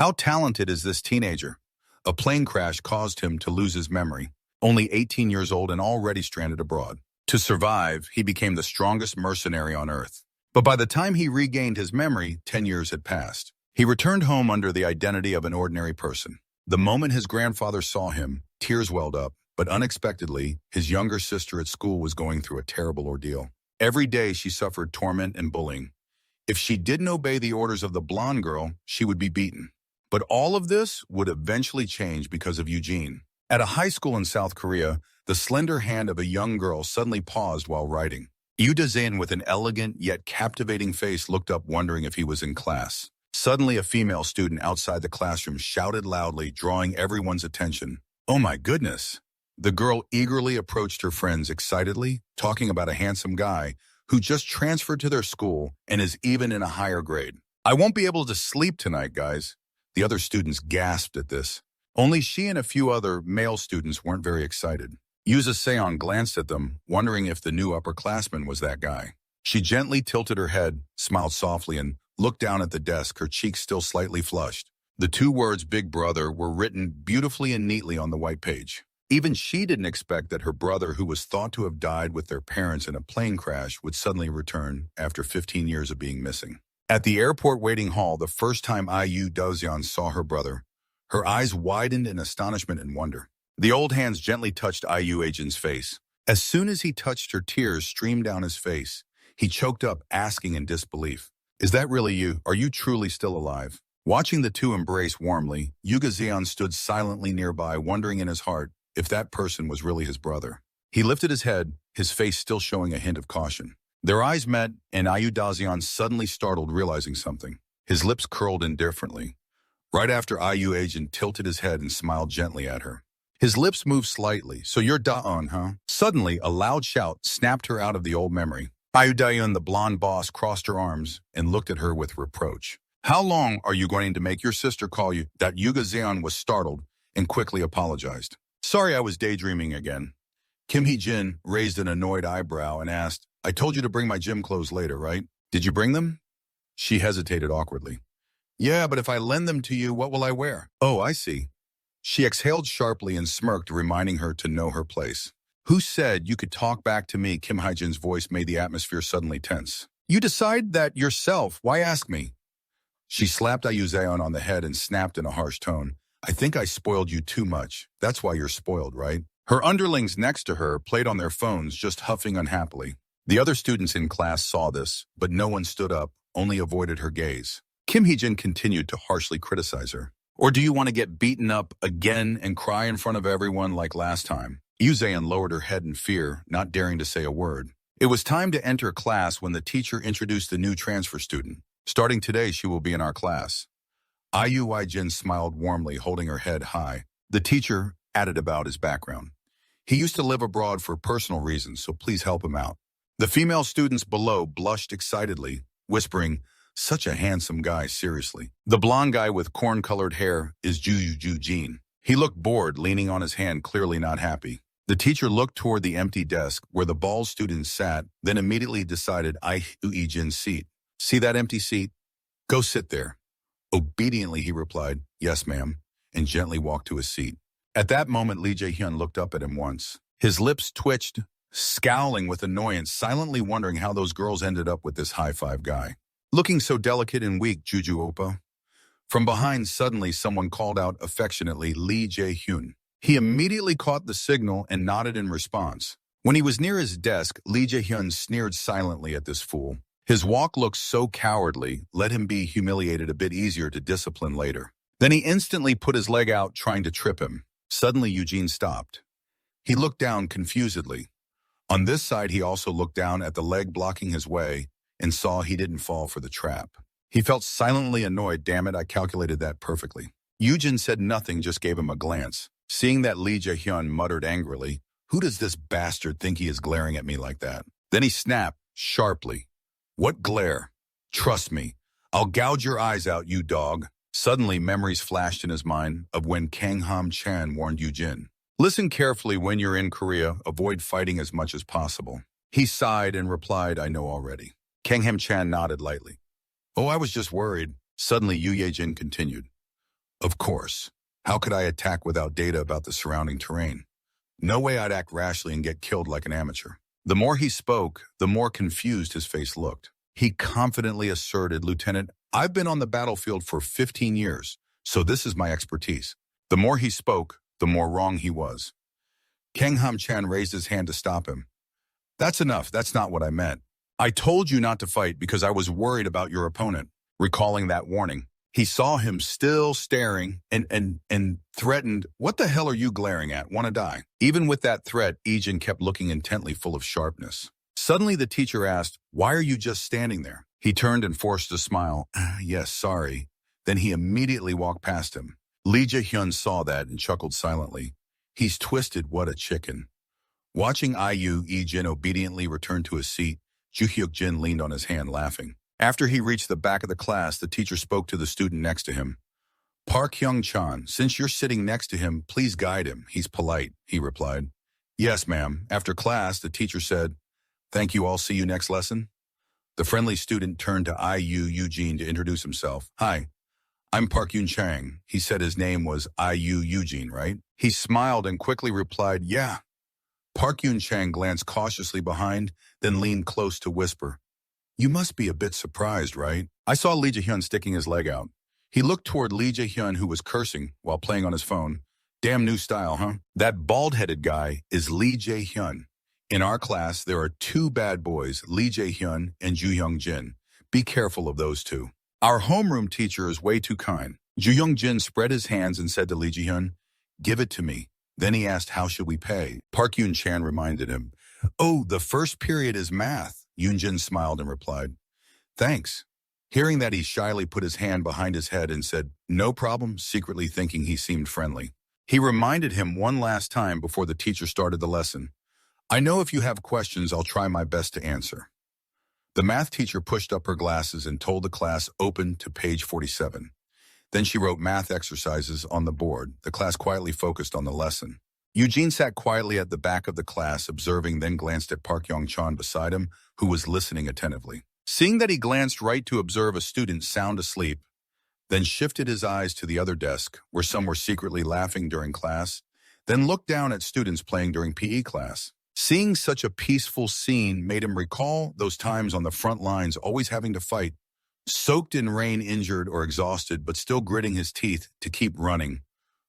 How talented is this teenager? A plane crash caused him to lose his memory. Only 18 years old and already stranded abroad. To survive, he became the strongest mercenary on Earth. But by the time he regained his memory, 10 years had passed. He returned home under the identity of an ordinary person. The moment his grandfather saw him, tears welled up, but unexpectedly, his younger sister at school was going through a terrible ordeal. Every day she suffered torment and bullying. If she didn't obey the orders of the blonde girl, she would be beaten. But all of this would eventually change because of Eugene. At a high school in South Korea, the slender hand of a young girl suddenly paused while writing. Yu Dae-in, with an elegant yet captivating face, looked up wondering if he was in class. Suddenly, a female student outside the classroom shouted loudly, drawing everyone's attention. "Oh my goodness!" The girl eagerly approached her friends excitedly, talking about a handsome guy who just transferred to their school and is even in a higher grade. "I won't be able to sleep tonight, guys." The other students gasped at this. Only she and a few other male students weren't very excited. Yuza Seon glanced at them, wondering if the new upperclassman was that guy. She gently tilted her head, smiled softly, and looked down at the desk, her cheeks still slightly flushed. The two words "Big Brother" were written beautifully and neatly on the white page. Even she didn't expect that her brother, who was thought to have died with their parents in a plane crash, would suddenly return after 15 years of being missing. At the airport waiting hall, the first time Yu Dae-in saw her brother, her eyes widened in astonishment and wonder. The old hands gently touched Yu Dae-in's face. As soon as he touched her, tears streamed down his face. He choked up, asking in disbelief, "Is that really you? Are you truly still alive?" Watching the two embrace warmly, Yu Dae-in stood silently nearby, wondering in his heart if that person was really his brother. He lifted his head, his face still showing a hint of caution. Their eyes met, and Yu Dae-in suddenly startled, realizing something. His lips curled indifferently. Right after Yu Dae-in tilted his head and smiled gently at her. His lips moved slightly. "So you're Da-eun, huh?" Suddenly, a loud shout snapped her out of the old memory. Yu Dae-in, the blonde boss, crossed her arms and looked at her with reproach. "How long are you going to make your sister call you?" That Yu Dae-in was startled and quickly apologized. "Sorry, I was daydreaming again." Kim Hee-jin raised an annoyed eyebrow and asked, "I told you to bring my gym clothes later, right? Did you bring them?" She hesitated awkwardly. "Yeah, but if I lend them to you, what will I wear?" "Oh, I see." She exhaled sharply and smirked, reminding her to know her place. "Who said you could talk back to me?" Kim Hee-jin's voice made the atmosphere suddenly tense. "You decide that yourself. Why ask me?" She slapped Yu Dae-in on the head and snapped in a harsh tone. "I think I spoiled you too much. That's why you're spoiled, right?" Her underlings next to her played on their phones, just huffing unhappily. The other students in class saw this, but no one stood up, only avoided her gaze. Kim Hee-jin continued to harshly criticize her. "Or do you want to get beaten up again and cry in front of everyone like last time?" Yu Dae-in lowered her head in fear, not daring to say a word. It was time to enter class when the teacher introduced the new transfer student. "Starting today, she will be in our class." Yu Dae-in smiled warmly, holding her head high. The teacher added about his background. "He used to live abroad for personal reasons, so please help him out." The female students below blushed excitedly, whispering, "Such a handsome guy, seriously." The blonde guy with corn-colored hair is Eugene. He looked bored, leaning on his hand, clearly not happy. The teacher looked toward the empty desk where the bald student sat, then immediately decided Yu Dae-in's seat. "See that empty seat? Go sit there." Obediently, he replied, "Yes, ma'am," and gently walked to his seat. At that moment, Lee Jae-hyun looked up at him once. His lips twitched, scowling with annoyance, silently wondering how those girls ended up with this high-five guy. "Looking so delicate and weak, Juju Oppa." From behind, suddenly someone called out affectionately, "Lee Jae-hyun." He immediately caught the signal and nodded in response. When he was near his desk, Lee Jae-hyun sneered silently at this fool. His walk looked so cowardly, let him be humiliated a bit easier to discipline later. Then he instantly put his leg out, trying to trip him. Suddenly, Eugene stopped. He looked down confusedly. On this side, he also looked down at the leg blocking his way and saw he didn't fall for the trap. He felt silently annoyed. "Damn it, I calculated that perfectly." Eugene said nothing, just gave him a glance. Seeing that, Lee Jae-hyun muttered angrily, "Who does this bastard think he is glaring at me like that?" Then he snapped, sharply, "What glare? Trust me. I'll gouge your eyes out, you dog." Suddenly, memories flashed in his mind of when Kang Ham-chan warned Eugene. "Listen carefully when you're in Korea. Avoid fighting as much as possible." He sighed and replied, "I know already." Kang Ham-chan nodded lightly. "Oh, I was just worried." Suddenly, Yu Ye-jin continued. Of course. How could I attack without data about the surrounding terrain? No way I'd act rashly and get killed like an amateur. The more he spoke, the more confused his face looked. He confidently asserted, Lieutenant, I've been on the battlefield for 15 years, so this is my expertise. The more he spoke, the more wrong he was. Kang Ham-chan raised his hand to stop him. That's enough. That's not what I meant. I told you not to fight because I was worried about your opponent. Recalling that warning, he saw him still staring and threatened, what the hell are you glaring at? Want to die? Even with that threat, Ijin kept looking intently, full of sharpness. Suddenly the teacher asked, why are you just standing there? He turned and forced a smile. Yes, sorry. Then he immediately walked past him. Lee Jae-hyun saw that and chuckled silently. He's twisted, what a chicken. Watching IU, Ijin obediently return to his seat, Ju Hyuk-jin leaned on his hand, laughing. After he reached the back of the class, the teacher spoke to the student next to him. Park Hyung-chan, since you're sitting next to him, please guide him. He's polite, he replied. Yes, ma'am. After class, the teacher said, thank you all, see you next lesson. The friendly student turned to IU Eugene to introduce himself. Hi, I'm Park Yun-chang. He said his name was IU Eugene, right? He smiled and quickly replied, yeah. Park Yun-chang glanced cautiously behind, then leaned close to whisper. You must be a bit surprised, right? I saw Lee Jae-hyun sticking his leg out. He looked toward Lee Jae-hyun, who was cursing while playing on his phone. Damn new style, huh? That bald-headed guy is Lee Jae-hyun. In our class, there are two bad boys, Lee Jae-hyun and Ju Young-jin. Be careful of those two. Our homeroom teacher is way too kind. Ju Young-jin spread his hands and said to Lee Jae-hyun, give it to me. Then he asked, how should we pay? Park Yun-chan reminded him, oh, the first period is math. Yoon-jin smiled and replied, thanks. Hearing that, he shyly put his hand behind his head and said, no problem, secretly thinking he seemed friendly. He reminded him one last time before the teacher started the lesson. I know if you have questions, I'll try my best to answer. The math teacher pushed up her glasses and told the class open to page 47. Then she wrote math exercises on the board. The class quietly focused on the lesson. Eugene sat quietly at the back of the class, observing, then glanced at Park Yong-chan beside him, who was listening attentively. Seeing that he glanced right to observe a student sound asleep, then shifted his eyes to the other desk, where some were secretly laughing during class, then looked down at students playing during PE class. Seeing such a peaceful scene made him recall those times on the front lines, always having to fight, soaked in rain, injured or exhausted, but still gritting his teeth to keep running,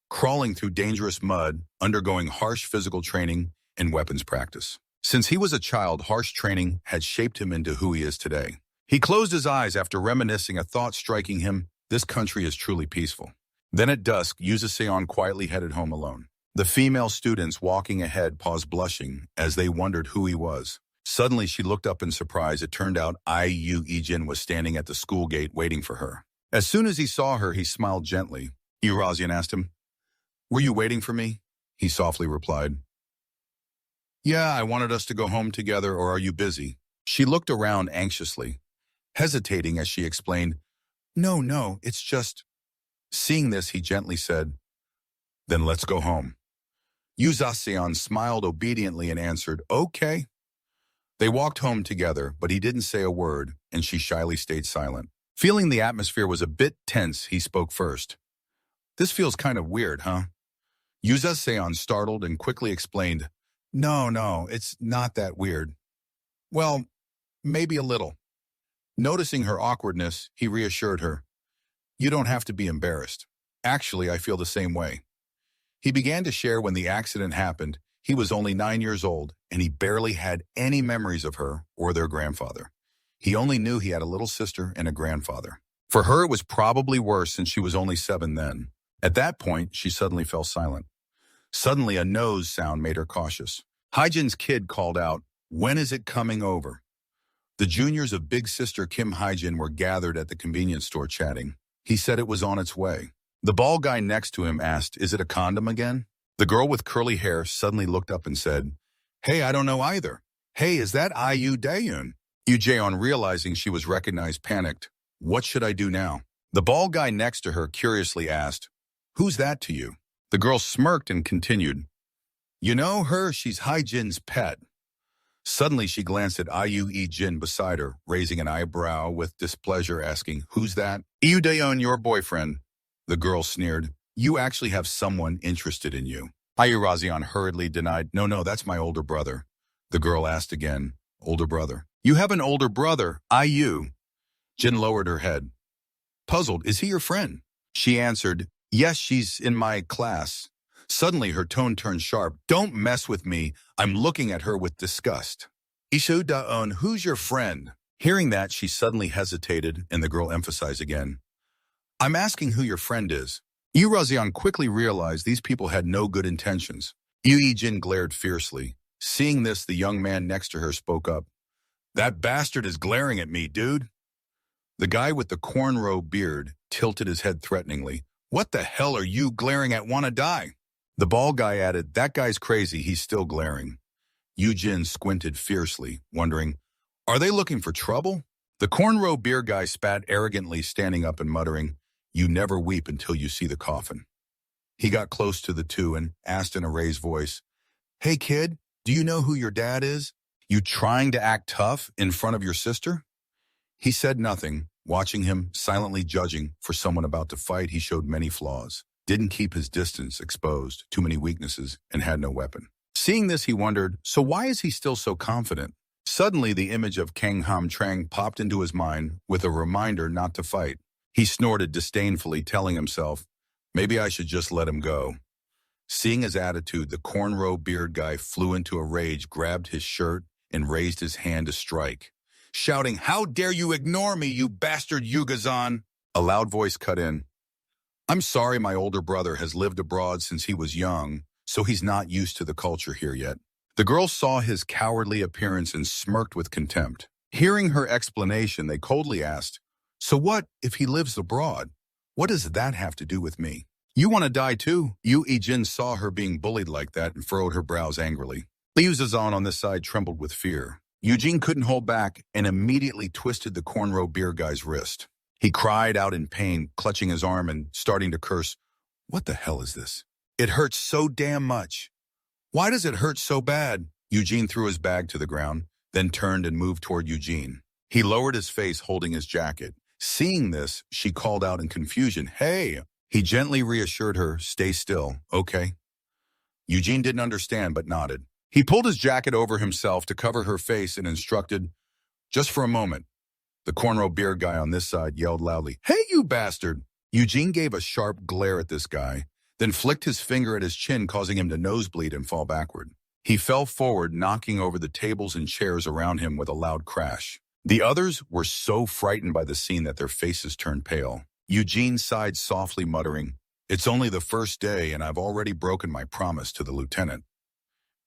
crawling through dangerous mud, undergoing harsh physical training and weapons practice. Since he was a child, harsh training had shaped him into who he is today. He closed his eyes after reminiscing, a thought striking him, this country is truly peaceful. Then at dusk, Yuza Seon quietly headed home alone. The female students walking ahead paused, blushing as they wondered who he was. Suddenly, she looked up in surprise. It turned out IU Ijin was standing at the school gate waiting for her. As soon as he saw her, he smiled gently. Eurazian asked him, were you waiting for me? He softly replied, yeah, I wanted us to go home together, or are you busy? She looked around anxiously, hesitating as she explained, no, it's just... Seeing this, he gently said, then let's go home. Yuzaseon smiled obediently and answered, okay. They walked home together, but he didn't say a word, and she shyly stayed silent. Feeling the atmosphere was a bit tense, he spoke first. This feels kind of weird, huh? Yuzaseon startled and quickly explained, no, it's not that weird. Well, maybe a little. Noticing her awkwardness, he reassured her, you don't have to be embarrassed. Actually, I feel the same way. He began to share when the accident happened. He was only 9 years old, and he barely had any memories of her or their grandfather. He only knew he had a little sister and a grandfather. For her, it was probably worse since she was only 7 then. At that point, she suddenly fell silent. Suddenly, a nose sound made her cautious. Hyejin's kid called out, when is it coming over? The juniors of big sister Kim Hyejin were gathered at the convenience store chatting. He said it was on its way. The bald guy next to him asked, is it a condom again? The girl with curly hair suddenly looked up and said, hey, I don't know either. Hey, is that IU Daeun? Yu Jaeon, realizing she was recognized, panicked. What should I do now? The bald guy next to her curiously asked, who's that to you? The girl smirked and continued, you know her, she's Hyejin's pet. Suddenly she glanced at IU Ijin beside her, raising an eyebrow with displeasure, asking, who's that? IU Daeun, your boyfriend. The girl sneered. You actually have someone interested in you. Ayurazian hurriedly denied. No, that's my older brother. The girl asked again. Older brother. You have an older brother, Ayu. Jin lowered her head. Puzzled, is he your friend? She answered, yes, she's in my class. Suddenly her tone turned sharp. Don't mess with me. I'm looking at her with disgust. Ishu Daon, who's your friend? Hearing that, she suddenly hesitated, and the girl emphasized again. I'm asking who your friend is. Yu Razian quickly realized these people had no good intentions. Yu Yijin glared fiercely. Seeing this, the young man next to her spoke up. That bastard is glaring at me, dude. The guy with the cornrow beard tilted his head threateningly. What the hell are you glaring at? Wanna die? The bald guy added, that guy's crazy, he's still glaring. Yujin squinted fiercely, wondering, are they looking for trouble? The cornrow beard guy spat arrogantly, standing up and muttering, you never weep until you see the coffin. He got close to the two and asked in a raised voice, hey kid, do you know who your dad is? You trying to act tough in front of your sister? He said nothing, watching him, silently judging. For someone about to fight, he showed many flaws. Didn't keep his distance, exposed, too many weaknesses, and had no weapon. Seeing this, he wondered, so why is he still so confident? Suddenly, the image of Kang Ham Trang popped into his mind with a reminder not to fight. He snorted disdainfully, telling himself, maybe I should just let him go. Seeing his attitude, the cornrow beard guy flew into a rage, grabbed his shirt, and raised his hand to strike, shouting, how dare you ignore me, you bastard Yugazan! A loud voice cut in. I'm sorry, my older brother has lived abroad since he was young, so he's not used to the culture here yet. The girl saw his cowardly appearance and smirked with contempt. Hearing her explanation, they coldly asked, so what if he lives abroad? What does that have to do with me? You want to die too? Yu Ijin saw her being bullied like that and furrowed her brows angrily. Liu Zazan on this side trembled with fear. Eugene couldn't hold back and immediately twisted the cornrow beer guy's wrist. He cried out in pain, clutching his arm and starting to curse. What the hell is this? It hurts so damn much. Why does it hurt so bad? Eugene threw his bag to the ground, then turned and moved toward Eugene. He lowered his face, holding his jacket. Seeing this, she called out in confusion, hey! He gently reassured her, stay still, okay? Eugene didn't understand but nodded. He pulled his jacket over himself to cover her face and instructed, just for a moment. The cornrow beard guy on this side yelled loudly, hey, you bastard! Eugene gave a sharp glare at this guy, then flicked his finger at his chin, causing him to nosebleed and fall backward. He fell forward, knocking over the tables and chairs around him with a loud crash. The others were so frightened by the scene that their faces turned pale. Eugene sighed softly, muttering, it's only the first day and I've already broken my promise to the lieutenant.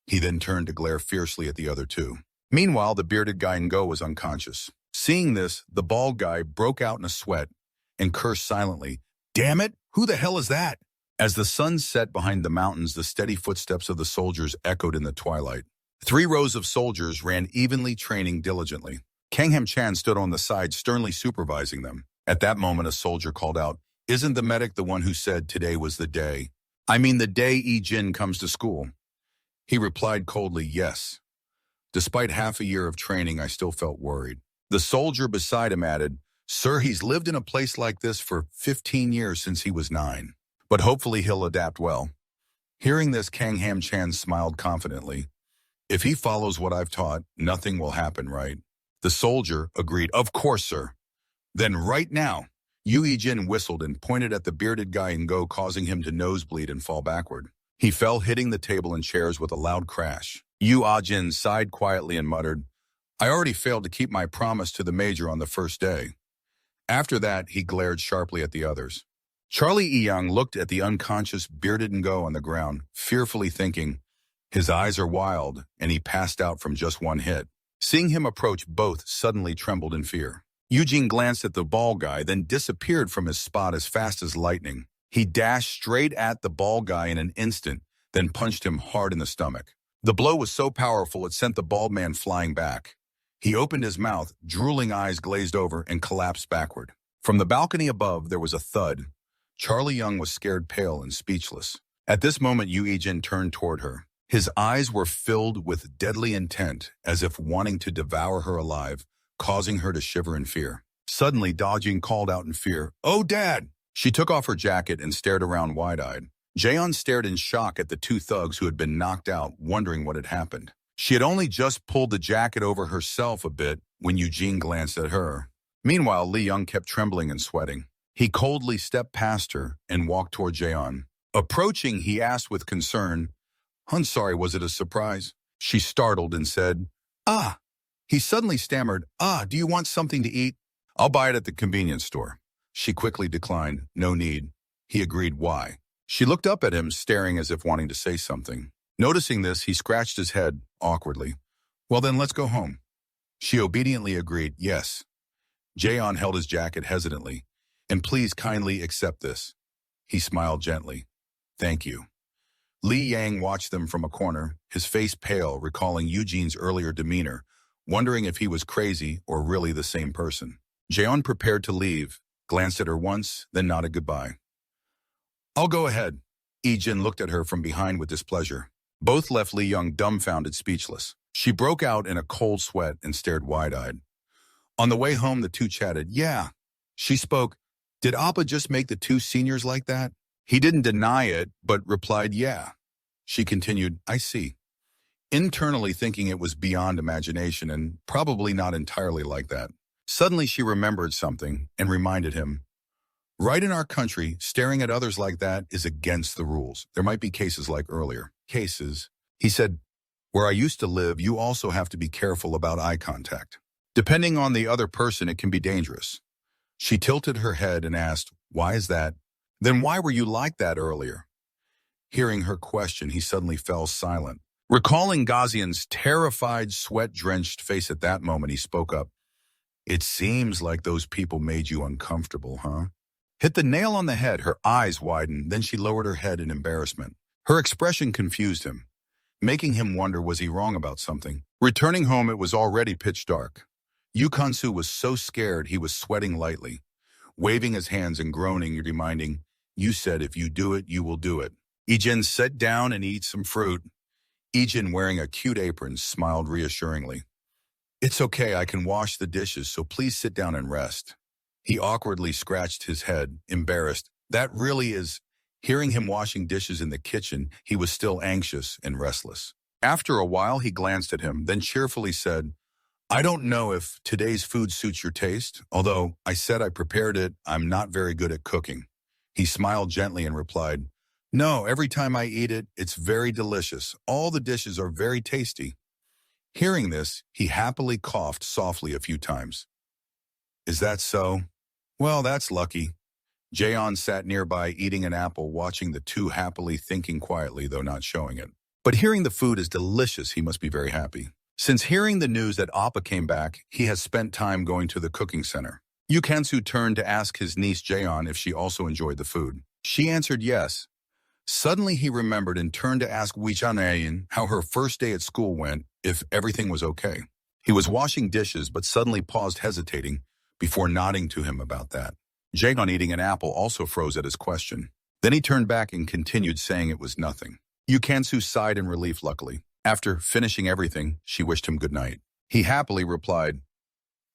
He then turned to glare fiercely at the other two. Meanwhile, the bearded guy Ngo was unconscious. Seeing this, the bald guy broke out in a sweat and cursed silently, damn it, who the hell is that? As the sun set behind the mountains, the steady footsteps of the soldiers echoed in the twilight. 3 rows of soldiers ran evenly, training diligently. Kangham Chan stood on the side, sternly supervising them. At that moment, a soldier called out, isn't the medic the one who said today was the day? I mean the day Yi Jin comes to school. He replied coldly, yes. Despite half a year of training, I still felt worried. The soldier beside him added, sir, he's lived in a place like this for 15 years since he was 9. But hopefully he'll adapt well. Hearing this, Kangham Chan smiled confidently. If he follows what I've taught, nothing will happen, right? The soldier agreed, of course, sir. Then right now, Yu Yijin whistled and pointed at the bearded guy Ngo, causing him to nosebleed and fall backward. He fell, hitting the table and chairs with a loud crash. Yu Ajin sighed quietly and muttered, I already failed to keep my promise to the major on the first day. After that, he glared sharply at the others. Charlie Eyang looked at the unconscious bearded Ngo on the ground, fearfully thinking, his eyes are wild, and he passed out from just one hit. Seeing him approach, both suddenly trembled in fear. Eugene glanced at the bald guy, then disappeared from his spot as fast as lightning. He dashed straight at the bald guy in an instant, then punched him hard in the stomach. The blow was so powerful it sent the bald man flying back. He opened his mouth, drooling eyes glazed over, and collapsed backward. From the balcony above, there was a thud. Charlie Young was scared, pale, and speechless. At this moment, Yu Yijin turned toward her. His eyes were filled with deadly intent, as if wanting to devour her alive, causing her to shiver in fear. Suddenly, Da Jing called out in fear, oh, Dad! She took off her jacket and stared around wide-eyed. Jaeon stared in shock at the two thugs who had been knocked out, wondering what had happened. She had only just pulled the jacket over herself a bit when Eugene glanced at her. Meanwhile, Lee Young kept trembling and sweating. He coldly stepped past her and walked toward Jaeon. Approaching, he asked with concern, "I'm sorry, was it a surprise?" She startled and said, "Ah." He suddenly stammered, "Ah, do you want something to eat?" "I'll buy it at the convenience store." She quickly declined, "No need." He agreed, "Why?" She looked up at him, staring as if wanting to say something. Noticing this, he scratched his head awkwardly. "Well then, let's go home." She obediently agreed, "Yes." Jaeon held his jacket hesitantly. "And please kindly accept this." He smiled gently. "Thank you." Li Yang watched them from a corner, his face pale, recalling Eugene's earlier demeanor, wondering if he was crazy or really the same person. Jaeon prepared to leave, glanced at her once, then nodded goodbye. "I'll go ahead." Ijin looked at her from behind with displeasure. Both left Li Young dumbfounded, speechless. She broke out in a cold sweat and stared wide-eyed. On the way home, the two chatted. "Yeah." She spoke. "Did Appa just make the two seniors like that?" He didn't deny it, but replied, "Yeah." She continued, "I see." Internally thinking it was beyond imagination and probably not entirely like that. Suddenly she remembered something and reminded him, "Right in our country, staring at others like that is against the rules. There might be cases like earlier." Cases. He said, "Where I used to live, you also have to be careful about eye contact. Depending on the other person, it can be dangerous." She tilted her head and asked, "Why is that?" "Then why were you like that earlier?" Hearing her question, he suddenly fell silent. Recalling Gazian's terrified, sweat-drenched face at that moment, he spoke up. "It seems like those people made you uncomfortable, huh?" Hit the nail on the head. Her eyes widened, then she lowered her head in embarrassment. Her expression confused him, making him wonder, was he wrong about something? Returning home, it was already pitch dark. Yu Kansu was so scared he was sweating lightly, waving his hands and groaning, reminding, "You said if you do it, you will do it." Ijin sat down and eat some fruit. Ijin, wearing a cute apron, smiled reassuringly. "It's okay, I can wash the dishes, so please sit down and rest." He awkwardly scratched his head, embarrassed. That really is... Hearing him washing dishes in the kitchen, he was still anxious and restless. After a while, he glanced at him, then cheerfully said, "I don't know if today's food suits your taste, although I said I prepared it, I'm not very good at cooking." He smiled gently and replied, "No, every time I eat it, it's very delicious. All the dishes are very tasty." Hearing this, he happily coughed softly a few times. "Is that so? Well, that's lucky." Jaeon sat nearby eating an apple, watching the two happily, thinking quietly, though not showing it. But hearing the food is delicious, he must be very happy. Since hearing the news that Appa came back, he has spent time going to the cooking center. Yu Kansu turned to ask his niece Jaeon if she also enjoyed the food. She answered yes. Suddenly he remembered and turned to ask Wichanayan how her first day at school went, if everything was okay. He was washing dishes but suddenly paused, hesitating, before nodding to him about that. Jaeon, eating an apple, also froze at his question. Then he turned back and continued, saying it was nothing. Yu Kansu sighed in relief, luckily. After finishing everything, she wished him good night. He happily replied,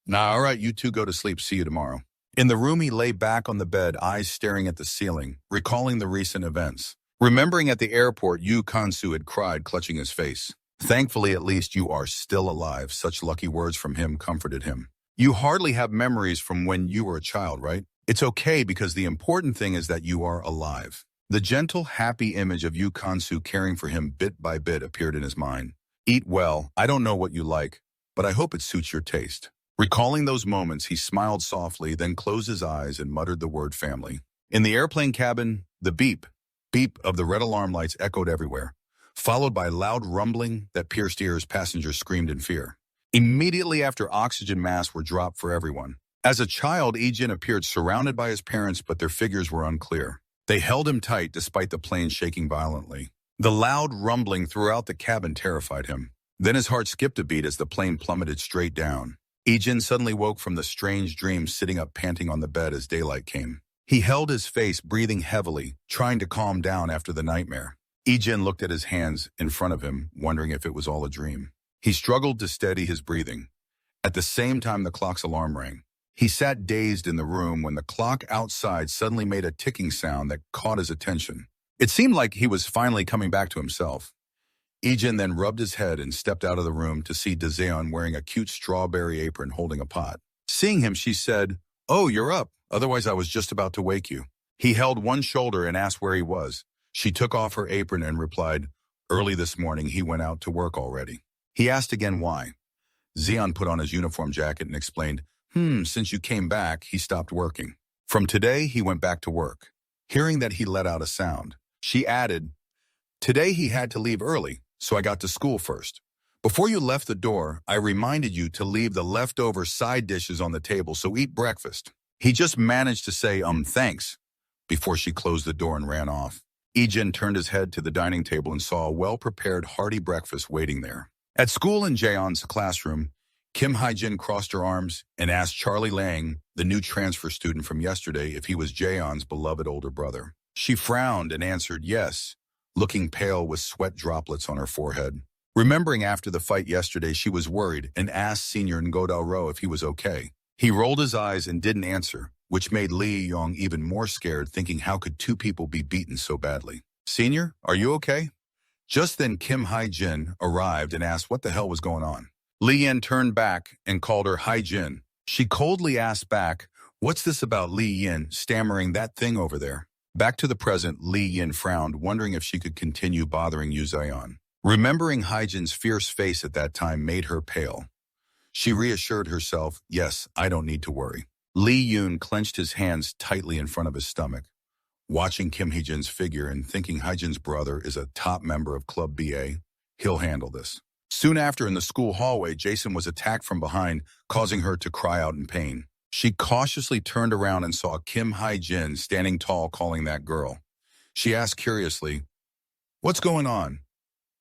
"Nah, all right, you two go to sleep, see you tomorrow." In the room, he lay back on the bed, eyes staring at the ceiling, recalling the recent events. Remembering at the airport, Yu Kansu had cried, clutching his face. "Thankfully, at least you are still alive." Such lucky words from him comforted him. "You hardly have memories from when you were a child, right? It's okay, because the important thing is that you are alive." The gentle, happy image of Yu Kansu caring for him bit by bit appeared in his mind. "Eat well. I don't know what you like, but I hope it suits your taste." Recalling those moments, he smiled softly, then closed his eyes and muttered the word family. In the airplane cabin, the beep, beep of the red alarm lights echoed everywhere, followed by loud rumbling that pierced ears. Passengers screamed in fear. Immediately after, oxygen masks were dropped for everyone. As a child, Ijin appeared surrounded by his parents, but their figures were unclear. They held him tight despite the plane shaking violently. The loud rumbling throughout the cabin terrified him. Then his heart skipped a beat as the plane plummeted straight down. Ijin suddenly woke from the strange dream, sitting up panting on the bed as daylight came. He held his face, breathing heavily, trying to calm down after the nightmare. Ijin looked at his hands in front of him, wondering if it was all a dream. He struggled to steady his breathing. At the same time, the clock's alarm rang. He sat dazed in the room when the clock outside suddenly made a ticking sound that caught his attention. It seemed like he was finally coming back to himself. Ijin then rubbed his head and stepped out of the room to see Daejeon wearing a cute strawberry apron holding a pot. Seeing him, she said, "Oh, you're up. Otherwise, I was just about to wake you." He held one shoulder and asked where he was. She took off her apron and replied, "Early this morning, he went out to work already." He asked again why. Zeon put on his uniform jacket and explained, "Since you came back, he stopped working. From today, he went back to work." Hearing that, he let out a sound. She added, "Today he had to leave early, so I got to school first. Before you left the door, I reminded you to leave the leftover side dishes on the table, so eat breakfast." He just managed to say, thanks, before she closed the door and ran off. Ijin turned his head to the dining table and saw a well-prepared hearty breakfast waiting there. At school in Jaeon's classroom, Kim Hae-jin crossed her arms and asked Charlie Lang, the new transfer student from yesterday, if he was Jaeon's beloved older brother. She frowned and answered yes, looking pale with sweat droplets on her forehead. Remembering after the fight yesterday, she was worried and asked Senior Ngo-dao-ro if he was okay. He rolled his eyes and didn't answer, which made Lee Yong even more scared, thinking how could two people be beaten so badly. "Senior, are you okay?" Just then Kim Hae-jin arrived and asked what the hell was going on. Lee Yin turned back and called her Hae-jin. She coldly asked back, "What's this about Lee Yin stammering that thing over there?" Back to the present, Lee Yin frowned, wondering if she could continue bothering Yu Zayon. Remembering Hae-jin's fierce face at that time made her pale. She reassured herself, "Yes, I don't need to worry." Lee Yoon clenched his hands tightly in front of his stomach, watching Kim Hee-jin's figure and thinking Hae-jin's brother is a top member of Club BA. He'll handle this. Soon after, in the school hallway, Jason was attacked from behind, causing her to cry out in pain. She cautiously turned around and saw Kim Hae-jin standing tall, calling that girl. She asked curiously, "What's going on?"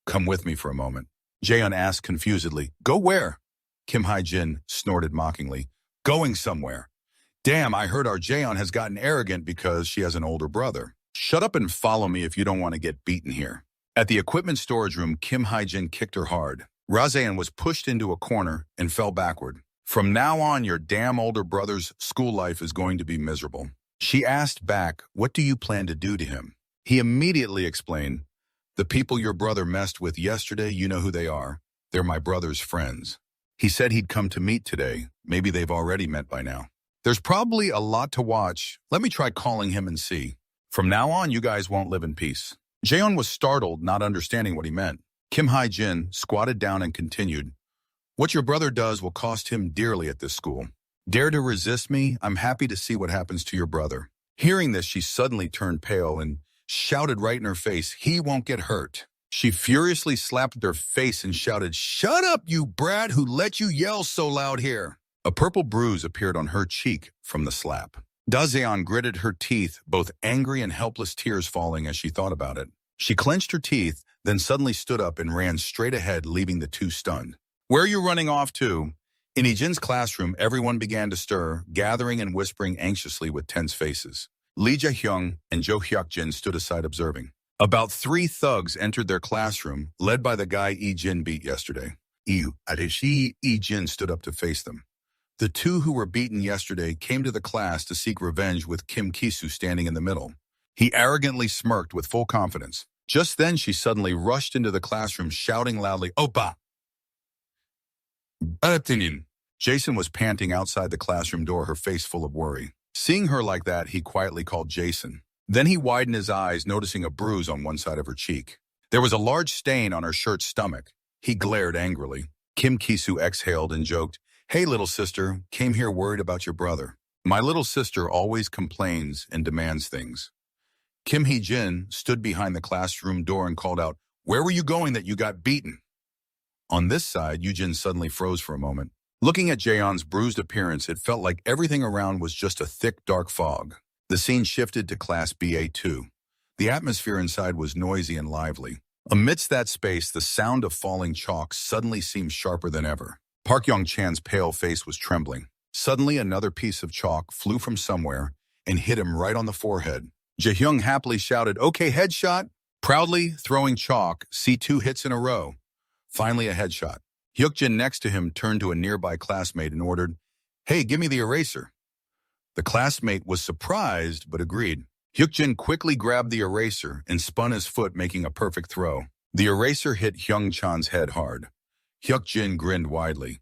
"Come with me for a moment." Jaeon asked confusedly, "Go where?" Kim Hae-jin snorted mockingly, "Going somewhere. Damn, I heard our Jaeon has gotten arrogant because she has an older brother. Shut up and follow me if you don't want to get beaten here." At the equipment storage room, Kim Hae-jin kicked her hard. Razayan was pushed into a corner and fell backward. "From now on, your damn older brother's school life is going to be miserable." She asked back, "What do you plan to do to him?" He immediately explained, "The people your brother messed with yesterday, you know who they are. They're my brother's friends. He said he'd come to meet today. Maybe they've already met by now. There's probably a lot to watch. Let me try calling him and see. From now on, you guys won't live in peace." Jaeon was startled, not understanding what he meant. Kim Hae-jin squatted down and continued, "What your brother does will cost him dearly at this school. Dare to resist me? I'm happy to see what happens to your brother." Hearing this, she suddenly turned pale and shouted right in her face, "He won't get hurt." She furiously slapped her face and shouted, "Shut up, you brat! Who let you yell so loud here?" A purple bruise appeared on her cheek from the slap. Daejeon gritted her teeth, both angry and helpless, tears falling as she thought about it. She clenched her teeth, then suddenly stood up and ran straight ahead, leaving the two stunned. "Where are you running off to?" In Ijin's classroom, everyone began to stir, gathering and whispering anxiously with tense faces. Lee Jae-hyung and Jo Hyuk-jin stood aside observing. About 3 thugs entered their classroom, led by the guy Ijin beat yesterday. Ijin stood up to face them. The 2 who were beaten yesterday came to the class to seek revenge, with Kim Ki-soo standing in the middle. He arrogantly smirked with full confidence. Just then, she suddenly rushed into the classroom, shouting loudly, "Oppa!" Jason was panting outside the classroom door, her face full of worry. Seeing her like that, he quietly called Jason. Then he widened his eyes, noticing a bruise on one side of her cheek. There was a large stain on her shirt's stomach. He glared angrily. Kim Ki-soo exhaled and joked, "Hey, little sister, came here worried about your brother. My little sister always complains and demands things." Kim Hee-jin stood behind the classroom door and called out, "Where were you going that you got beaten?" On this side, Yoo-jin suddenly froze for a moment. Looking at Jaeon's bruised appearance, it felt like everything around was just a thick, dark fog. The scene shifted to Class BA2. The atmosphere inside was noisy and lively. Amidst that space, the sound of falling chalk suddenly seemed sharper than ever. Park Young-chan's pale face was trembling. Suddenly, another piece of chalk flew from somewhere and hit him right on the forehead. Jae-hyung happily shouted, "Okay, headshot." Proudly throwing chalk, see 2 hits in a row. Finally, a headshot. Hyuk-jin next to him turned to a nearby classmate and ordered, Hey, give me the eraser. The classmate was surprised but agreed. Hyukjin quickly grabbed the eraser and spun his foot, making a perfect throw. The eraser hit Hyung-chan's head hard. Hyukjin grinned widely.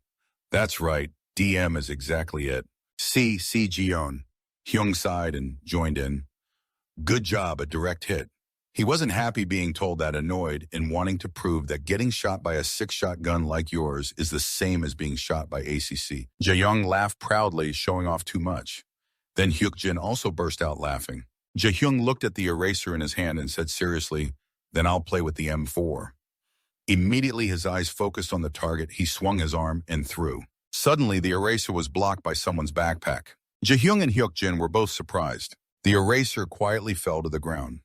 That's right, DM is exactly it. See Ji-yeon. Hyung sighed and joined in. Good job, a direct hit. He wasn't happy being told that, annoyed and wanting to prove that getting shot by a 6-shot gun like yours is the same as being shot by ACC. Jaeyoung laughed proudly, showing off too much. Then Hyukjin also burst out laughing. Jaehyung looked at the eraser in his hand and said seriously, then I'll play with the M4. Immediately his eyes focused on the target, he swung his arm and threw. Suddenly the eraser was blocked by someone's backpack. Jaehyung and Hyukjin were both surprised. The eraser quietly fell to the ground.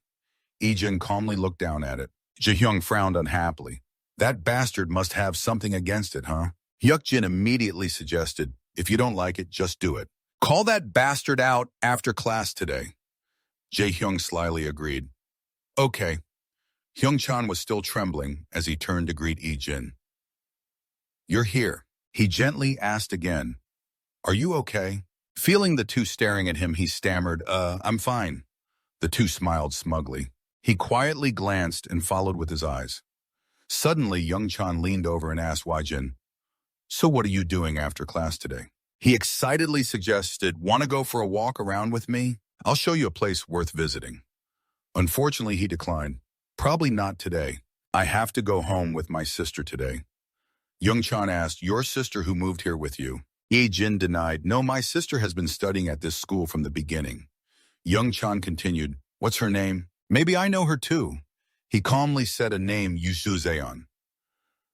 Ijin calmly looked down at it. Jaehyung frowned unhappily. That bastard must have something against it, huh? Hyukjin immediately suggested, if you don't like it, just do it. Call that bastard out after class today. Jaehyung slyly agreed. Okay. Hyung-chan was still trembling as he turned to greet Ijin. You're here. He gently asked again. Are you okay? Feeling the two staring at him, he stammered, I'm fine. The two smiled smugly. He quietly glanced and followed with his eyes. Suddenly, Hyung-chan leaned over and asked Waijin, so what are you doing after class today? He excitedly suggested, want to go for a walk around with me? I'll show you a place worth visiting. Unfortunately, he declined. Probably not today. I have to go home with my sister today. Hyung-chan asked, your sister who moved here with you? Ijin denied, no, my sister has been studying at this school from the beginning. Hyung-chan continued, what's her name? Maybe I know her too. He calmly said a name, Yuzeon.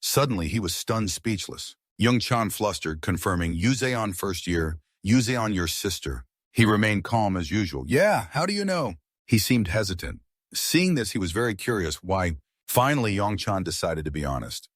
Suddenly, he was stunned speechless. Hyung-chan flustered, confirming, Yuzeon first year, Yuzeon your sister. He remained calm as usual. Yeah, how do you know? He seemed hesitant. Seeing this, he was very curious why. Finally, Hyung-chan decided to be honest.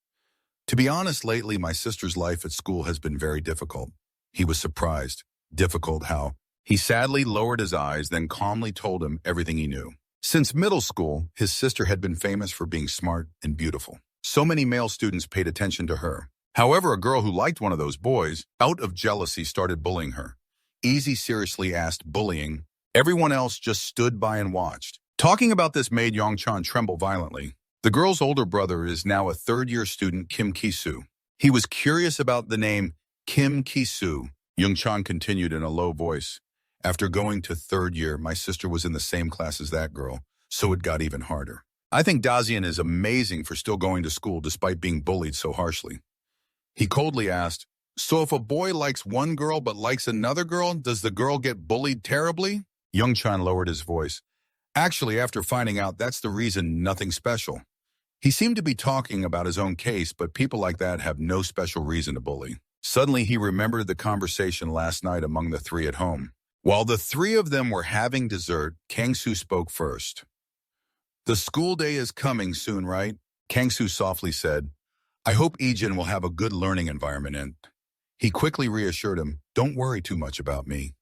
To be honest, lately, my sister's life at school has been very difficult. He was surprised. Difficult how? He sadly lowered his eyes, then calmly told him everything he knew. Since middle school, his sister had been famous for being smart and beautiful. So many male students paid attention to her. However, a girl who liked one of those boys, out of jealousy, started bullying her. Easy seriously asked, bullying. Everyone else just stood by and watched. Talking about this made Hyung-chan tremble violently. The girl's older brother is now a third-year student, Kim Ki-soo. He was curious about the name Kim Ki-soo. Hyung-chan continued in a low voice. After going to third year, my sister was in the same class as that girl, so it got even harder. I think Dazian is amazing for still going to school despite being bullied so harshly. He coldly asked, so if a boy likes one girl but likes another girl, does the girl get bullied terribly? Hyung-chan lowered his voice. Actually, after finding out that's the reason, nothing special. He seemed to be talking about his own case, but people like that have no special reason to bully. Suddenly, he remembered the conversation last night among the three at home. While the three of them were having dessert, Kang-soo spoke first. The school day is coming soon, right? Kang-soo softly said. I hope Ijin will have a good learning environment and he quickly reassured him, don't worry too much about me.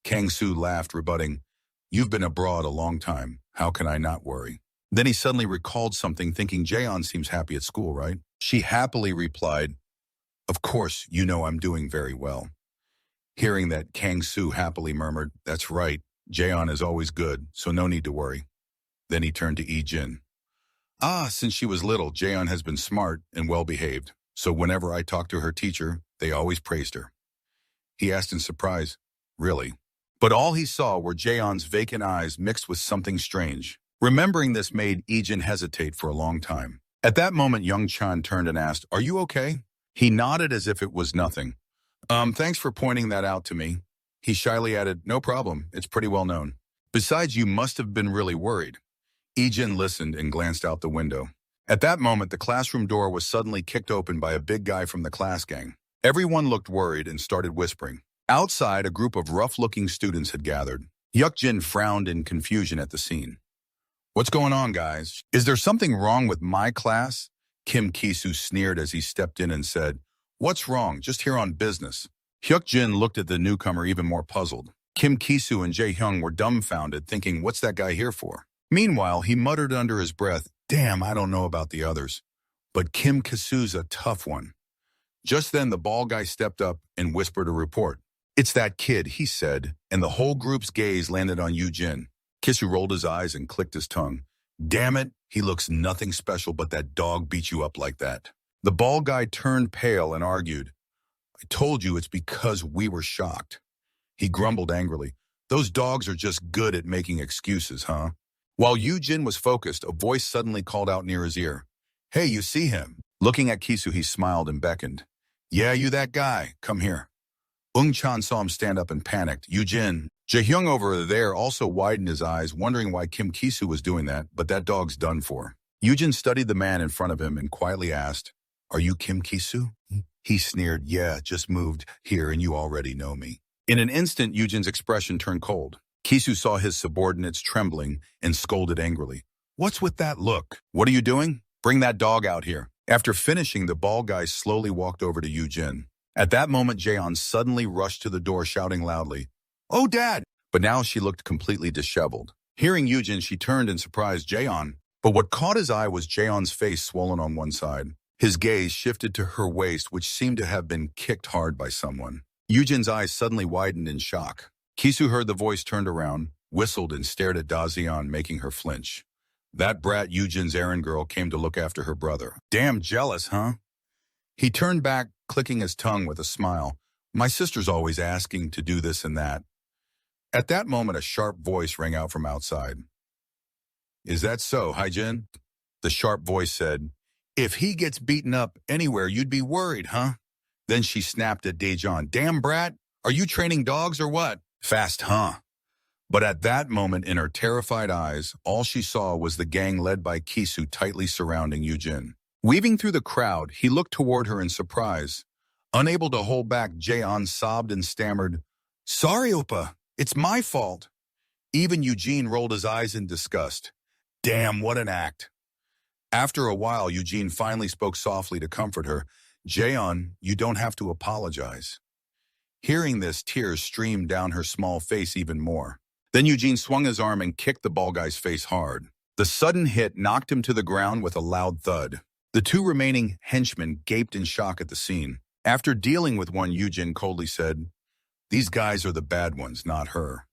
Kang-soo laughed, rebutting, you've been abroad a long time. How can I not worry? Then he suddenly recalled something, thinking Jaeon seems happy at school, right? She happily replied, of course, you know I'm doing very well. Hearing that, Kang-soo happily murmured, that's right, Jaeon is always good, so no need to worry. Then he turned to Ijin. Since she was little, Jaeon has been smart and well-behaved, so whenever I talked to her teacher, they always praised her. He asked in surprise, really? But all he saw were Jaeon's vacant eyes mixed with something strange. Remembering this made Ijin hesitate for a long time. At that moment, Hyung-chan turned and asked, are you okay? He nodded as if it was nothing. Thanks for pointing that out to me. He shyly added, no problem, it's pretty well known. Besides, you must have been really worried. Ijin listened and glanced out the window. At that moment, the classroom door was suddenly kicked open by a big guy from the class gang. Everyone looked worried and started whispering. Outside, a group of rough-looking students had gathered. Hyukjin frowned in confusion at the scene. What's going on, guys? Is there something wrong with my class? Kim Ki-soo sneered as he stepped in and said, what's wrong? Just here on business. Hyukjin looked at the newcomer even more puzzled. Kim Ki-soo and Jaehyung were dumbfounded, thinking, what's that guy here for? Meanwhile, he muttered under his breath, damn, I don't know about the others. But Kim Ki-soo's a tough one. Just then, the bald guy stepped up and whispered a report. "It's that kid," he said, and the whole group's gaze landed on Yujin. Kisu rolled his eyes and clicked his tongue. "Damn it, he looks nothing special, but that dog beat you up like that." The bald guy turned pale and argued, "I told you it's because we were shocked." He grumbled angrily, "Those dogs are just good at making excuses, huh?" While Yujin was focused, a voice suddenly called out near his ear. "Hey, you see him?" Looking at Kisu, he smiled and beckoned. "Yeah, you that guy. Come here." Ung-chan saw him stand up and panicked. "Yujin." Jae-hyung over there also widened his eyes, wondering why Kim Kisu was doing that, but that dog's done for. Yujin studied the man in front of him and quietly asked, "Are you Kim Kisu?" He sneered, "Yeah, just moved here and you already know me." In an instant, Yujin's expression turned cold. Kisu saw his subordinates trembling and scolded angrily. "What's with that look? What are you doing? Bring that dog out here." After finishing, the bald guy slowly walked over to Yujin. At that moment, Jaeon suddenly rushed to the door shouting loudly, "Oh, Dad!" But now she looked completely disheveled. Hearing Yujin, she turned and surprised Jaeon. But what caught his eye was Jaeon's face swollen on one side. His gaze shifted to her waist, which seemed to have been kicked hard by someone. Yujin's eyes suddenly widened in shock. Kisu heard the voice, turned around, whistled, and stared at Dazion, making her flinch. That brat Yujin's errand girl came to look after her brother. "Damn jealous, huh?" He turned back, clicking his tongue with a smile. "My sister's always asking to do this and that." At that moment, a sharp voice rang out from outside. "Is that so, Haijin?" The sharp voice said, "If he gets beaten up anywhere, you'd be worried, huh?" Then she snapped at Daejeon. "Damn brat, are you training dogs or what? Fast, huh?" But at that moment, in her terrified eyes, all she saw was the gang led by Kisu tightly surrounding Yujin. Weaving through the crowd, he looked toward her in surprise. Unable to hold back, Jaeon sobbed and stammered, "Sorry, Oppa, it's my fault." Even Eugene rolled his eyes in disgust. "Damn, what an act." After a while, Eugene finally spoke softly to comfort her. "Jaeon, you don't have to apologize." Hearing this, tears streamed down her small face even more. Then Eugene swung his arm and kicked the bald guy's face hard. The sudden hit knocked him to the ground with a loud thud. The two remaining henchmen gaped in shock at the scene. After dealing with one, Eugene coldly said, "These guys are the bad ones, not her."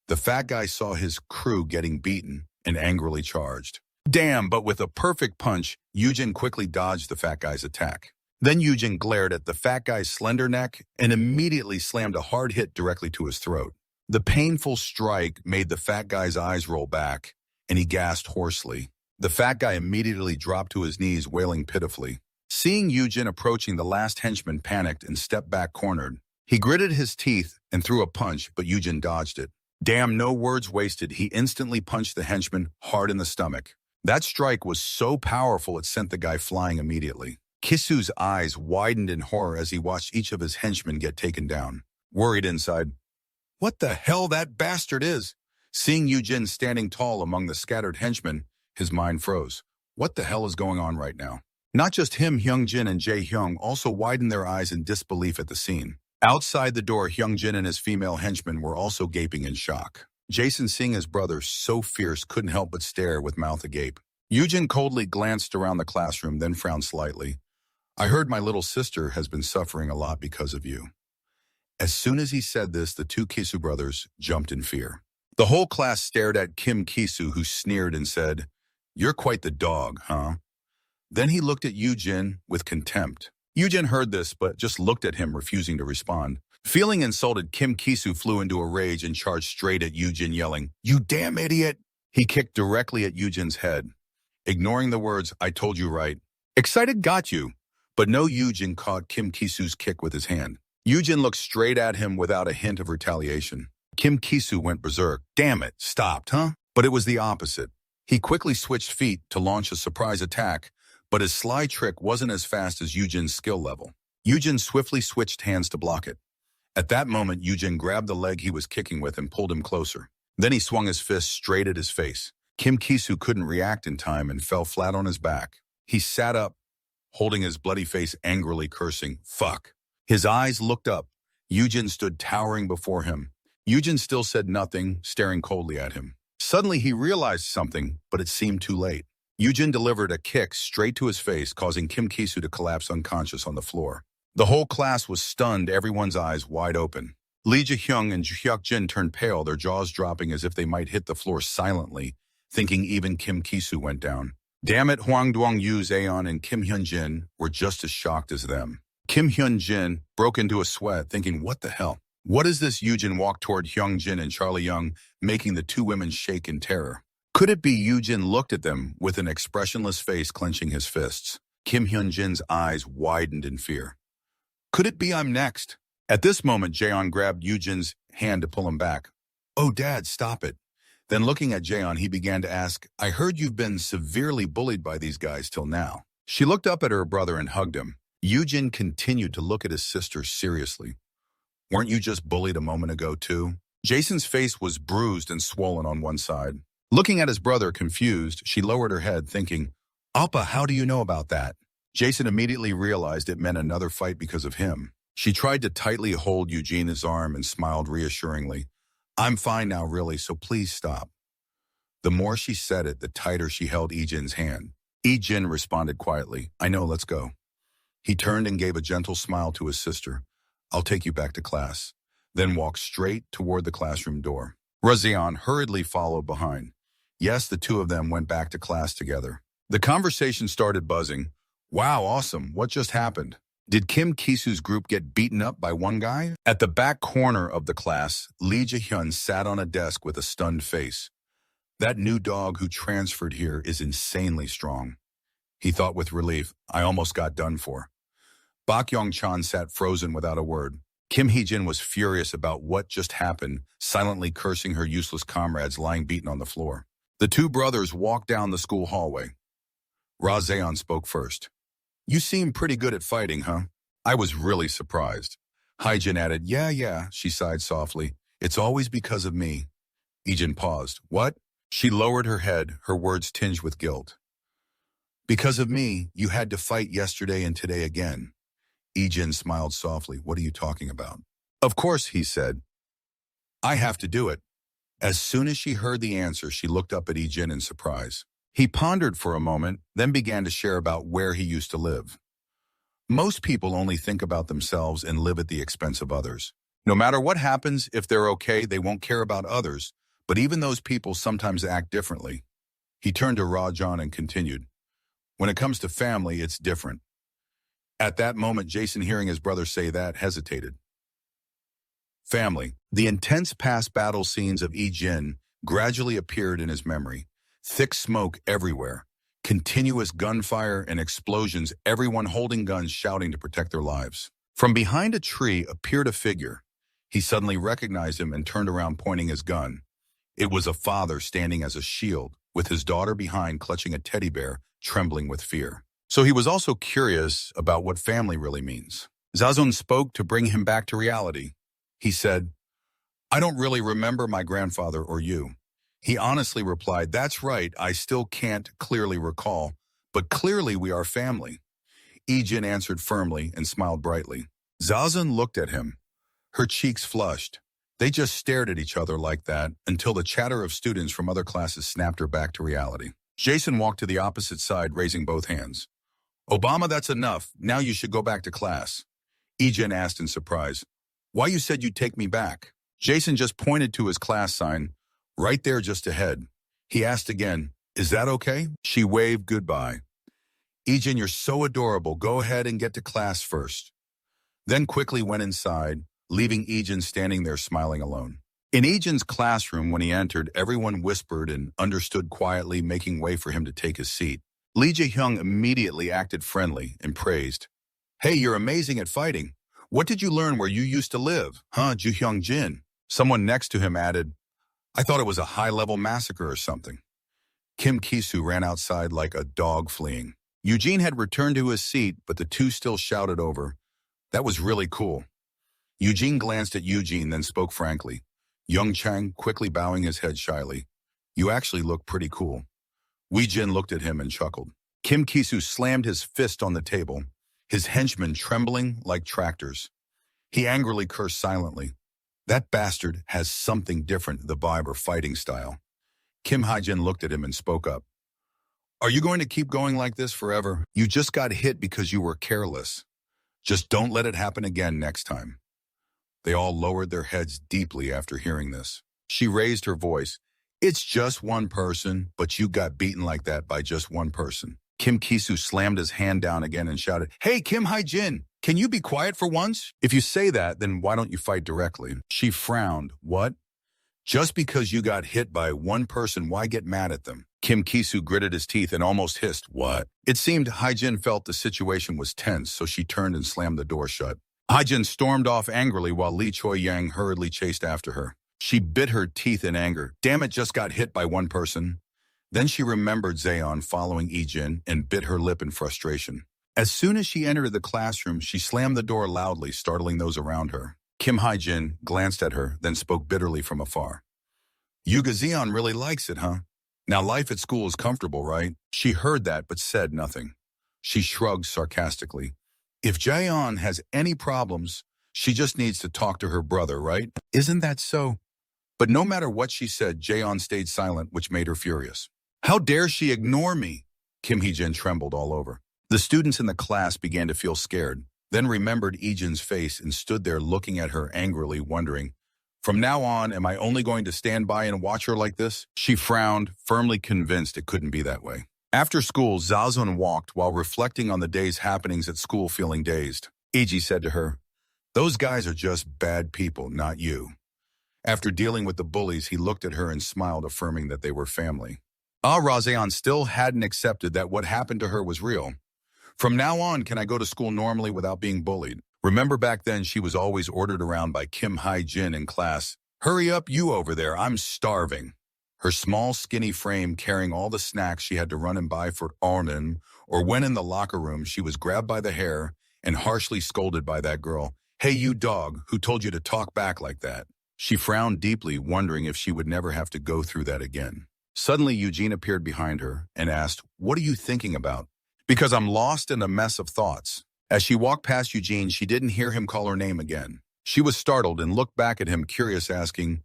The fat guy saw his crew getting beaten and angrily charged. Damn, but with a perfect punch, Eugene quickly dodged the fat guy's attack. Then Eugene glared at the fat guy's slender neck and immediately slammed a hard hit directly to his throat. The painful strike made the fat guy's eyes roll back, and he gasped hoarsely. The fat guy immediately dropped to his knees, wailing pitifully. Seeing Eugene approaching, the last henchman panicked and stepped back cornered. He gritted his teeth and threw a punch, but Eugene dodged it. Damn, no words wasted, he instantly punched the henchman hard in the stomach. That strike was so powerful it sent the guy flying immediately. Kisu's eyes widened in horror as he watched each of his henchmen get taken down. Worried inside, "What the hell that bastard is?" Seeing Eugene standing tall among the scattered henchmen, his mind froze. What the hell is going on right now? Not just him, Hyungjin and Jae-hyung also widened their eyes in disbelief at the scene. Outside the door, Hyungjin and his female henchmen were also gaping in shock. Jason, seeing his brother so fierce, couldn't help but stare with mouth agape. Eugene coldly glanced around the classroom, then frowned slightly. "I heard my little sister has been suffering a lot because of you." As soon as he said this, the two Kisu brothers jumped in fear. The whole class stared at Kim Kisu, who sneered and said, "You're quite the dog, huh?" Then he looked at Eugene with contempt. Eugene heard this, but just looked at him, refusing to respond. Feeling insulted, Kim Kisu flew into a rage and charged straight at Eugene, yelling, "You damn idiot!" He kicked directly at Eugene's head. Ignoring the words, "I told you right." Excited, "Got you." But no, Eugene caught Kim Kisu's kick with his hand. Eugene looked straight at him without a hint of retaliation. Kim Kisu went berserk. "Damn it, stopped, huh?" But it was the opposite. He quickly switched feet to launch a surprise attack, but his sly trick wasn't as fast as Eugene's skill level. Eugene swiftly switched hands to block it. At that moment, Eugene grabbed the leg he was kicking with and pulled him closer. Then he swung his fist straight at his face. Kim Kisu couldn't react in time and fell flat on his back. He sat up, holding his bloody face, angrily cursing, "Fuck." His eyes looked up. Eugene stood towering before him. Eugene still said nothing, staring coldly at him. Suddenly he realized something, but it seemed too late. Eugene delivered a kick straight to his face, causing Kim Kisu to collapse unconscious on the floor. The whole class was stunned, everyone's eyes wide open. Lee Ji-hyung and Hyuk-jin turned pale, their jaws dropping as if they might hit the floor silently, thinking even Kim Ki-soo went down. Damn it, Hwang Dong-yu, Zaeon, and Kim Hyun-jin were just as shocked as them. Kim Hyun-jin broke into a sweat, thinking, what the hell? What is this? Yoo-jin walked toward Hyung-jin and Charlie Young, making the two women shake in terror. Could it be? Yoo-jin looked at them with an expressionless face, clenching his fists. Kim Hyun-jin's eyes widened in fear. Could it be I'm next? At this moment, Jaeon grabbed Yoo-jin's hand to pull him back. Oh, Dad, stop it. Then looking at Jaeon, he began to ask, I heard you've been severely bullied by these guys till now. She looked up at her brother and hugged him. Yoo-jin continued to look at his sister seriously. Weren't you just bullied a moment ago, too? Jason's face was bruised and swollen on one side. Looking at his brother, confused, she lowered her head, thinking, Appa, how do you know about that? Jason immediately realized it meant another fight because of him. She tried to tightly hold Eugene's arm and smiled reassuringly. I'm fine now, really, so please stop. The more she said it, the tighter she held Ijin's hand. Ijin responded quietly, I know, let's go. He turned and gave a gentle smile to his sister. I'll take you back to class. Then walked straight toward the classroom door. Razian hurriedly followed behind. Yes, the two of them went back to class together. The conversation started buzzing. Wow, awesome. What just happened? Did Kim Ki-soo's group get beaten up by one guy? At the back corner of the class, Lee Ji-hyun sat on a desk with a stunned face. That new dog who transferred here is insanely strong. He thought with relief, I almost got done for. Bak Yong-chan sat frozen without a word. Kim Hee-jin was furious about what just happened, silently cursing her useless comrades lying beaten on the floor. The two brothers walked down the school hallway. Ra Zaeon spoke first. You seem pretty good at fighting, huh? I was really surprised. Hae-jin added, yeah, she sighed softly. It's always because of me. Ijin paused. What? She lowered her head, her words tinged with guilt. Because of me, you had to fight yesterday and today again. Ijin smiled softly. What are you talking about? Of course, he said. I have to do it. As soon as she heard the answer, she looked up at Ijin in surprise. He pondered for a moment, then began to share about where he used to live. Most people only think about themselves and live at the expense of others. No matter what happens, if they're okay, they won't care about others, but even those people sometimes act differently. He turned to Rajan and continued, when it comes to family, it's different. At that moment, Jason, hearing his brother say that, hesitated. Family. The intense past battle scenes of Ijin gradually appeared in his memory. Thick smoke everywhere, continuous gunfire and explosions, everyone holding guns shouting to protect their lives. From behind a tree appeared a figure. He suddenly recognized him and turned around pointing his gun. It was a father standing as a shield, with his daughter behind clutching a teddy bear, trembling with fear. So he was also curious about what family really means. Zazon spoke to bring him back to reality. He said, I don't really remember my grandfather or you. He honestly replied, that's right, I still can't clearly recall, but clearly we are family. Ijin answered firmly and smiled brightly. Zazon looked at him. Her cheeks flushed. They just stared at each other like that until the chatter of students from other classes snapped her back to reality. Jason walked to the opposite side, raising both hands. Obama, that's enough. Now you should go back to class. Ijin asked in surprise. Why you said you'd take me back? Jason just pointed to his class sign, right there just ahead. He asked again, is that okay? She waved goodbye. Ijin, you're so adorable. Go ahead and get to class first. Then quickly went inside, leaving Ijin standing there smiling alone. In Ijin's classroom, when he entered, everyone whispered and understood quietly, making way for him to take his seat. Lee Ji-hyung immediately acted friendly and praised. Hey, you're amazing at fighting. What did you learn where you used to live? Huh, Ju-hyung Jin? Someone next to him added, I thought it was a high-level massacre or something. Kim Ki-soo ran outside like a dog fleeing. Eugene had returned to his seat, but the two still shouted over, that was really cool. Eugene glanced at Eugene, then spoke frankly. Young Chang, quickly bowing his head shyly. You actually look pretty cool. Wee Jin looked at him and chuckled. Kim Ki-soo slammed his fist on the table, his henchmen trembling like tractors. He angrily cursed silently. That bastard has something different, the vibe or fighting style. Kim Hae-jin looked at him and spoke up. Are you going to keep going like this forever? You just got hit because you were careless. Just don't let it happen again next time. They all lowered their heads deeply after hearing this. She raised her voice. It's just one person, but you got beaten like that by just one person. Kim Kisu slammed his hand down again and shouted, Hey, Kim Hae-jin, can you be quiet for once? If you say that, then why don't you fight directly? She frowned. What? Just because you got hit by one person, why get mad at them? Kim Kisu gritted his teeth and almost hissed, What? It seemed Hae-jin felt the situation was tense, so she turned and slammed the door shut. Hae-jin stormed off angrily while Lee Choi-yang hurriedly chased after her. She bit her teeth in anger. Damn it, just got hit by one person. Then she remembered Zaeon following Ijin and bit her lip in frustration. As soon as she entered the classroom, she slammed the door loudly, startling those around her. Kim Hae-jin glanced at her, then spoke bitterly from afar. Yuga Zeon really likes it, huh? Now life at school is comfortable, right? She heard that but said nothing. She shrugged sarcastically. If Jaeon has any problems, she just needs to talk to her brother, right? Isn't that so? But no matter what she said, Jaeon stayed silent, which made her furious. How dare she ignore me? Kim Hee-jin trembled all over. The students in the class began to feel scared, then remembered Ijin's face and stood there looking at her angrily, wondering, From now on, am I only going to stand by and watch her like this? She frowned, firmly convinced it couldn't be that way. After school, Zazun walked while reflecting on the day's happenings at school, feeling dazed. Iji said to her, Those guys are just bad people, not you. After dealing with the bullies, he looked at her and smiled, affirming that they were family. Razeon still hadn't accepted that what happened to her was real. From now on, can I go to school normally without being bullied? Remember back then she was always ordered around by Kim Hae-jin in class. Hurry up, you over there, I'm starving. Her small, skinny frame carrying all the snacks she had to run and buy for Arnon, or when in the locker room, she was grabbed by the hair and harshly scolded by that girl. Hey, you dog, who told you to talk back like that? She frowned deeply, wondering if she would never have to go through that again. Suddenly, Eugene appeared behind her and asked, What are you thinking about? Because I'm lost in a mess of thoughts. As she walked past Eugene, she didn't hear him call her name again. She was startled and looked back at him, curious, asking,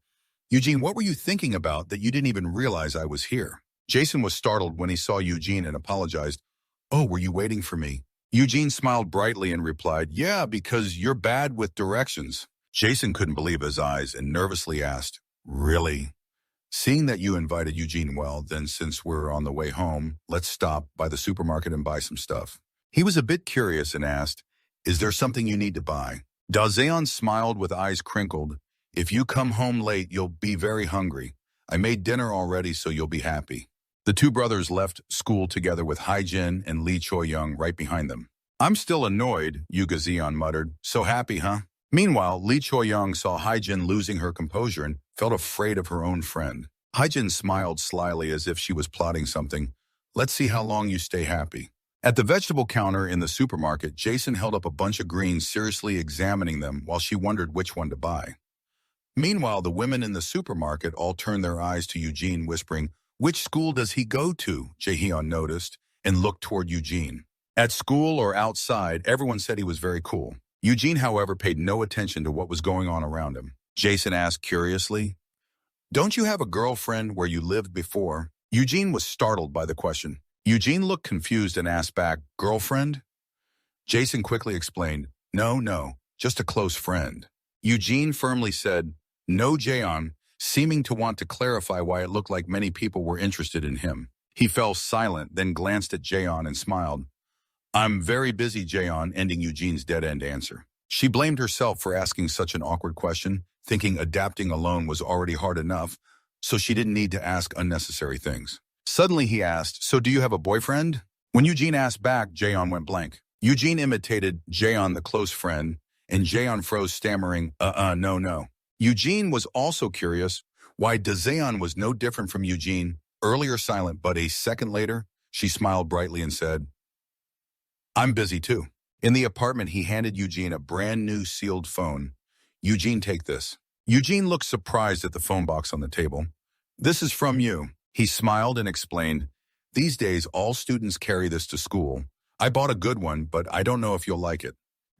Eugene, what were you thinking about that you didn't even realize I was here? Jason was startled when he saw Eugene and apologized. Oh, were you waiting for me? Eugene smiled brightly and replied, Yeah, because you're bad with directions. Jason couldn't believe his eyes and nervously asked, Really? Seeing that you invited Eugene, well, then since we're on the way home, let's stop by the supermarket and buy some stuff. He was a bit curious and asked, Is there something you need to buy? Dazeon smiled with eyes crinkled. If you come home late, you'll be very hungry. I made dinner already, so you'll be happy. The two brothers left school together with Hae-jin and Lee Choi-young right behind them. I'm still annoyed, Yuga Zeon muttered. So happy, huh? Meanwhile, Lee Choi-young saw Hae-jin losing her composure and felt afraid of her own friend. Hae-jin smiled slyly as if she was plotting something. Let's see how long you stay happy. At the vegetable counter in the supermarket, Jason held up a bunch of greens, seriously examining them while she wondered which one to buy. Meanwhile, the women in the supermarket all turned their eyes to Eugene, whispering, Which school does he go to? Jaehyun noticed and looked toward Eugene. At school or outside, everyone said he was very cool. Eugene, however, paid no attention to what was going on around him. Jason asked curiously, Don't you have a girlfriend where you lived before? Eugene was startled by the question. Eugene looked confused and asked back, Girlfriend? Jason quickly explained, No, just a close friend. Eugene firmly said, No, Jaeon, seeming to want to clarify why it looked like many people were interested in him. He fell silent, then glanced at Jaeon and smiled. I'm very busy, Jaeon, ending Eugene's dead-end answer. She blamed herself for asking such an awkward question, thinking adapting alone was already hard enough, so she didn't need to ask unnecessary things. Suddenly he asked, So do you have a boyfriend? When Eugene asked back, Jaeon went blank. Eugene imitated Jaeon, the close friend, and Jaeon froze, stammering, no. Eugene was also curious why Dazeon was no different from Eugene, earlier silent, but a second later, she smiled brightly and said, I'm busy too. In the apartment, he handed Eugene a brand new sealed phone. Eugene, take this. Eugene looked surprised at the phone box on the table. This is from you. He smiled and explained, These days, all students carry this to school. I bought a good one, but I don't know if you'll like it.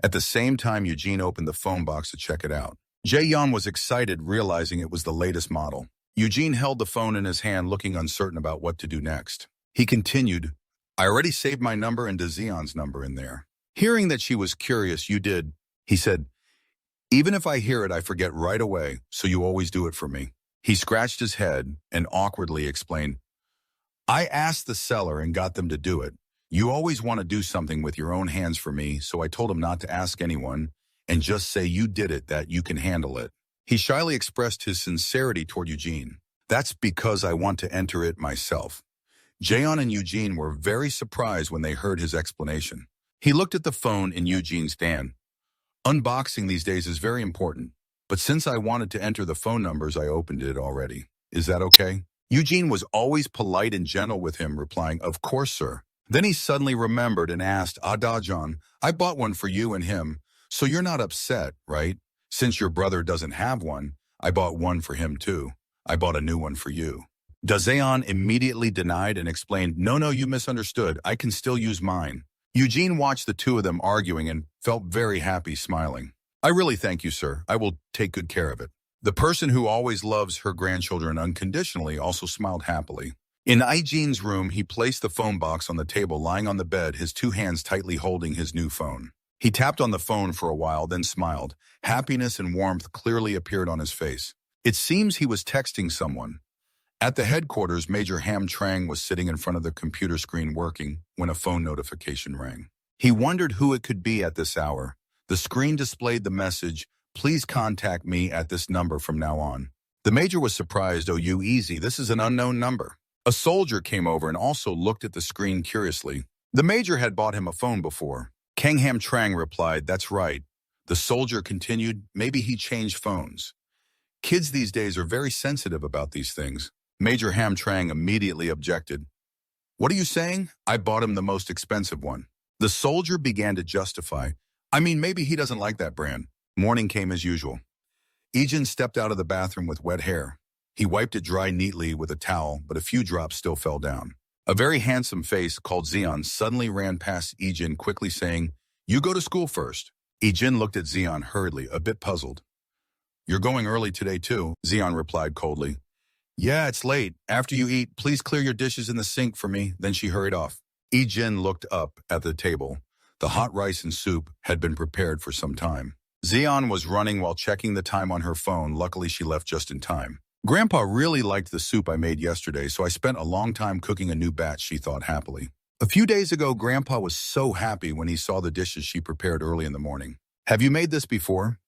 At the same time, Eugene opened the phone box to check it out. Jaehyun was excited, realizing it was the latest model. Eugene held the phone in his hand, looking uncertain about what to do next. He continued, I already saved my number and Dazeon's number in there. Hearing that she was curious, You did. He said, Even if I hear it, I forget right away, so you always do it for me. He scratched his head and awkwardly explained, I asked the seller and got them to do it. You always want to do something with your own hands for me, so I told him not to ask anyone and just say you did it, that you can handle it. He shyly expressed his sincerity toward Eugene. That's because I want to enter it myself. Jaeon and Eugene were very surprised when they heard his explanation. He looked at the phone in Eugene's hand. Unboxing these days is very important, but since I wanted to enter the phone numbers, I opened it already. Is that okay? Eugene was always polite and gentle with him, replying, Of course, sir. Then he suddenly remembered and asked, Dajon, I bought one for you and him, so you're not upset, right? Since your brother doesn't have one, I bought one for him too. I bought a new one for you. Dazeon immediately denied and explained, No, you misunderstood. I can still use mine. Eugene watched the two of them arguing and felt very happy, smiling. I really thank you, sir. I will take good care of it. The person who always loves her grandchildren unconditionally also smiled happily. In Eugene's room, he placed the phone box on the table, lying on the bed, his two hands tightly holding his new phone. He tapped on the phone for a while, then smiled. Happiness and warmth clearly appeared on his face. It seems he was texting someone. At the headquarters, Major Ham Trang was sitting in front of the computer screen working when a phone notification rang. He wondered who it could be at this hour. The screen displayed the message, Please contact me at this number from now on. The Major was surprised. Oh, you easy, this is an unknown number. A soldier came over and also looked at the screen curiously. The Major had bought him a phone before. Kang Ham Trang replied, That's right. The soldier continued, Maybe he changed phones. Kids these days are very sensitive about these things. Major Ham Trang immediately objected. What are you saying? I bought him the most expensive one. The soldier began to justify. I mean, maybe he doesn't like that brand. Morning came as usual. Eugene stepped out of the bathroom with wet hair. He wiped it dry neatly with a towel, but a few drops still fell down. A very handsome face called Zeon suddenly ran past Eugene, quickly saying, You go to school first. Eugene looked at Zeon hurriedly, a bit puzzled. You're going early today too, Zeon replied coldly. Yeah, it's late. After you eat, please clear your dishes in the sink for me. Then she hurried off. Eugene looked up at the table. The hot rice and soup had been prepared for some time. Zeon was running while checking the time on her phone. Luckily, she left just in time. Grandpa really liked the soup I made yesterday, so I spent a long time cooking a new batch, she thought happily. A few days ago, Grandpa was so happy when he saw the dishes she prepared early in the morning. Have you made this before?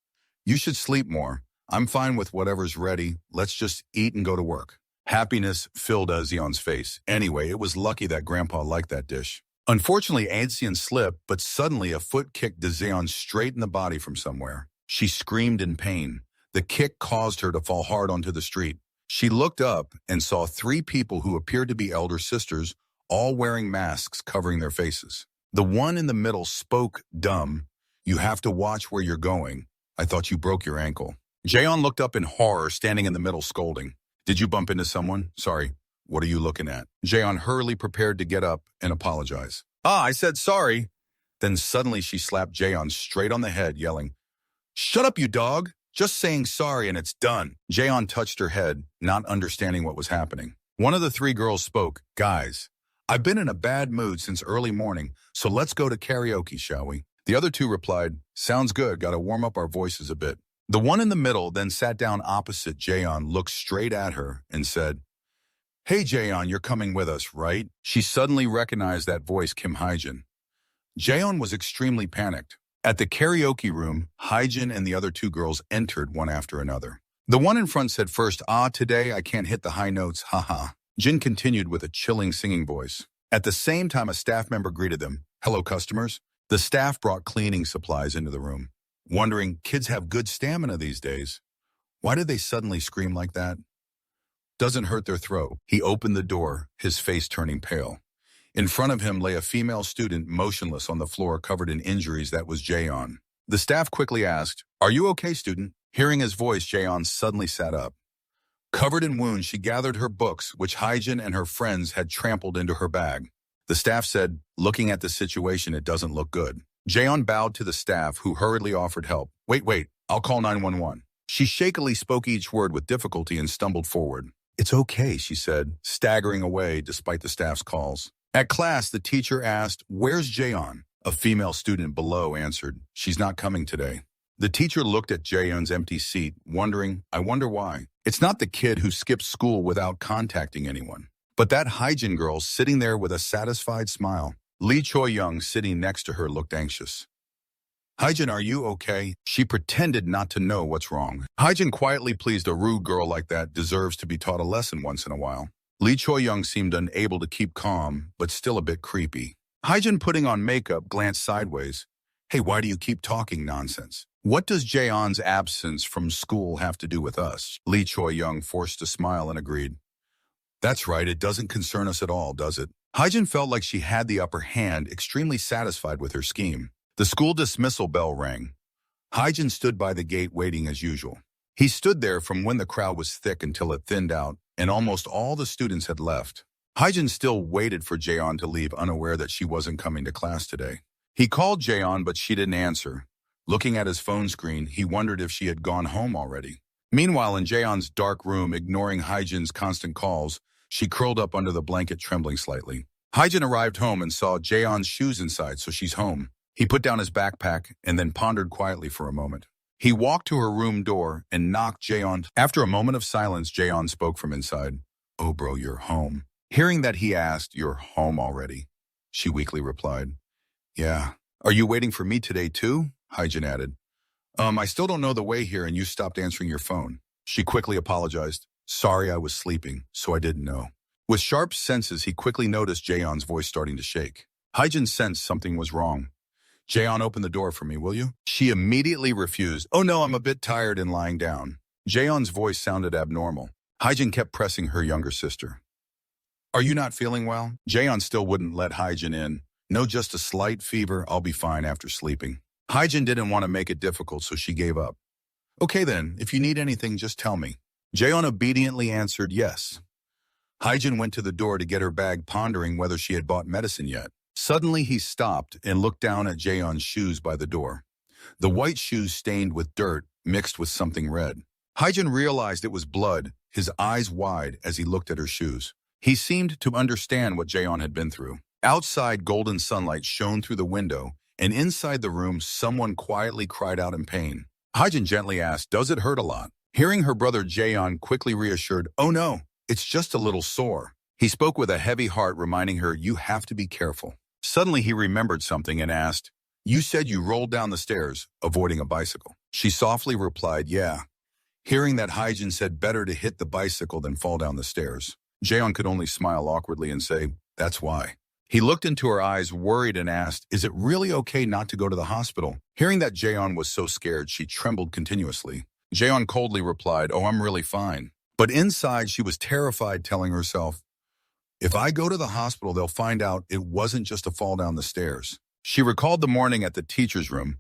You should sleep more. I'm fine with whatever's ready. Let's just eat and go to work. Happiness filled Zeon's face. Anyway, it was lucky that Grandpa liked that dish. Unfortunately, Zeon slipped, but suddenly a foot kicked Zeon straight in the body from somewhere. She screamed in pain. The kick caused her to fall hard onto the street. She looked up and saw three people who appeared to be elder sisters, all wearing masks covering their faces. The one in the middle spoke dumb. You have to watch where you're going. I thought you broke your ankle. Jaeon looked up in horror, standing in the middle scolding. Did you bump into someone? Sorry. What are you looking at? Jaeon hurriedly prepared to get up and apologize. I said sorry. Then suddenly she slapped Jaeon straight on the head, yelling, Shut up, you dog. Just saying sorry and it's done. Jaeon touched her head, not understanding what was happening. One of the three girls spoke. Guys, I've been in a bad mood since early morning, so let's go to karaoke, shall we? The other two replied, Sounds good. Gotta warm up our voices a bit. The one in the middle then sat down opposite Jaeon, looked straight at her, and said, Hey, Jaeon, you're coming with us, right? She suddenly recognized that voice, Kim Hyejin. Jaeon was extremely panicked. At the karaoke room, Hyejin and the other two girls entered one after another. The one in front said first, Today I can't hit the high notes, haha. Jin continued with a chilling singing voice. At the same time, a staff member greeted them. Hello, customers. The staff brought cleaning supplies into the room. Wondering, kids have good stamina these days. Why did they suddenly scream like that? Doesn't hurt their throat. He opened the door, his face turning pale. In front of him lay a female student motionless on the floor covered in injuries. That was Jaeon. The staff quickly asked, Are you okay, student? Hearing his voice, Jaeon suddenly sat up. Covered in wounds, she gathered her books, which Hyejin and her friends had trampled into her bag. The staff said, Looking at the situation, it doesn't look good. Jaeon bowed to the staff, who hurriedly offered help. Wait, I'll call 911. She shakily spoke each word with difficulty and stumbled forward. It's okay, she said, staggering away despite the staff's calls. At class, the teacher asked, Where's Jaeon? A female student below answered, She's not coming today. The teacher looked at Jaehyun's empty seat, wondering, I wonder why. It's not the kid who skipped school without contacting anyone, but that Hyjin girl sitting there with a satisfied smile. Lee Choi-young sitting next to her looked anxious. Hyjin, are you okay? She pretended not to know what's wrong. Hyjin quietly pleased a rude girl like that deserves to be taught a lesson once in a while. Lee Choi-young seemed unable to keep calm, but still a bit creepy. Hyjin, putting on makeup, glanced sideways. Hey, why do you keep talking nonsense? What does Jaehyun's absence from school have to do with us? Lee Choi-young forced a smile and agreed. That's right, it doesn't concern us at all, does it? Hyjin felt like she had the upper hand, extremely satisfied with her scheme. The school dismissal bell rang. Hyjin stood by the gate waiting as usual. He stood there from when the crowd was thick until it thinned out, and almost all the students had left. Hyjin still waited for Jaehyun to leave, unaware that she wasn't coming to class today. He called Jaehyun, but she didn't answer. Looking at his phone screen, he wondered if she had gone home already. Meanwhile, in Jaehyun's dark room, ignoring Hyjin's constant calls, she curled up under the blanket, trembling slightly. Hyjin arrived home and saw Jaehyun's shoes inside, so she's home. He put down his backpack and then pondered quietly for a moment. He walked to her room door and knocked Jaehyun. After a moment of silence, Jaehyun spoke from inside. Oh, bro, you're home. Hearing that he asked, you're home already? She weakly replied. Yeah. Are you waiting for me today too? Hyjin added. I still don't know the way here and you stopped answering your phone. She quickly apologized. Sorry, I was sleeping, so I didn't know. With sharp senses, he quickly noticed Jaehyun's voice starting to shake. Hyjin sensed something was wrong. Jaehyun, open the door for me, will you? She immediately refused. Oh no, I'm a bit tired and lying down. Jaehyun's voice sounded abnormal. Hyjin kept pressing her younger sister. Are you not feeling well? Jaehyun still wouldn't let Hyjin in. No, just a slight fever. I'll be fine after sleeping. Hyjin didn't want to make it difficult, so she gave up. Okay then, if you need anything, just tell me. Jaehyun obediently answered yes. Hyjin went to the door to get her bag, pondering whether she had bought medicine yet. Suddenly, he stopped and looked down at Jaehyun's shoes by the door. The white shoes stained with dirt, mixed with something red. Hyjin realized it was blood, his eyes wide as he looked at her shoes. He seemed to understand what Jaehyun had been through. Outside, golden sunlight shone through the window, and inside the room, someone quietly cried out in pain. Hyjin gently asked, does it hurt a lot? Hearing her brother Jaehyun quickly reassured, oh no, it's just a little sore. He spoke with a heavy heart, reminding her, you have to be careful. Suddenly, he remembered something and asked, you said you rolled down the stairs, avoiding a bicycle. She softly replied, yeah. Hearing that, Hyjin said better to hit the bicycle than fall down the stairs. Jaehyun could only smile awkwardly and say, that's why. He looked into her eyes, worried, and asked, is it really okay not to go to the hospital? Hearing that Jaehyun was so scared, she trembled continuously. Jaehyun coldly replied, oh, I'm really fine. But inside, she was terrified, telling herself, if I go to the hospital, they'll find out it wasn't just a fall down the stairs. She recalled the morning at the teacher's room.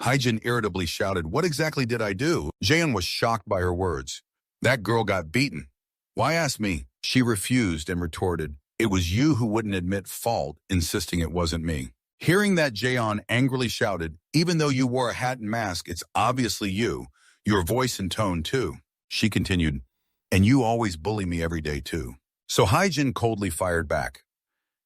Hyjin irritably shouted, what exactly did I do? Jaehyun was shocked by her words. That girl got beaten. Why ask me? She refused and retorted, it was you who wouldn't admit fault, insisting it wasn't me. Hearing that, Jaehyun angrily shouted, even though you wore a hat and mask, it's obviously you. Your voice and tone, too. She continued, and you always bully me every day, too. So Hyjin coldly fired back.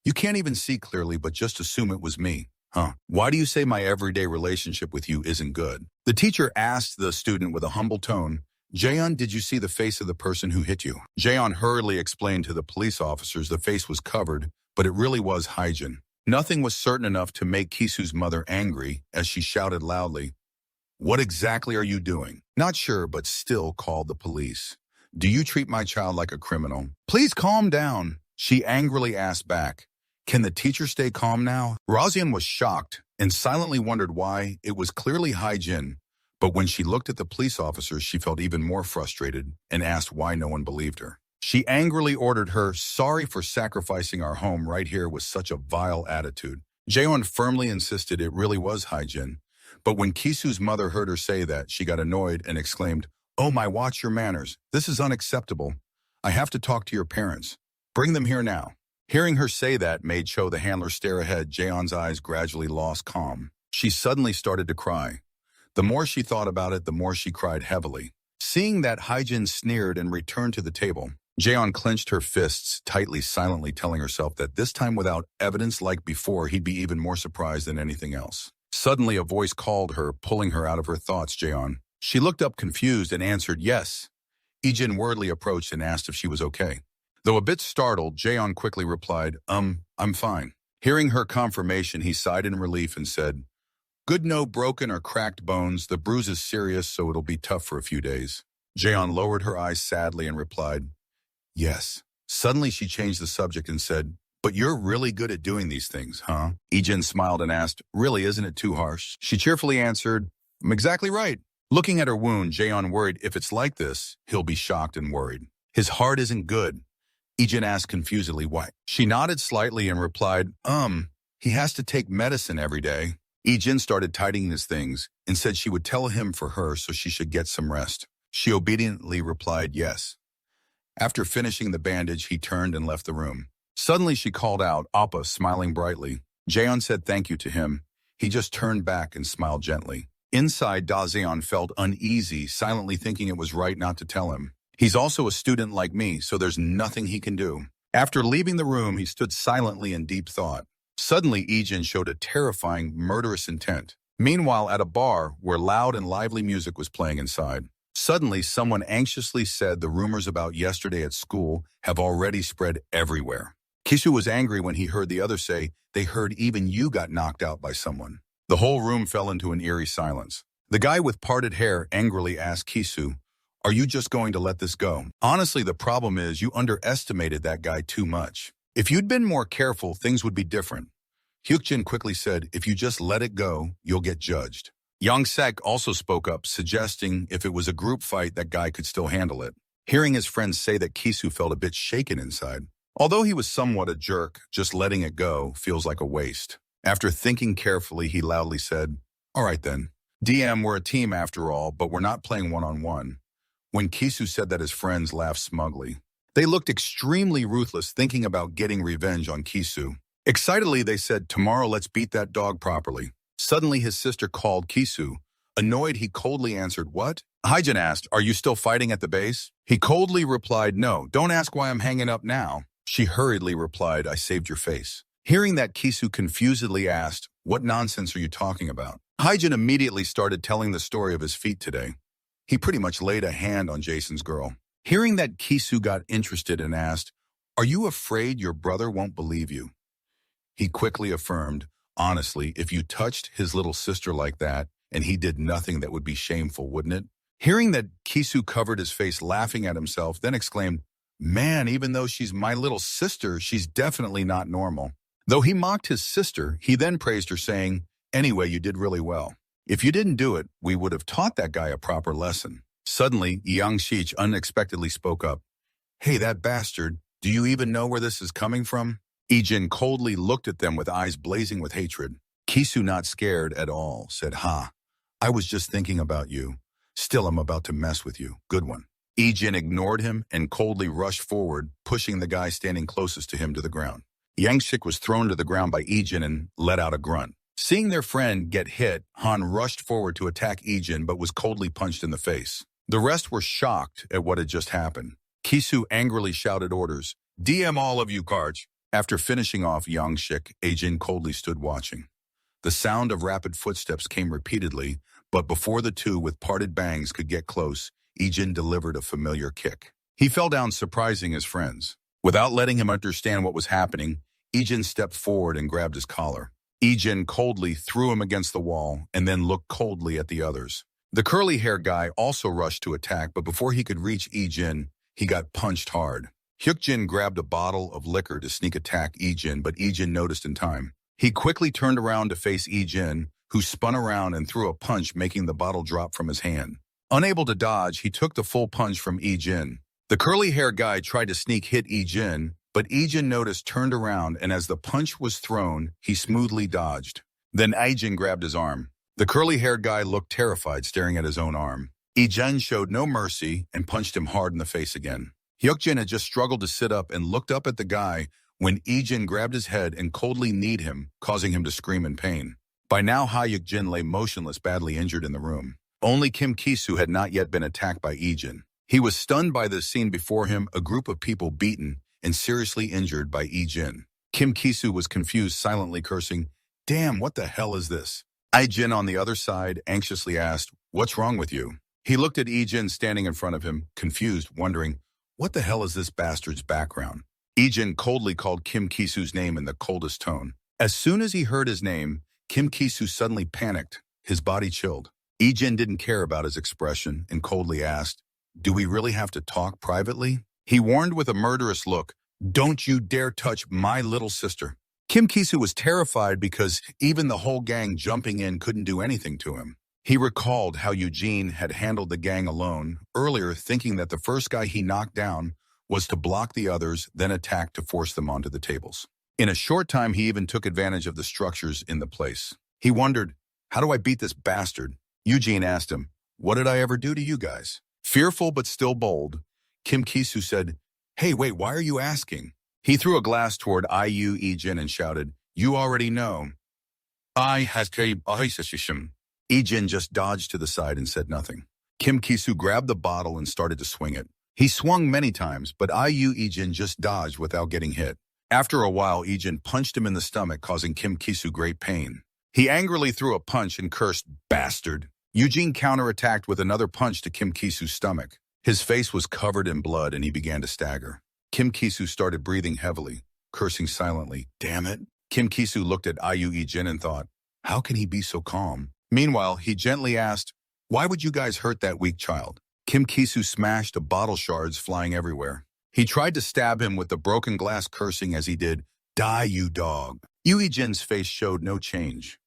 You can't even see clearly, but just assume it was me. Huh? Why do you say my everyday relationship with you isn't good? The teacher asked the student with a humble tone, Jaehyun, did you see the face of the person who hit you? Jaehyun hurriedly explained to the police officers the face was covered, but it really was Hyjin. Nothing was certain enough to make Kisu's mother angry as she shouted loudly, what exactly are you doing? Not sure, but still called the police. Do you treat my child like a criminal? Please calm down, she angrily asked back. Can the teacher stay calm now? Razian was shocked and silently wondered why. It was clearly Hyjin. But when she looked at the police officers, she felt even more frustrated and asked why no one believed her. She angrily ordered her, sorry for sacrificing our home right here with such a vile attitude. Jaehyun firmly insisted it really was Hyjin. But when Kisu's mother heard her say that, she got annoyed and exclaimed, oh my, watch your manners. This is unacceptable. I have to talk to your parents. Bring them here now. Hearing her say that made Cho the handler stare ahead. Jaehyun's eyes gradually lost calm. She suddenly started to cry. The more she thought about it, the more she cried heavily. Seeing that, Hyjin sneered and returned to the table. Jaehyun clenched her fists tightly, silently telling herself that this time without evidence like before, he'd be even more surprised than anything else. Suddenly, a voice called her, pulling her out of her thoughts, Jaeon. She looked up confused and answered yes. Ijin wordly approached and asked if she was okay. Though a bit startled, Jaeon quickly replied, I'm fine. Hearing her confirmation, he sighed in relief and said, good, no broken or cracked bones. The bruise is serious, so it'll be tough for a few days. Jaeon lowered her eyes sadly and replied, yes. Suddenly she changed the subject and said, but you're really good at doing these things, huh? Ijin smiled and asked, really, isn't it too harsh? She cheerfully answered, I'm exactly right. Looking at her wound, Jaeon worried if it's like this, he'll be shocked and worried. His heart isn't good. Ijin asked confusedly why. She nodded slightly and replied, he has to take medicine every day. Ijin started tightening his things and said she would tell him for her so she should get some rest. She obediently replied yes. After finishing the bandage, he turned and left the room. Suddenly she called out, Appa, smiling brightly. Jaeon said thank you to him. He just turned back and smiled gently. Inside, Dazeon felt uneasy, silently thinking it was right not to tell him. He's also a student like me, so there's nothing he can do. After leaving the room, he stood silently in deep thought. Suddenly, Ijin showed a terrifying, murderous intent. Meanwhile, at a bar where loud and lively music was playing inside, suddenly someone anxiously said the rumors about yesterday at school have already spread everywhere. Kisu was angry when he heard the others say, they heard even you got knocked out by someone. The whole room fell into an eerie silence. The guy with parted hair angrily asked Kisu, are you just going to let this go? Honestly, the problem is you underestimated that guy too much. If you'd been more careful, things would be different. Hyukjin quickly said, if you just let it go, you'll get judged. Yang Sek also spoke up, suggesting if it was a group fight, that guy could still handle it. Hearing his friends say that, Kisu felt a bit shaken inside. Although he was somewhat a jerk, just letting it go feels like a waste. After thinking carefully, he loudly said, all right then. DM, we're a team after all, but we're not playing one-on-one. When Kisu said that, his friends laughed smugly. They looked extremely ruthless, thinking about getting revenge on Kisu. Excitedly, they said, tomorrow let's beat that dog properly. Suddenly, his sister called Kisu. Annoyed, he coldly answered, what? Hyjin asked, are you still fighting at the base? He coldly replied, no, don't ask why I'm hanging up now. She hurriedly replied, I saved your face. Hearing that, Kisu confusedly asked, what nonsense are you talking about? Hyjin immediately started telling the story of his feat today. He pretty much laid a hand on Jason's girl. Hearing that, Kisu got interested and asked, are you afraid your brother won't believe you? He quickly affirmed, honestly, if you touched his little sister like that and he did nothing, that would be shameful, wouldn't it? Hearing that, Kisu covered his face, laughing at himself, then exclaimed, man, even though she's my little sister, she's definitely not normal. Though he mocked his sister, he then praised her, saying, anyway, you did really well. If you didn't do it, we would have taught that guy a proper lesson. Suddenly, Yang Shich unexpectedly spoke up. Hey, that bastard, do you even know where this is coming from? Ijin coldly looked at them with eyes blazing with hatred. Kisu, not scared at all, said, ha, I was just thinking about you. Still, I'm about to mess with you. Good one. Ijin ignored him and coldly rushed forward, pushing the guy standing closest to him to the ground. Yang Shik was thrown to the ground by Ijin and let out a grunt. Seeing their friend get hit, Han rushed forward to attack Ijin but was coldly punched in the face. The rest were shocked at what had just happened. Kisu angrily shouted orders, DM all of you, Karch. After finishing off Yang Shik, Ijin coldly stood watching. The sound of rapid footsteps came repeatedly, but before the two with parted bangs could get close, Ijin delivered a familiar kick. He fell down, surprising his friends. Without letting him understand what was happening, Ijin stepped forward and grabbed his collar. Ijin coldly threw him against the wall and then looked coldly at the others. The curly-haired guy also rushed to attack, but before he could reach Ijin, he got punched hard. Hyukjin grabbed a bottle of liquor to sneak attack Ijin, but Ijin noticed in time. He quickly turned around to face Ijin, who spun around and threw a punch, making the bottle drop from his hand. Unable to dodge, he took the full punch from Ijin. The curly-haired guy tried to sneak hit Ijin, but Ijin noticed, turned around, and as the punch was thrown, he smoothly dodged. Then Ijin grabbed his arm. The curly-haired guy looked terrified, staring at his own arm. Ijin showed no mercy and punched him hard in the face again. Hyukjin had just struggled to sit up and looked up at the guy when Ijin grabbed his head and coldly kneed him, causing him to scream in pain. By now, Hyukjin lay motionless, badly injured in the room. Only Kim Kisu had not yet been attacked by Ijin. He was stunned by the scene before him, a group of people beaten and seriously injured by Ijin. Kim Kisu was confused, silently cursing, damn, what the hell is this? Ijin on the other side anxiously asked, "What's wrong with you?" He looked at Ijin standing in front of him, confused, wondering, what the hell is this bastard's background? Ijin coldly called Kim Kisu's name in the coldest tone. As soon as he heard his name, Kim Kisu suddenly panicked. His body chilled. Ijin didn't care about his expression and coldly asked, "Do we really have to talk privately?" He warned with a murderous look, "Don't you dare touch my little sister." Kim Kisu was terrified because even the whole gang jumping in couldn't do anything to him. He recalled how Eugene had handled the gang alone earlier, thinking that the first guy he knocked down was to block the others, then attack to force them onto the tables. In a short time, he even took advantage of the structures in the place. He wondered, how do I beat this bastard? Eugene asked him, "What did I ever do to you guys?" Fearful but still bold, Kim Kisu said, "Hey, wait, why are you asking?" He threw a glass toward Iu Ijin and shouted, "You already know." Ijin just dodged to the side and said nothing. Kim Kisu grabbed the bottle and started to swing it. He swung many times, but Iu Ijin just dodged without getting hit. After a while, Ijin punched him in the stomach, causing Kim Kisu great pain. He angrily threw a punch and cursed, "Bastard." Eugene counterattacked with another punch to Kim Kisu's stomach. His face was covered in blood and he began to stagger. Kim Kisu started breathing heavily, cursing silently. Damn it. Kim Kisu looked at Iu Ijin and thought, how can he be so calm? Meanwhile, he gently asked, "Why would you guys hurt that weak child?" Kim Kisu smashed the bottle shards flying everywhere. He tried to stab him with the broken glass, cursing as he did, "Die, you dog." Ijin's face showed no change.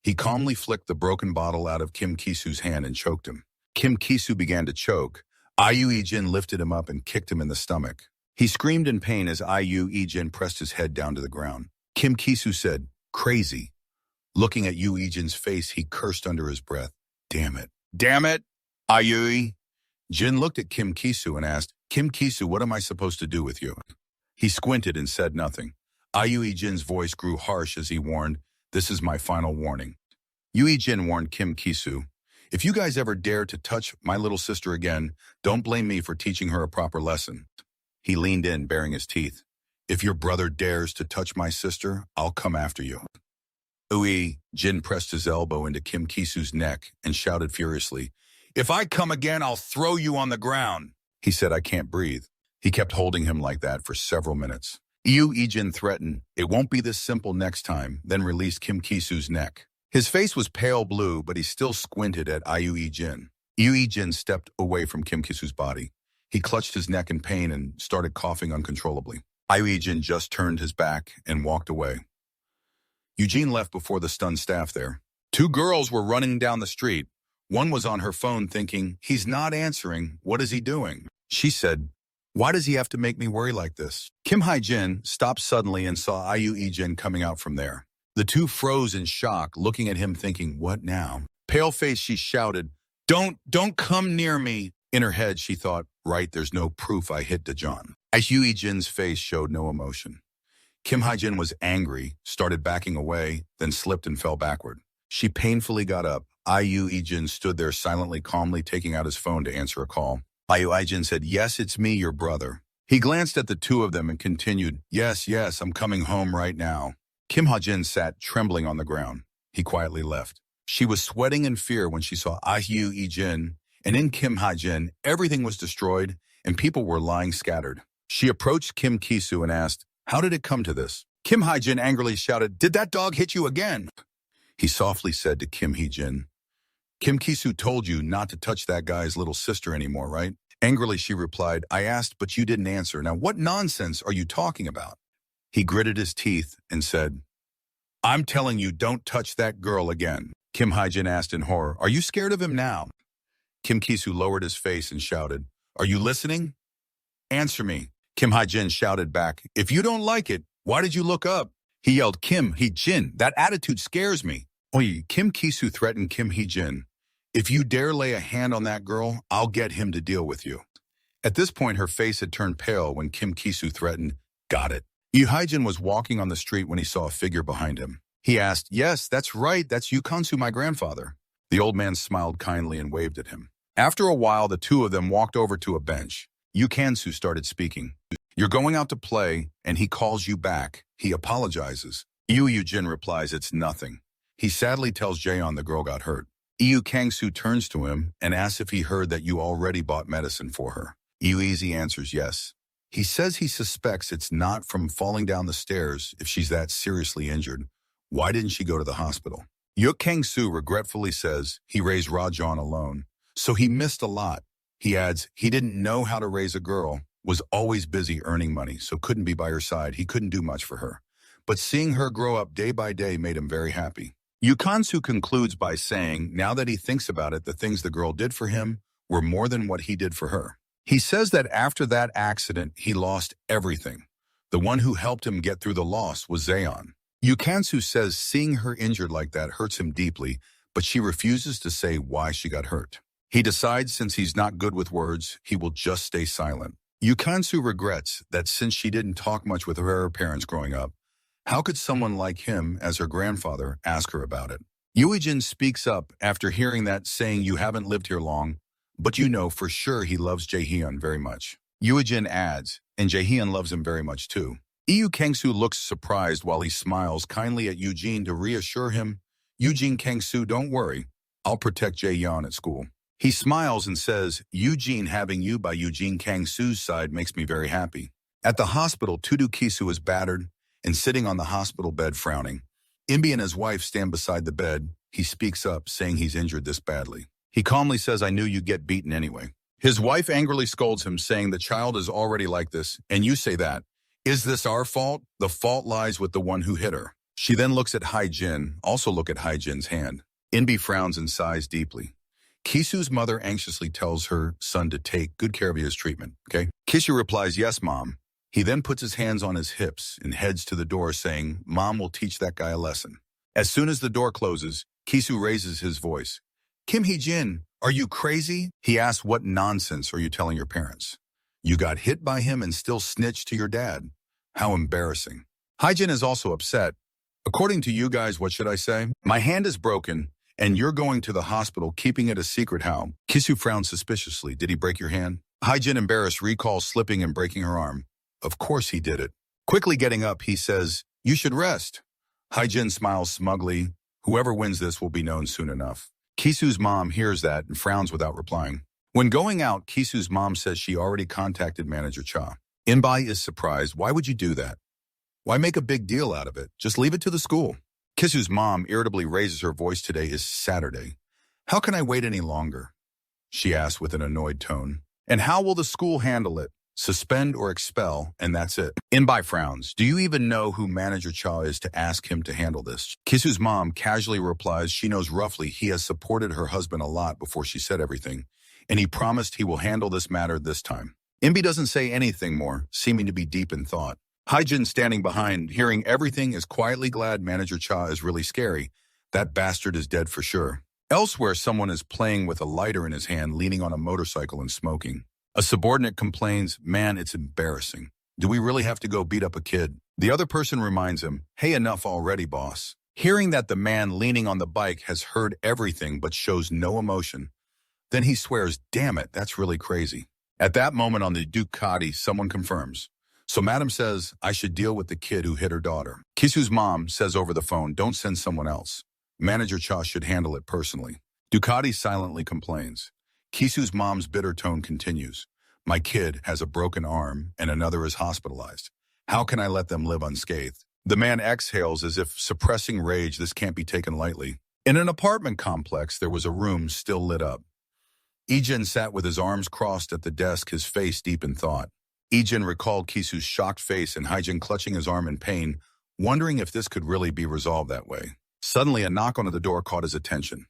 He calmly flicked the broken bottle out of Kim Kisu's hand and choked him. Kim Kisu began to choke. Iu Ijin lifted him up and kicked him in the stomach. He screamed in pain as Iu Ijin pressed his head down to the ground. Kim Kisu said, "Crazy." Looking at Yu Ijin's face, he cursed under his breath. Damn it. Damn it, Iu. Jin looked at Kim Kisu and asked, "Kim Kisu, what am I supposed to do with you?" He squinted and said nothing. Iu Ijin's voice grew harsh as he warned, "This is my final warning." Yu Ijin warned Kim Kisu, "If you guys ever dare to touch my little sister again, don't blame me for teaching her a proper lesson." He leaned in, baring his teeth. "If your brother dares to touch my sister, I'll come after you." Ui, Jin pressed his elbow into Kim Kisu's neck and shouted furiously, "If I come again, I'll throw you on the ground." He said, "I can't breathe." He kept holding him like that for several minutes. Yu Ijin threatened, "It won't be this simple next time," then released Kim Kisu's neck. His face was pale blue, but he still squinted at Iu Ijin. Yu Ijin stepped away from Kim Kisu's body. He clutched his neck in pain and started coughing uncontrollably. Iu Ijin just turned his back and walked away. Eugene left before the stunned staff there. Two girls were running down the street. One was on her phone thinking, "He's not answering. What is he doing?" She said, "Why does he have to make me worry like this?" Kim Hae-jin stopped suddenly and saw Iu Ijin coming out from there. The two froze in shock, looking at him thinking, "What now?" Pale-faced, she shouted, Don't come near me." In her head, she thought, "Right, there's no proof I hit Daejeon." Iu Ijin's face showed no emotion. Kim Hae-jin was angry, started backing away, then slipped and fell backward. She painfully got up. Iu Ijin stood there silently, calmly taking out his phone to answer a call. Iu Ijin said, "Yes, it's me, your brother." He glanced at the two of them and continued, Yes, I'm coming home right now." Kim Ha-jin sat trembling on the ground. He quietly left. She was sweating in fear when she saw Iu Ijin, and in Kim Ha-jin, everything was destroyed and people were lying scattered. She approached Kim Kisu and asked, "How did it come to this?" Kim Ha-jin angrily shouted, "Did that dog hit you again?" He softly said to Kim Hee-jin, "Kim Kisu told you not to touch that guy's little sister anymore, right?" Angrily, she replied, "I asked, but you didn't answer. Now, what nonsense are you talking about?" He gritted his teeth and said, "I'm telling you, don't touch that girl again." Kim Ha-jin asked in horror, "Are you scared of him now?" Kim Kisu lowered his face and shouted, "Are you listening? Answer me." Kim Ha-jin shouted back, "If you don't like it, why did you look up?" He yelled, "Kim Hee-jin, that attitude scares me." Oi, Kim Kisu threatened Kim Hee-jin, "If you dare lay a hand on that girl, I'll get him to deal with you." At this point, her face had turned pale when Kim Kisu threatened, "Got it." Yu Hae-jin was walking on the street when he saw a figure behind him. He asked, "Yes, that's right, that's Yu Kansu, my grandfather." The old man smiled kindly and waved at him. After a while, the two of them walked over to a bench. Yu Kansu started speaking. "You're going out to play, and he calls you back. He apologizes." Yu Jin replies, "It's nothing. He sadly tells Jaeon the girl got hurt. Yu Kang-soo turns to him and asks if he heard that you already bought medicine for her. Yu Easy answers yes. He says he suspects it's not from falling down the stairs if she's that seriously injured. Why didn't she go to the hospital? Yuk Kang-soo regretfully says he raised Rajan alone, so he missed a lot. He adds he didn't know how to raise a girl, was always busy earning money, so couldn't be by her side. He couldn't do much for her. But seeing her grow up day by day made him very happy. Yu Kansu concludes by saying, now that he thinks about it, the things the girl did for him were more than what he did for her. He says that after that accident, he lost everything. The one who helped him get through the loss was Zayon. Yu Kansu says seeing her injured like that hurts him deeply, but she refuses to say why she got hurt. He decides since he's not good with words, he will just stay silent. Yu Kansu regrets that since she didn't talk much with her parents growing up, how could someone like him, as her grandfather, ask her about it? Yuijin speaks up after hearing that, saying you haven't lived here long, but you know for sure he loves Jaehyun very much. Yuijin adds, and Jaehyun loves him very much too. Yu Kang-soo looks surprised while he smiles kindly at Eugene to reassure him, Eugene Kang-soo, don't worry, I'll protect Jaehyun at school. He smiles and says, Eugene having you by Eugene Kang-soo's side makes me very happy. At the hospital, Tudu Kisu is battered and sitting on the hospital bed frowning. Imbi and his wife stand beside the bed. He speaks up, saying he's injured this badly. He calmly says, I knew you'd get beaten anyway. His wife angrily scolds him, saying the child is already like this, and you say that. Is this our fault? The fault lies with the one who hit her. She then looks at Hai-jin, also look at Hai-jin's hand. Inbi frowns and sighs deeply. Kisu's mother anxiously tells her son to take good care of his treatment, okay? Kisu replies, yes, Mom. He then puts his hands on his hips and heads to the door saying, Mom will teach that guy a lesson. As soon as the door closes, Kisu raises his voice. Kim Hee-jin, are you crazy? He asks, what nonsense are you telling your parents? You got hit by him and still snitched to your dad. How embarrassing. Hai-jin is also upset. According to you guys, what should I say? My hand is broken, and you're going to the hospital, keeping it a secret how? Kisu frowns suspiciously. Did he break your hand? Hai-jin, embarrassed, recalls slipping and breaking her arm. Of course he did it. Quickly getting up, he says, you should rest. Hai-jin smiles smugly. Whoever wins this will be known soon enough. Kisu's mom hears that and frowns without replying. When going out, Kisu's mom says she already contacted Manager Cha. Inbai is surprised. Why would you do that? Why make a big deal out of it? Just leave it to the school. Kisu's mom irritably raises her voice. Today is Saturday. How can I wait any longer? She asks with an annoyed tone. And how will the school handle it? Suspend or expel, and that's it. Inbai frowns. Do you even know who Manager Cha is to ask him to handle this? Kisu's mom casually replies she knows roughly he has supported her husband a lot before she said everything, and he promised he will handle this matter this time. Imbi doesn't say anything more, seeming to be deep in thought. Hai-jin, standing behind, hearing everything, is quietly glad Manager Cha is really scary. That bastard is dead for sure. Elsewhere, someone is playing with a lighter in his hand, leaning on a motorcycle and smoking. A subordinate complains, man, it's embarrassing. Do we really have to go beat up a kid? The other person reminds him, hey, enough already, boss. Hearing that the man leaning on the bike has heard everything but shows no emotion, then he swears, damn it, that's really crazy. At that moment on the Ducati, someone confirms. So Madam says, I should deal with the kid who hit her daughter. Kisu's mom says over the phone, don't send someone else. Manager Cha should handle it personally. Ducati silently complains. Kisu's mom's bitter tone continues. My kid has a broken arm and another is hospitalized. How can I let them live unscathed? The man exhales as if suppressing rage. This can't be taken lightly. In an apartment complex, there was a room still lit up. Ijin sat with his arms crossed at the desk, his face deep in thought. Ijin recalled Kisu's shocked face and Hai-jin clutching his arm in pain, wondering if this could really be resolved that way. Suddenly, a knock on the door caught his attention.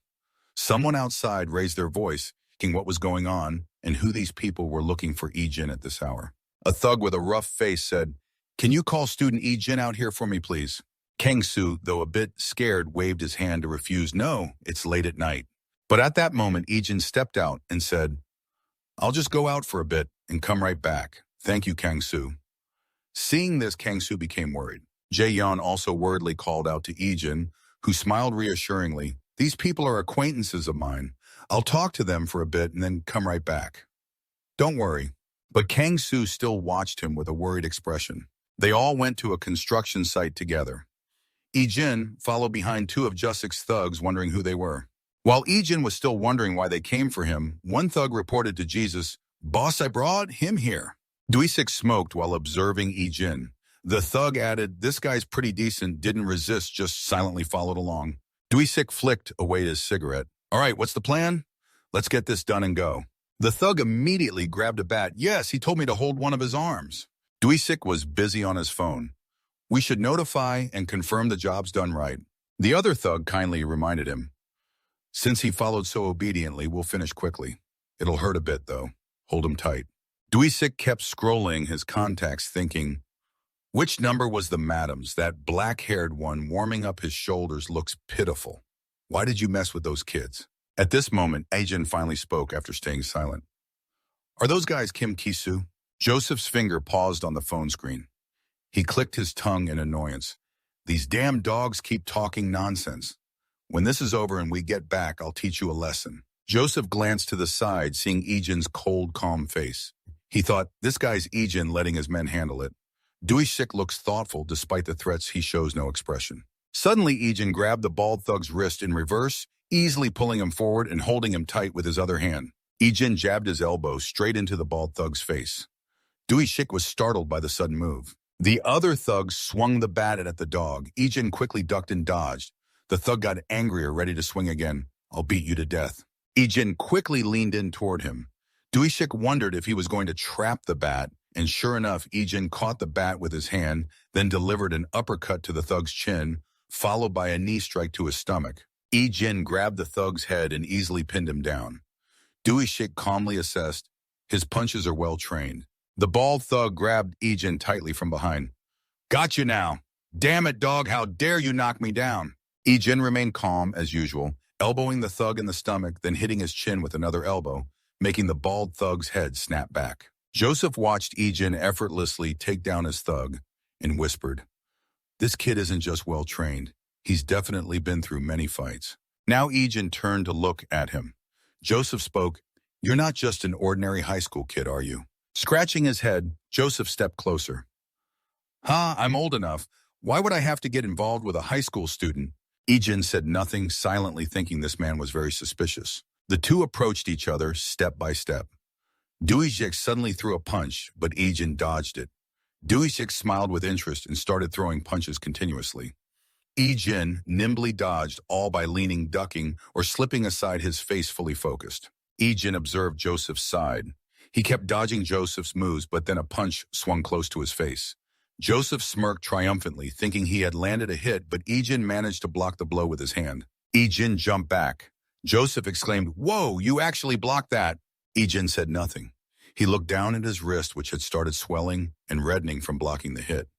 Someone outside raised their voice, asking what was going on and who these people were looking for Ijin at this hour. A thug with a rough face said, can you call student Ijin out here for me, please? Kang-soo, though a bit scared, waved his hand to refuse. No, it's late at night. But at that moment, Ijin stepped out and said, I'll just go out for a bit and come right back. Thank you, Kang-soo. Seeing this, Kang-soo became worried. Jae-yeon also worriedly called out to Ijin, who smiled reassuringly. These people are acquaintances of mine. I'll talk to them for a bit and then come right back. Don't worry. But Kang-soo still watched him with a worried expression. They all went to a construction site together. Ejin followed behind two of Jusik's thugs, wondering who they were. While Ejin was still wondering why they came for him, one thug reported to Jesus, "Boss, I brought him here." Duisik smoked while observing Ejin. The thug added, "This guy's pretty decent," didn't resist, just silently followed along. Duisik flicked away his cigarette. "All right, what's the plan? Let's get this done and go." The thug immediately grabbed a bat. "Yes, he told me to hold one of his arms." Duisik was busy on his phone. "We should notify and confirm the job's done right." The other thug kindly reminded him, "Since he followed so obediently, we'll finish quickly. It'll hurt a bit, though. Hold him tight." Duisik kept scrolling his contacts, thinking, which number was the madam's? That black-haired one warming up his shoulders looks pitiful. Why did you mess with those kids? At this moment, Ajin finally spoke after staying silent. "Are those guys Kim Kisu?" Joseph's finger paused on the phone screen. He clicked his tongue in annoyance. "These damn dogs keep talking nonsense. When this is over and we get back, I'll teach you a lesson." Joseph glanced to the side, seeing Ejin's cold, calm face. He thought, this guy's Ejin letting his men handle it. Duisik looks thoughtful despite the threats. He shows no expression. Suddenly, Ejin grabbed the bald thug's wrist in reverse, easily pulling him forward and holding him tight with his other hand. Ejin jabbed his elbow straight into the bald thug's face. Duisik was startled by the sudden move. The other thug swung the bat at the dog. Ejin quickly ducked and dodged. The thug got angrier, ready to swing again. "I'll beat you to death." Ejin quickly leaned in toward him. Duisik wondered if he was going to trap the bat, and sure enough, Ejin caught the bat with his hand, then delivered an uppercut to the thug's chin, followed by a knee strike to his stomach. Ejin grabbed the thug's head and easily pinned him down. Duisik calmly assessed, his punches are well trained. The bald thug grabbed Ejin tightly from behind. "Got you now. Damn it, dog, how dare you knock me down?" Ejin remained calm as usual, elbowing the thug in the stomach, then hitting his chin with another elbow, making the bald thug's head snap back. Joseph watched Ejin effortlessly take down his thug and whispered, "This kid isn't just well-trained. He's definitely been through many fights." Now Ejin turned to look at him. Joseph spoke, "You're not just an ordinary high school kid, are you?" Scratching his head, Joseph stepped closer. I'm old enough. Why would I have to get involved with a high school student?" Ejin said nothing, silently thinking this man was very suspicious. The two approached each other step by step. Duisik suddenly threw a punch, but Ejin dodged it. Duisik smiled with interest and started throwing punches continuously. Ejin nimbly dodged, all by leaning, ducking, or slipping aside, his face fully focused. Ejin observed Joseph's side. He kept dodging Joseph's moves, but then a punch swung close to his face. Joseph smirked triumphantly, thinking he had landed a hit, but Ejin managed to block the blow with his hand. Ejin jumped back. Joseph exclaimed, "Whoa, you actually blocked that." Ejin said nothing. He looked down at his wrist, which had started swelling and reddening from blocking the hit.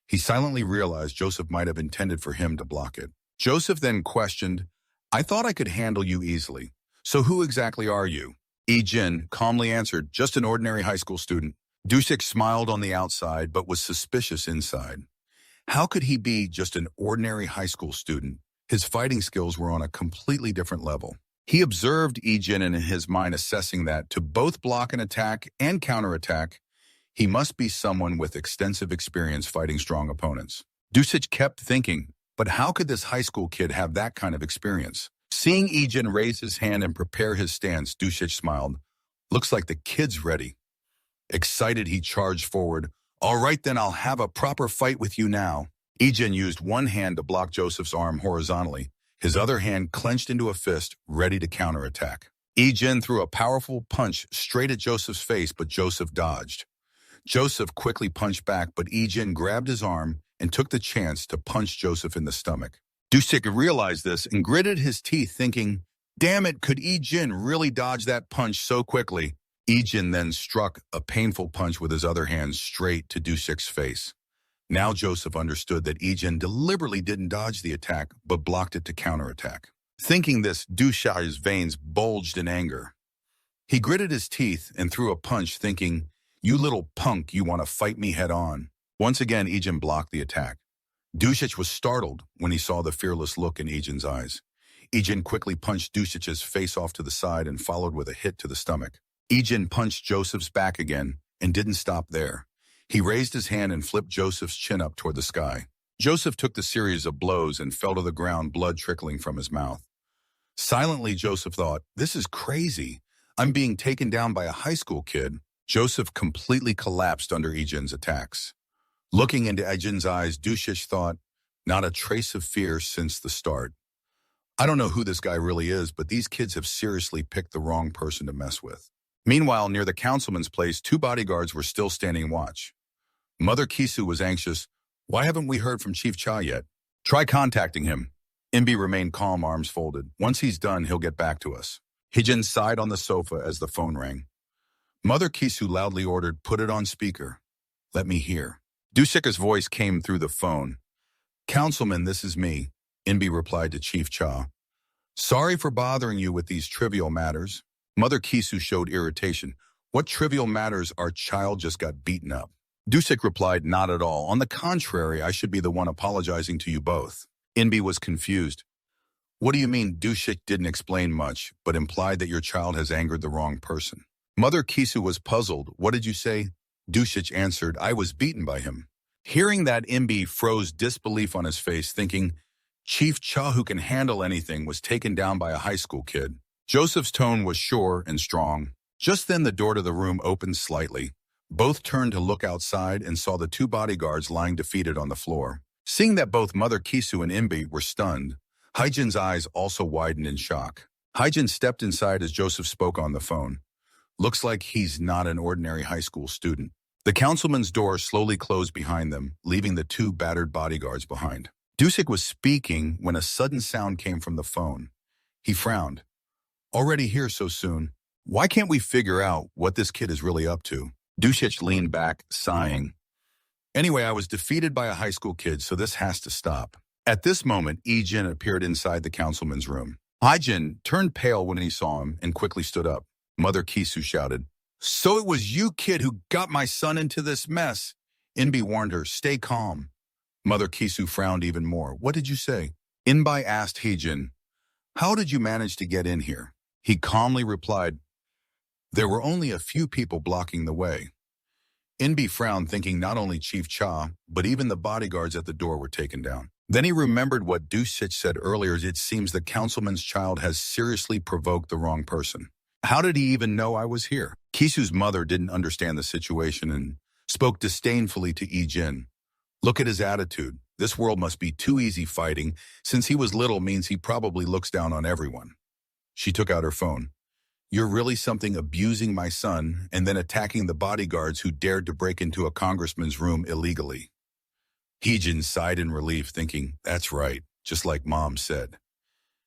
He silently realized Joseph might have intended for him to block it. Joseph then questioned, "I thought I could handle you easily. So who exactly are you?" Ejin calmly answered, "Just an ordinary high school student." Duisik smiled on the outside, but was suspicious inside. How could he be just an ordinary high school student? His fighting skills were on a completely different level. He observed Ejin and in his mind assessing that to both block an attack and counterattack, he must be someone with extensive experience fighting strong opponents. Duisik kept thinking, but how could this high school kid have that kind of experience? Seeing Ejin raise his hand and prepare his stance, Duisik smiled. Looks like the kid's ready. Excited, he charged forward. "All right, then I'll have a proper fight with you now." Ejin used one hand to block Joseph's arm horizontally. His other hand clenched into a fist, ready to counterattack. Ejin threw a powerful punch straight at Joseph's face, but Joseph dodged. Joseph quickly punched back, but Ejin grabbed his arm and took the chance to punch Joseph in the stomach. Duisik realized this and gritted his teeth, thinking, "Damn it, could Ejin really dodge that punch so quickly?" Ejin then struck a painful punch with his other hand straight to Duisik's face. Now Joseph understood that Ejin deliberately didn't dodge the attack, but blocked it to counterattack. Thinking this, Duisik's veins bulged in anger. He gritted his teeth and threw a punch, thinking, "You little punk, you want to fight me head on." Once again, Ejin blocked the attack. Duisik was startled when he saw the fearless look in Ejin's eyes. Ejin quickly punched Duisik's face off to the side and followed with a hit to the stomach. Ejin punched Joseph's back again and didn't stop there. He raised his hand and flipped Joseph's chin up toward the sky. Joseph took the series of blows and fell to the ground, blood trickling from his mouth. Silently, Joseph thought, this is crazy. I'm being taken down by a high school kid. Joseph completely collapsed under Ijin's attacks. Looking into Ijin's eyes, Dushich thought, not a trace of fear since the start. I don't know who this guy really is, but these kids have seriously picked the wrong person to mess with. Meanwhile, near the councilman's place, 2 bodyguards were still standing watch. Mother Kisu was anxious. Why haven't we heard from Chief Cha yet? Try contacting him. Imbi remained calm, arms folded. Once he's done, he'll get back to us. Hijin sighed on the sofa as the phone rang. Mother Kisu loudly ordered, put it on speaker. Let me hear. Dushika's voice came through the phone. Councilman, this is me, Imbi replied to Chief Cha. Sorry for bothering you with these trivial matters. Mother Kisu showed irritation. What trivial matters? Our child just got beaten up. Dushik replied, not at all. On the contrary, I should be the one apologizing to you both. Inbi was confused. What do you mean? Dushik didn't explain much, but implied that your child has angered the wrong person. Mother Kisu was puzzled. What did you say? Dushik answered, I was beaten by him. Hearing that, Imbi froze disbelief on his face, thinking, Chief Cha, who can handle anything, was taken down by a high school kid. Joseph's tone was sure and strong. Just then the door to the room opened slightly. Both turned to look outside and saw the 2 bodyguards lying defeated on the floor. Seeing that both Mother Kisu and Imbi were stunned, Haijin's eyes also widened in shock. Haijin stepped inside as Joseph spoke on the phone. Looks like he's not an ordinary high school student. The councilman's door slowly closed behind them, leaving the 2 battered bodyguards behind. Dushik was speaking when a sudden sound came from the phone. He frowned. Already here so soon? Why can't we figure out what this kid is really up to? Dushik leaned back, sighing. Anyway, I was defeated by a high school kid, so this has to stop. At this moment, Ijin appeared inside the councilman's room. Haijin turned pale when he saw him and quickly stood up. Mother Kisu shouted, So it was you, kid, who got my son into this mess. Inbi warned her, stay calm. Mother Kisu frowned even more. What did you say? Inbi asked Haijin, How did you manage to get in here? He calmly replied, There were only a few people blocking the way. Inbi frowned, thinking not only Chief Cha, but even the bodyguards at the door were taken down. Then he remembered what Dushik said earlier. It seems the councilman's child has seriously provoked the wrong person. How did he even know I was here? Kisu's mother didn't understand the situation and spoke disdainfully to Ijin. Look at his attitude. This world must be too easy fighting. Since he was little means he probably looks down on everyone. She took out her phone. You're really something, abusing my son and then attacking the bodyguards who dared to break into a congressman's room illegally. Heejin sighed in relief, thinking, that's right, just like Mom said.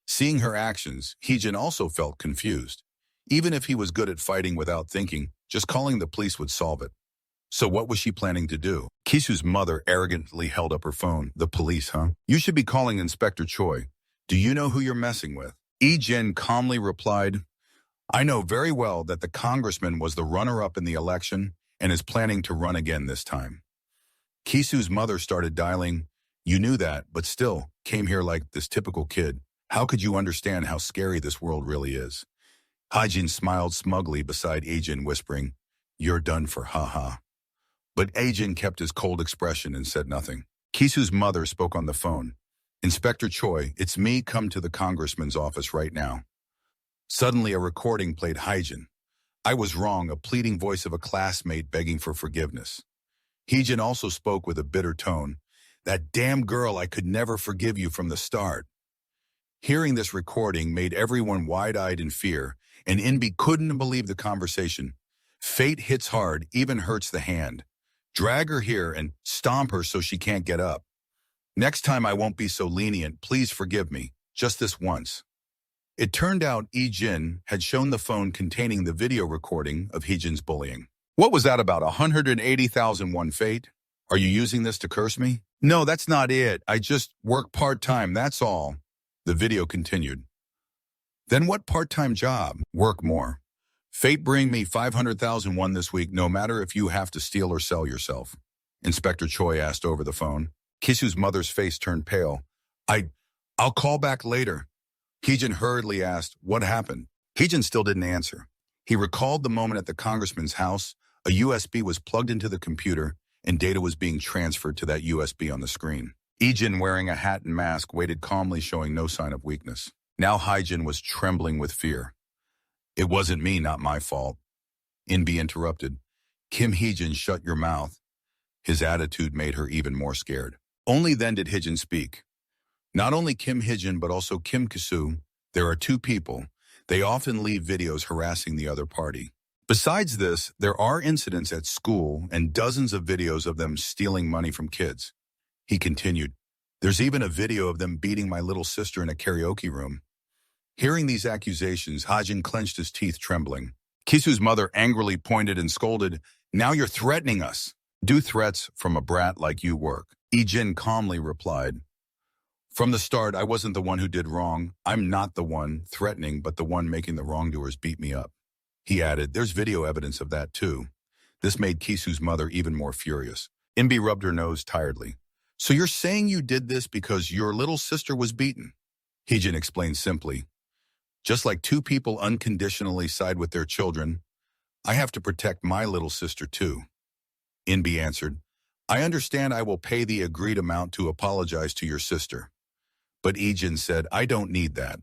Seeing her actions, Heejin also felt confused. Even if he was good at fighting without thinking, just calling the police would solve it. So what was she planning to do? Kisu's mother arrogantly held up her phone. The police, huh? You should be calling Inspector Choi. Do you know who you're messing with? Ijin calmly replied, I know very well that the congressman was the runner-up in the election and is planning to run again this time. Kisu's mother started dialing. You knew that, but still came here like this typical kid. How could you understand how scary this world really is? Haijin smiled smugly beside Ijin, whispering, You're done for, haha. But Ijin kept his cold expression and said nothing. Kisu's mother spoke on the phone. Inspector Choi, it's me. Come to the congressman's office right now. Suddenly, a recording played. Haijin. I was wrong, a pleading voice of a classmate begging for forgiveness. Heejin also spoke with a bitter tone. That damn girl, I could never forgive you from the start. Hearing this recording made everyone wide-eyed in fear, and Inbi couldn't believe the conversation. Fate hits hard, even hurts the hand. Drag her here and stomp her so she can't get up. Next time I won't be so lenient, please forgive me, just this once. It turned out Ijin had shown the phone containing the video recording of Heejin's bullying. What was that about, 180,001 fate? Are you using this to curse me? No, that's not it. I just work part-time, that's all. The video continued. Then what part-time job? Work more. Fate bring me 500,001 this week, no matter if you have to steal or sell yourself. Inspector Choi asked over the phone. Kisu's mother's face turned pale. I'll call back later. Heejin hurriedly asked, what happened? Heejin still didn't answer. He recalled the moment at the congressman's house. A USB was plugged into the computer and data was being transferred to that USB on the screen. Ijin, wearing a hat and mask, waited calmly, showing no sign of weakness. Now Hyjin was trembling with fear. It wasn't me, not my fault. Inbi interrupted. Kim Heejin, shut your mouth. His attitude made her even more scared. Only then did Heejin speak. Not only Kim Heejin, but also Kim Kisu. There are two people. They often leave videos harassing the other party. Besides this, there are incidents at school and dozens of videos of them stealing money from kids. He continued, there's even a video of them beating my little sister in a karaoke room. Hearing these accusations, Hajin clenched his teeth, trembling. Kisu's mother angrily pointed and scolded, now you're threatening us. Do threats from a brat like you work? Ijin calmly replied, from the start, I wasn't the one who did wrong. I'm not the one threatening, but the one making the wrongdoers beat me up. He added, there's video evidence of that too. This made Kisu's mother even more furious. Inbi rubbed her nose tiredly. So you're saying you did this because your little sister was beaten? Heejin explained simply. Just like two people unconditionally side with their children, I have to protect my little sister too. Inbi answered, I understand. I will pay the agreed amount to apologize to your sister. But Ijin said, I don't need that.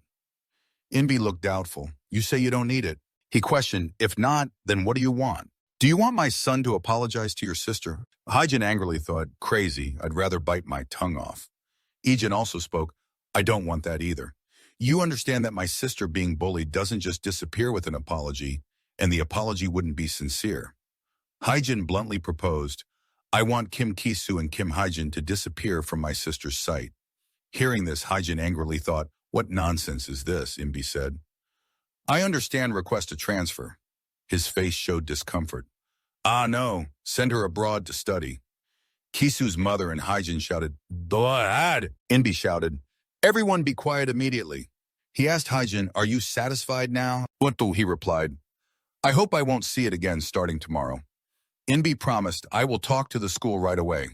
Inbi looked doubtful. You say you don't need it? He questioned, if not, then what do you want? Do you want my son to apologize to your sister? Hyjin angrily thought, crazy, I'd rather bite my tongue off. Ijin also spoke, I don't want that either. You understand that my sister being bullied doesn't just disappear with an apology, and the apology wouldn't be sincere. Hyjin bluntly proposed, I want Kim Kisu and Kim Hyjin to disappear from my sister's sight. Hearing this, Hyjin angrily thought, what nonsense is this, Inbi said. I understand, request a transfer. His face showed discomfort. Ah, no, send her abroad to study. Kisu's mother and Hyjin shouted, Dad! Inbi shouted, everyone be quiet immediately. He asked Hyjin, are you satisfied now? What do? He replied, I hope I won't see it again starting tomorrow. Inbi promised, I will talk to the school right away,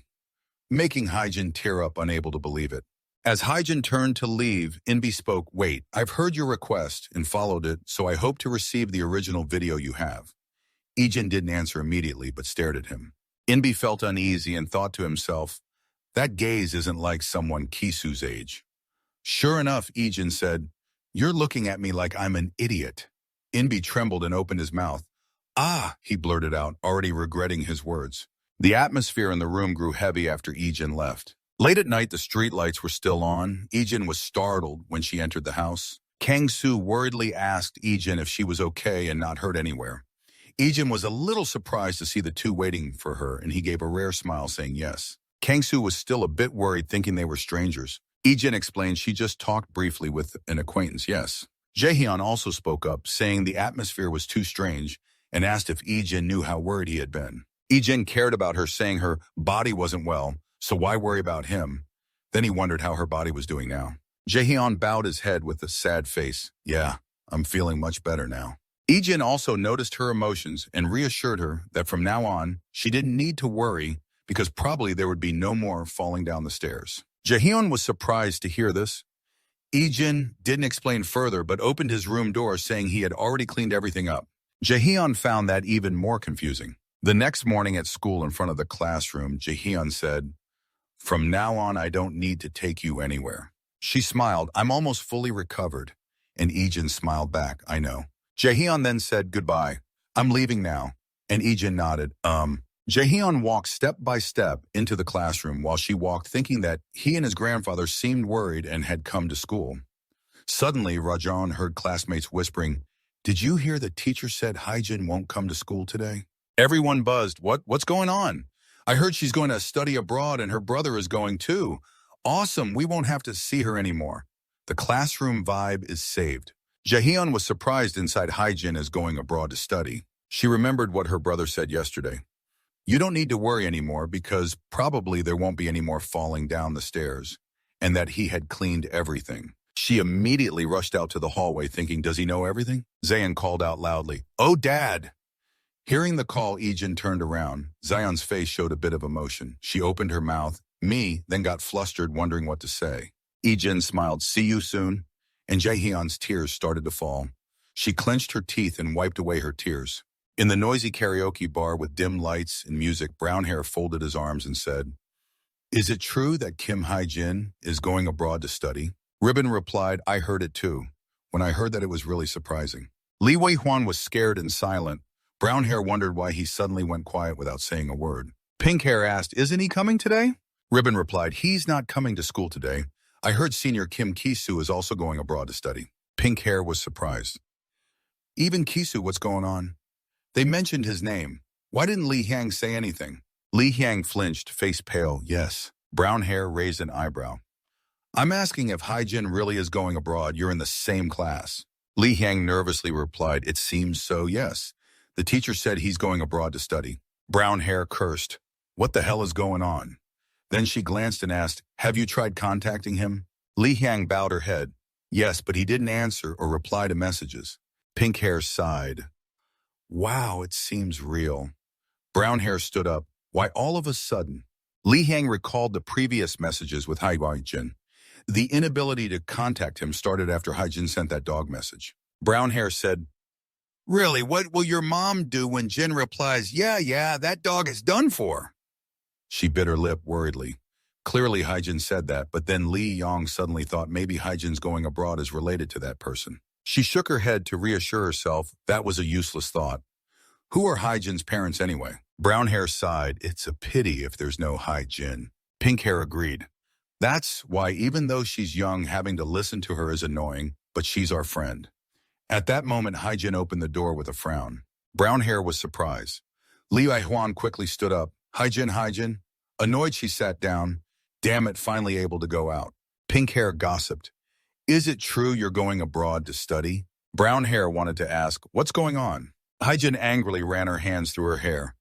making Hyjin tear up, unable to believe it. As Hyjin turned to leave, Inbi spoke, wait, I've heard your request and followed it, so I hope to receive the original video you have. Ijin didn't answer immediately, but stared at him. Inbi felt uneasy and thought to himself, that gaze isn't like someone Kisu's age. Sure enough, Ijin said, you're looking at me like I'm an idiot. Inbi trembled and opened his mouth. Ah, he blurted out, already regretting his words. The atmosphere in the room grew heavy after Ijin left. Late at night, the streetlights were still on. Ijin was startled when she entered the house. Kang-soo worriedly asked Ijin if she was okay and not hurt anywhere. Ijin was a little surprised to see the two waiting for her, and he gave a rare smile, saying yes. Kang-soo was still a bit worried, thinking they were strangers. Ijin explained she just talked briefly with an acquaintance, yes. Jaehyun also spoke up, saying the atmosphere was too strange, and asked if Ijin knew how worried he had been. Ijin cared about her, saying her body wasn't well, so why worry about him? Then he wondered how her body was doing now. Jaehyun bowed his head with a sad face. Yeah, I'm feeling much better now. Ijin also noticed her emotions and reassured her that from now on, she didn't need to worry because probably there would be no more falling down the stairs. Jaehyun was surprised to hear this. Ijin didn't explain further but opened his room door, saying he had already cleaned everything up. Jaehyun found that even more confusing. The next morning at school in front of the classroom, Jaehyun said, from now on, I don't need to take you anywhere. She smiled, I'm almost fully recovered. And Ijin smiled back, I know. Jaehyun then said, goodbye. I'm leaving now. And Ijin nodded, Jaehyun walked step by step into the classroom while she walked, thinking that he and his grandfather seemed worried and had come to school. Suddenly, Rajan heard classmates whispering, did you hear the teacher said Hyjin won't come to school today? Everyone buzzed, what's going on? I heard she's going to study abroad and her brother is going too. Awesome, we won't have to see her anymore. The classroom vibe is saved. Jaehyun was surprised inside Hyjin is going abroad to study. She remembered what her brother said yesterday. You don't need to worry anymore because probably there won't be any more falling down the stairs, and that he had cleaned everything. She immediately rushed out to the hallway thinking, does he know everything? Zayn called out loudly, oh, Dad! Hearing the call, Ijin turned around. Zion's face showed a bit of emotion. She opened her mouth, then got flustered, wondering what to say. Ijin smiled, see you soon, and Jaehyun's tears started to fall. She clenched her teeth and wiped away her tears. In the noisy karaoke bar with dim lights and music, Brown Hair folded his arms and said, Is it true that Kim Hae-jin is going abroad to study? Ribbon replied, I heard it too. When I heard that, it was really surprising. Lee Wei-hwan was scared and silent. Brown hair wondered why he suddenly went quiet without saying a word. Pink hair asked, isn't he coming today? Ribbon replied, he's not coming to school today. I heard senior Kim Ki-soo is also going abroad to study. Pink hair was surprised. Even Ki-soo, what's going on? They mentioned his name. Why didn't Lee Hyang say anything? Lee Hyang flinched, face pale. Yes. Brown hair raised an eyebrow. I'm asking if Hae-jin really is going abroad. You're in the same class. Lee Hyang nervously replied, it seems so, yes. The teacher said he's going abroad to study. Brown hair cursed. What the hell is going on? Then she glanced and asked, have you tried contacting him? Lee Hyang bowed her head. Yes, but he didn't answer or reply to messages. Pink hair sighed. Wow, it seems real. Brown hair stood up. Why all of a sudden? Lee Hyang recalled the previous messages with Hae-jin. The inability to contact him started after Hae-jin sent that dog message. Brown hair said, really, what will your mom do when Jin replies, yeah, that dog is done for? She bit her lip worriedly. Clearly Hae-jin said that, but then Lee Yong suddenly thought maybe Hae-jin's going abroad is related to that person. She shook her head to reassure herself that was a useless thought. Who are Hae-jin's parents anyway? Brown hair sighed. It's a pity if there's no Hae-jin. Pink hair agreed. That's why even though she's young, having to listen to her is annoying, but she's our friend. At that moment, Hae-jin opened the door with a frown. Brown hair was surprised. Lee Wei-hwan quickly stood up. Hae-jin. Annoyed, she sat down. Damn it, finally able to go out. Pink hair gossiped. Is it true you're going abroad to study? Brown hair wanted to ask, what's going on? Hae-jin angrily ran her hands through her hair.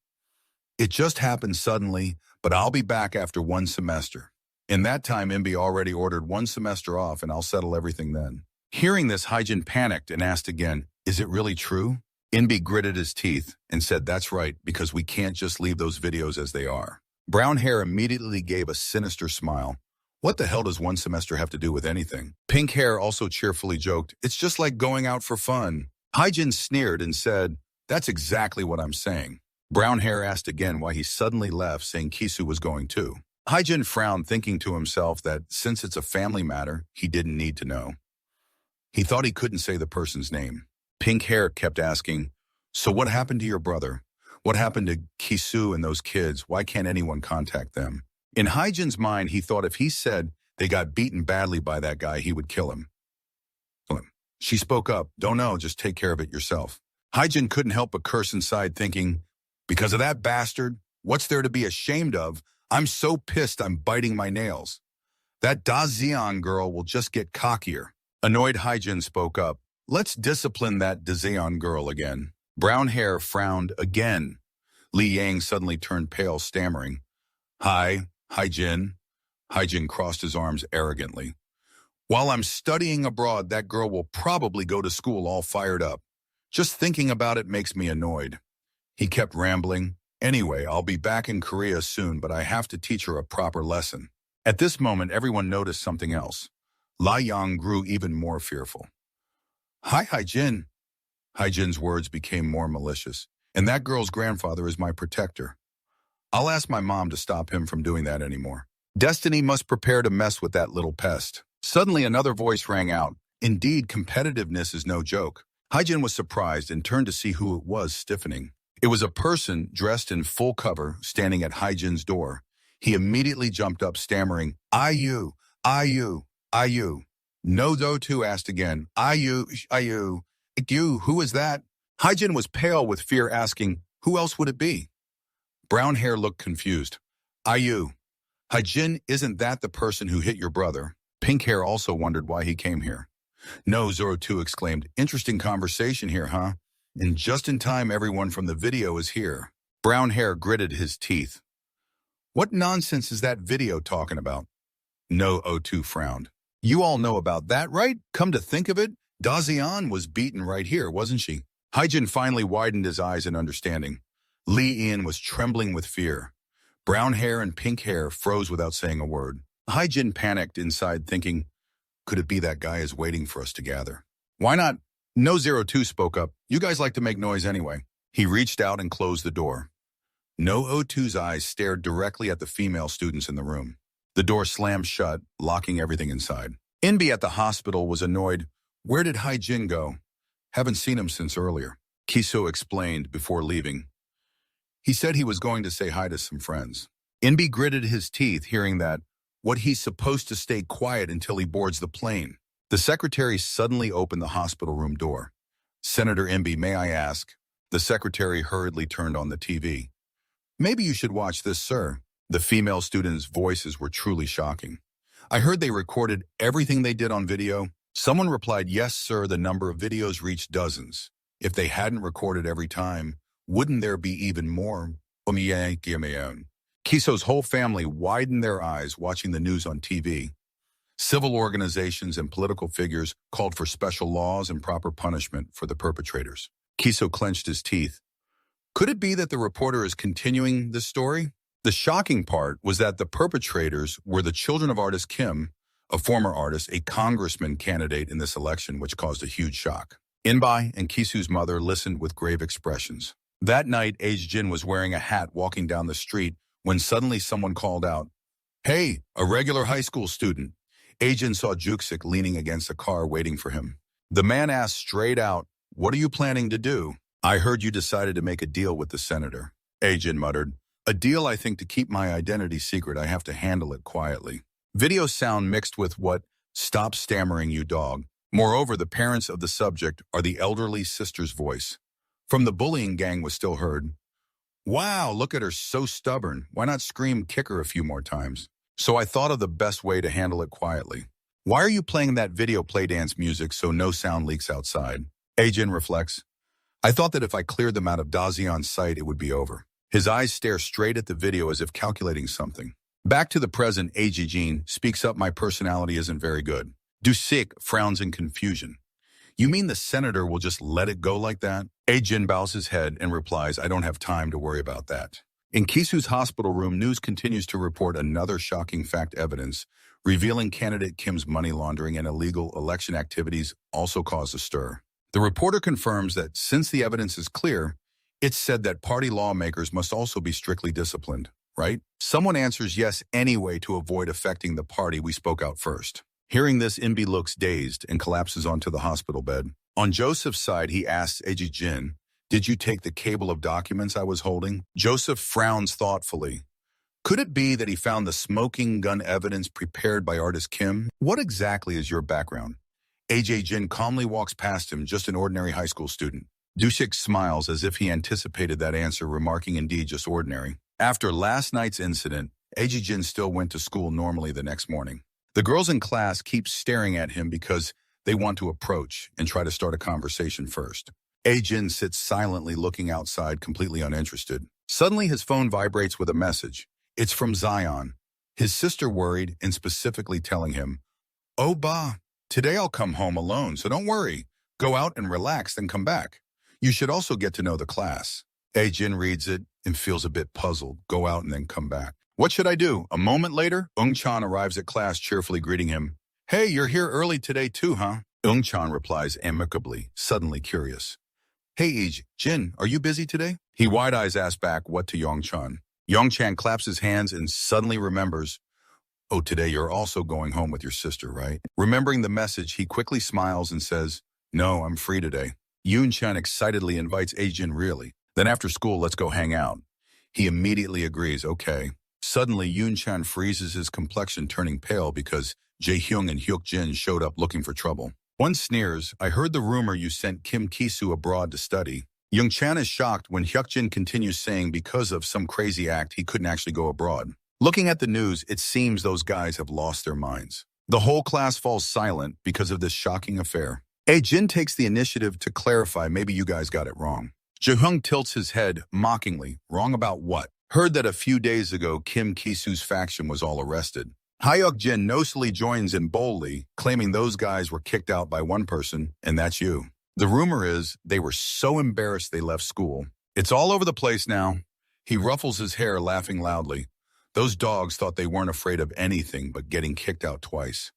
It just happened suddenly, but I'll be back after 1 semester. In that time, Imbi already ordered 1 semester off and I'll settle everything then. Hearing this, Hae-jin panicked and asked again, is it really true? Imbi gritted his teeth and said, that's right, because we can't just leave those videos as they are. Brown hair immediately gave a sinister smile. What the hell does 1 semester have to do with anything? Pink hair also cheerfully joked, it's just like going out for fun. Hae-jin sneered and said, that's exactly what I'm saying. Brown hair asked again why he suddenly left, saying Ki-soo was going too. Hae-jin frowned, thinking to himself that since it's a family matter, he didn't need to know. He thought he couldn't say the person's name. Pink hair kept asking, so what happened to your brother? What happened to Ki-soo and those kids? Why can't anyone contact them? In Hae-jin's mind, he thought if he said they got beaten badly by that guy, he would kill him. She spoke up, don't know, just take care of it yourself. Hae-jin couldn't help but curse inside, thinking, because of that bastard, what's there to be ashamed of? I'm so pissed I'm biting my nails. That Da Xian girl will just get cockier. Annoyed, Hae-jin spoke up, let's discipline that Da Xian girl again. Brown hair frowned again. Lee Yang suddenly turned pale, stammering. Hi, Hae-jin. Hae-jin crossed his arms arrogantly. While I'm studying abroad, that girl will probably go to school all fired up. Just thinking about it makes me annoyed. He kept rambling. Anyway, I'll be back in Korea soon, but I have to teach her a proper lesson. At this moment, everyone noticed something else. La Yang grew even more fearful. Hi, Hae-jin. Hae-jin's words became more malicious. And that girl's grandfather is my protector. I'll ask my mom to stop him from doing that anymore. Destiny must prepare to mess with that little pest. Suddenly, another voice rang out. Indeed, competitiveness is no joke. Hae-jin was surprised and turned to see who it was, stiffening. It was a person dressed in full cover standing at Hae-jin's door. He immediately jumped up, stammering, IU. No, though, too asked again, IU. Who is that? Hae-jin was pale with fear, asking, who else would it be? Brown hair looked confused. IU. Hae-jin, isn't that the person who hit your brother? Pink hair also wondered why he came here. No, Zoro 2 exclaimed, interesting conversation here, huh? And just in time, everyone from the video is here. Brown hair gritted his teeth. What nonsense is that video talking about? No, O2 frowned. You all know about that, right? Come to think of it, Da Xian was beaten right here, wasn't she? Hae-jin finally widened his eyes in understanding. Lee Ian was trembling with fear. Brown hair and pink hair froze without saying a word. Hae-jin panicked inside, thinking, could it be that guy is waiting for us to gather? Why not? No, 02 spoke up. You guys like to make noise anyway. He reached out and closed the door. No, O2's eyes stared directly at the female students in the room. The door slammed shut, locking everything inside. Inbi at the hospital was annoyed. Where did Hai-Jin go? Haven't seen him since earlier. Kiso explained before leaving. He said he was going to say hi to some friends. Inbi gritted his teeth hearing that. What he's supposed to stay quiet until he boards the plane. The secretary suddenly opened the hospital room door. Senator Inbi, may I ask? The secretary hurriedly turned on the TV. Maybe you should watch this, sir. The female students' voices were truly shocking. I heard they recorded everything they did on video. Someone replied, yes, sir, the number of videos reached dozens. If they hadn't recorded every time, wouldn't there be even more? Kiso's whole family widened their eyes watching the news on TV. Civil organizations and political figures called for special laws and proper punishment for the perpetrators. Kiso clenched his teeth. Could it be that the reporter is continuing this story? The shocking part was that the perpetrators were the children of artist Kim, a former artist, a congressman candidate in this election, which caused a huge shock. Inbai and Kisu's mother listened with grave expressions. That night, Jin was wearing a hat walking down the street when suddenly someone called out, "Hey, a regular high school student." Jin saw Juksik leaning against a car waiting for him. The man asked straight out, "What are you planning to do?" "I heard you decided to make a deal with the senator." Jin muttered, "A deal I think to keep my identity secret. I have to handle it quietly." Video sound mixed with what? "Stop stammering, you dog." Moreover, the parents of the subject are the elderly sister's voice. From the bullying gang was still heard. "Wow, look at her, so stubborn. Why not scream, kick her a few more times?" So I thought of the best way to handle it quietly. "Why are you playing that video play dance music so no sound leaks outside?" Jin reflects. "I thought that if I cleared them out of Dazion's sight, it would be over." His eyes stare straight at the video as if calculating something. Back to the present, Jin speaks up, "My personality isn't very good." Dusik frowns in confusion. "You mean the senator will just let it go like that?" Jin bows his head and replies, "I don't have time to worry about that." In Kisu's hospital room, news continues to report another shocking fact evidence, revealing candidate Kim's money laundering and illegal election activities also caused a stir. The reporter confirms that since the evidence is clear, it's said that party lawmakers must also be strictly disciplined, right? Someone answers yes anyway to avoid affecting the party. We spoke out first. Hearing this, Inbi looks dazed and collapses onto the hospital bed. On Joseph's side, he asks Jin, "Did you take the cable of documents I was holding?" Joseph frowns thoughtfully. Could it be that he found the smoking gun evidence prepared by artist Kim? "What exactly is your background?" Jin calmly walks past him, "Just an ordinary high school student." Dushik smiles as if he anticipated that answer, remarking, "Indeed, just ordinary." After last night's incident, Jin still went to school normally the next morning. The girls in class keep staring at him because they want to approach and try to start a conversation first. Jin sits silently looking outside, completely uninterested. Suddenly, his phone vibrates with a message. It's from Zion. His sister worried and specifically telling him, "Oh, Ba, today I'll come home alone, so don't worry. Go out and relax, then come back. You should also get to know the class." Jin reads it and feels a bit puzzled. Go out and then come back. What should I do? A moment later, Eung-chan arrives at class, cheerfully greeting him. "Hey, you're here early today too, huh?" Eung-chan replies amicably, suddenly curious. "Hey, Jin, are you busy today?" He wide-eyes asks back what to Yong-chan. Yong-chan claps his hands and suddenly remembers, "Oh, today you're also going home with your sister, right?" Remembering the message, he quickly smiles and says, "No, I'm free today." Yoon-chan excitedly invites Jin. "Really? Then after school, let's go hang out." He immediately agrees, "Okay." Suddenly, Yoon-chan freezes, his complexion turning pale because Jae-hyung and Hyuk-jin showed up looking for trouble. One sneers, "I heard the rumor you sent Kim Ki-soo abroad to study." Young-chan is shocked when Hyuk-jin continues saying because of some crazy act he couldn't actually go abroad. Looking at the news, it seems those guys have lost their minds. The whole class falls silent because of this shocking affair. Jin takes the initiative to clarify, "Maybe you guys got it wrong." Jae-hyung tilts his head mockingly. "Wrong about what?" "Heard that a few days ago Kim Ki-soo's faction was all arrested." Hyuk-jin nosily joins in boldly, claiming those guys were kicked out by one person, and that's you. The rumor is they were so embarrassed they left school. "It's all over the place now." He ruffles his hair, laughing loudly. Those dogs thought they weren't afraid of anything but getting kicked out twice.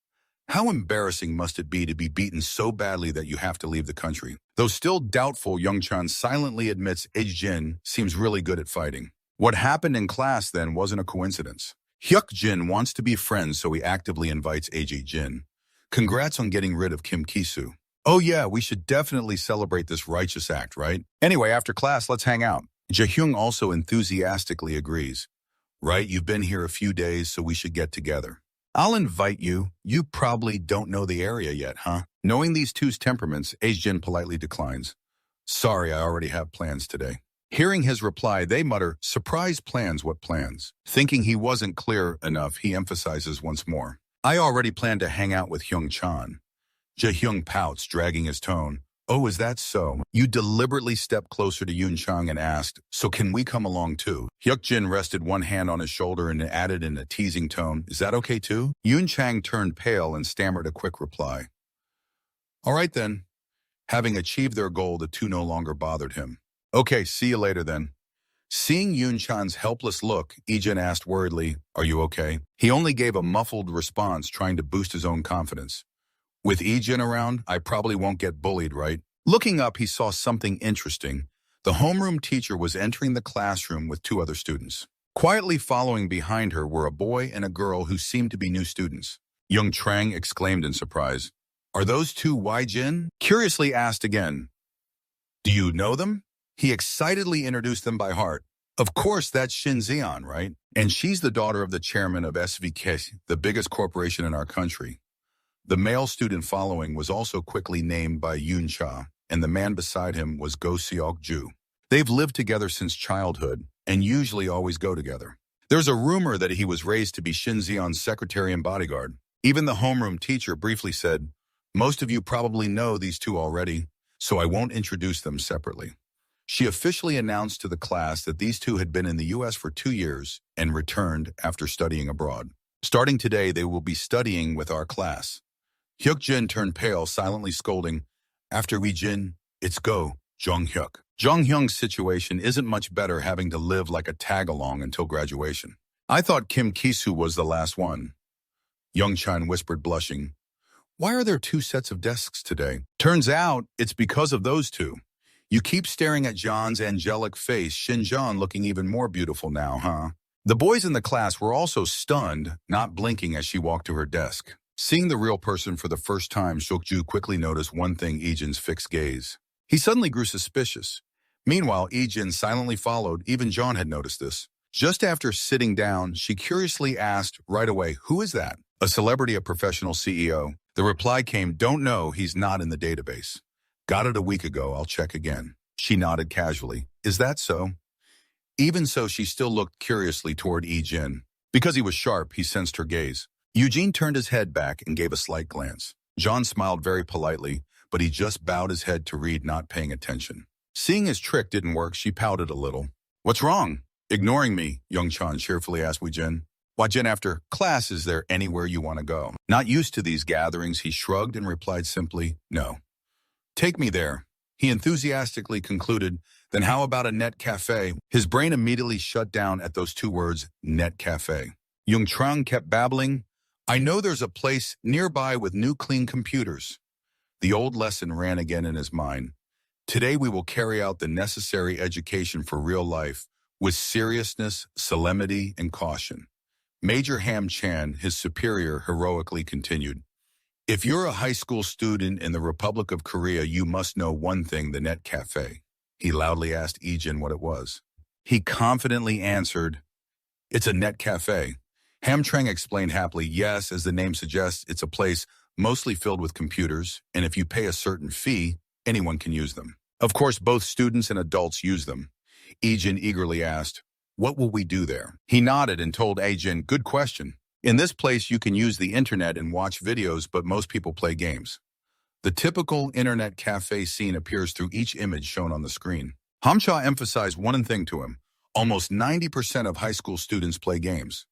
How embarrassing must it be to be beaten so badly that you have to leave the country? Though still doubtful, Young-chan silently admits Jin seems really good at fighting. What happened in class then wasn't a coincidence. Hyuk Jin wants to be friends, so he actively invites AJ Jin. Congrats on getting rid of Kim Kisu. Oh yeah, we should definitely celebrate this righteous act, right? Anyway, after class, let's hang out. Jaehyung also enthusiastically agrees. Right, you've been here a few days, so we should get together. I'll invite you. You probably don't know the area yet, huh? Knowing these two's temperaments, Jin politely declines. Sorry, I already have plans today. Hearing his reply, they mutter, surprise plans, what plans? Thinking he wasn't clear enough, he emphasizes once more. I already planned to hang out with Hyung Chan. Jaehyung pouts, dragging his tone. Oh, is that so? You deliberately stepped closer to Yoon Chang and asked, so can we come along too? Hyuk Jin rested one hand on his shoulder and added in a teasing tone, is that okay too? Yoon Chang turned pale and stammered a quick reply. All right then. Having achieved their goal, the two no longer bothered him. Okay, see you later then. Seeing Yoon Chan's helpless look, Jin asked worriedly, are you okay? He only gave a muffled response, trying to boost his own confidence. With Jin around, I probably won't get bullied, right? Looking up, he saw something interesting. The homeroom teacher was entering the classroom with two other students. Quietly following behind her were a boy and a girl who seemed to be new students. Young Trang exclaimed in surprise. Are those two Jin? Curiously asked again. Do you know them? He excitedly introduced them by heart. Of course, that's Shin Zion, right? And she's the daughter of the chairman of SVK, the biggest corporation in our country. The male student following was also quickly named by Yoon Cha, and the man beside him was Go Seok Ju. They've lived together since childhood, and usually always go together. There's a rumor that he was raised to be Shin Zion's secretary and bodyguard. Even the homeroom teacher briefly said, most of you probably know these two already, so I won't introduce them separately. She officially announced to the class that these two had been in the U.S. for 2 years and returned after studying abroad. Starting today, they will be studying with our class. Hyuk Jin turned pale, silently scolding, after we Jin, it's go, Jong Hyuk. Jong Hyung's situation isn't much better, having to live like a tag-along until graduation. I thought Kim Kisu was the last one. Young Chan whispered, blushing. Why are there 2 sets of desks today? Turns out it's because of those two. You keep staring at John's angelic face, Shinjan looking even more beautiful now, huh? The boys in the class were also stunned, not blinking as she walked to her desk. Seeing the real person for the first time, Seokju quickly noticed one thing: Ijin's fixed gaze. He suddenly grew suspicious. Meanwhile, Ijin silently followed. Even John had noticed this. Just after sitting down, she curiously asked right away, who is that? A celebrity, a professional CEO. The reply came, don't know, he's not in the database. Got it a week ago, I'll check again. She nodded casually. Is that so? Even so, she still looked curiously toward Ijin. Because he was sharp, he sensed her gaze. Eugene turned his head back and gave a slight glance. John smiled very politely, but he just bowed his head to read, not paying attention. Seeing his trick didn't work, she pouted a little. What's wrong? Ignoring me, Young Chan cheerfully asked Jin. Why, Jin, after class, is there anywhere you want to go? Not used to these gatherings, he shrugged and replied simply, no. Take me there. He enthusiastically concluded, then how about a net cafe? His brain immediately shut down at those 2 words, net cafe. Young Trang kept babbling, I know there's a place nearby with new clean computers. The old lesson ran again in his mind. Today we will carry out the necessary education for real life with seriousness, solemnity, and caution. Major Ham Chan, his superior, heroically continued. If you're a high school student in the Republic of Korea, you must know one thing, the net cafe. He loudly asked Ijin what it was. He confidently answered, it's a net cafe. Hamtrang explained happily, yes, as the name suggests, it's a place mostly filled with computers, and if you pay a certain fee, anyone can use them. Of course, both students and adults use them. Ijin eagerly asked, what will we do there? He nodded and told Ijin, good question. In this place, you can use the internet and watch videos, but most people play games. The typical internet cafe scene appears through each image shown on the screen. Hamcha emphasized one thing to him. Almost 90% of high school students play games.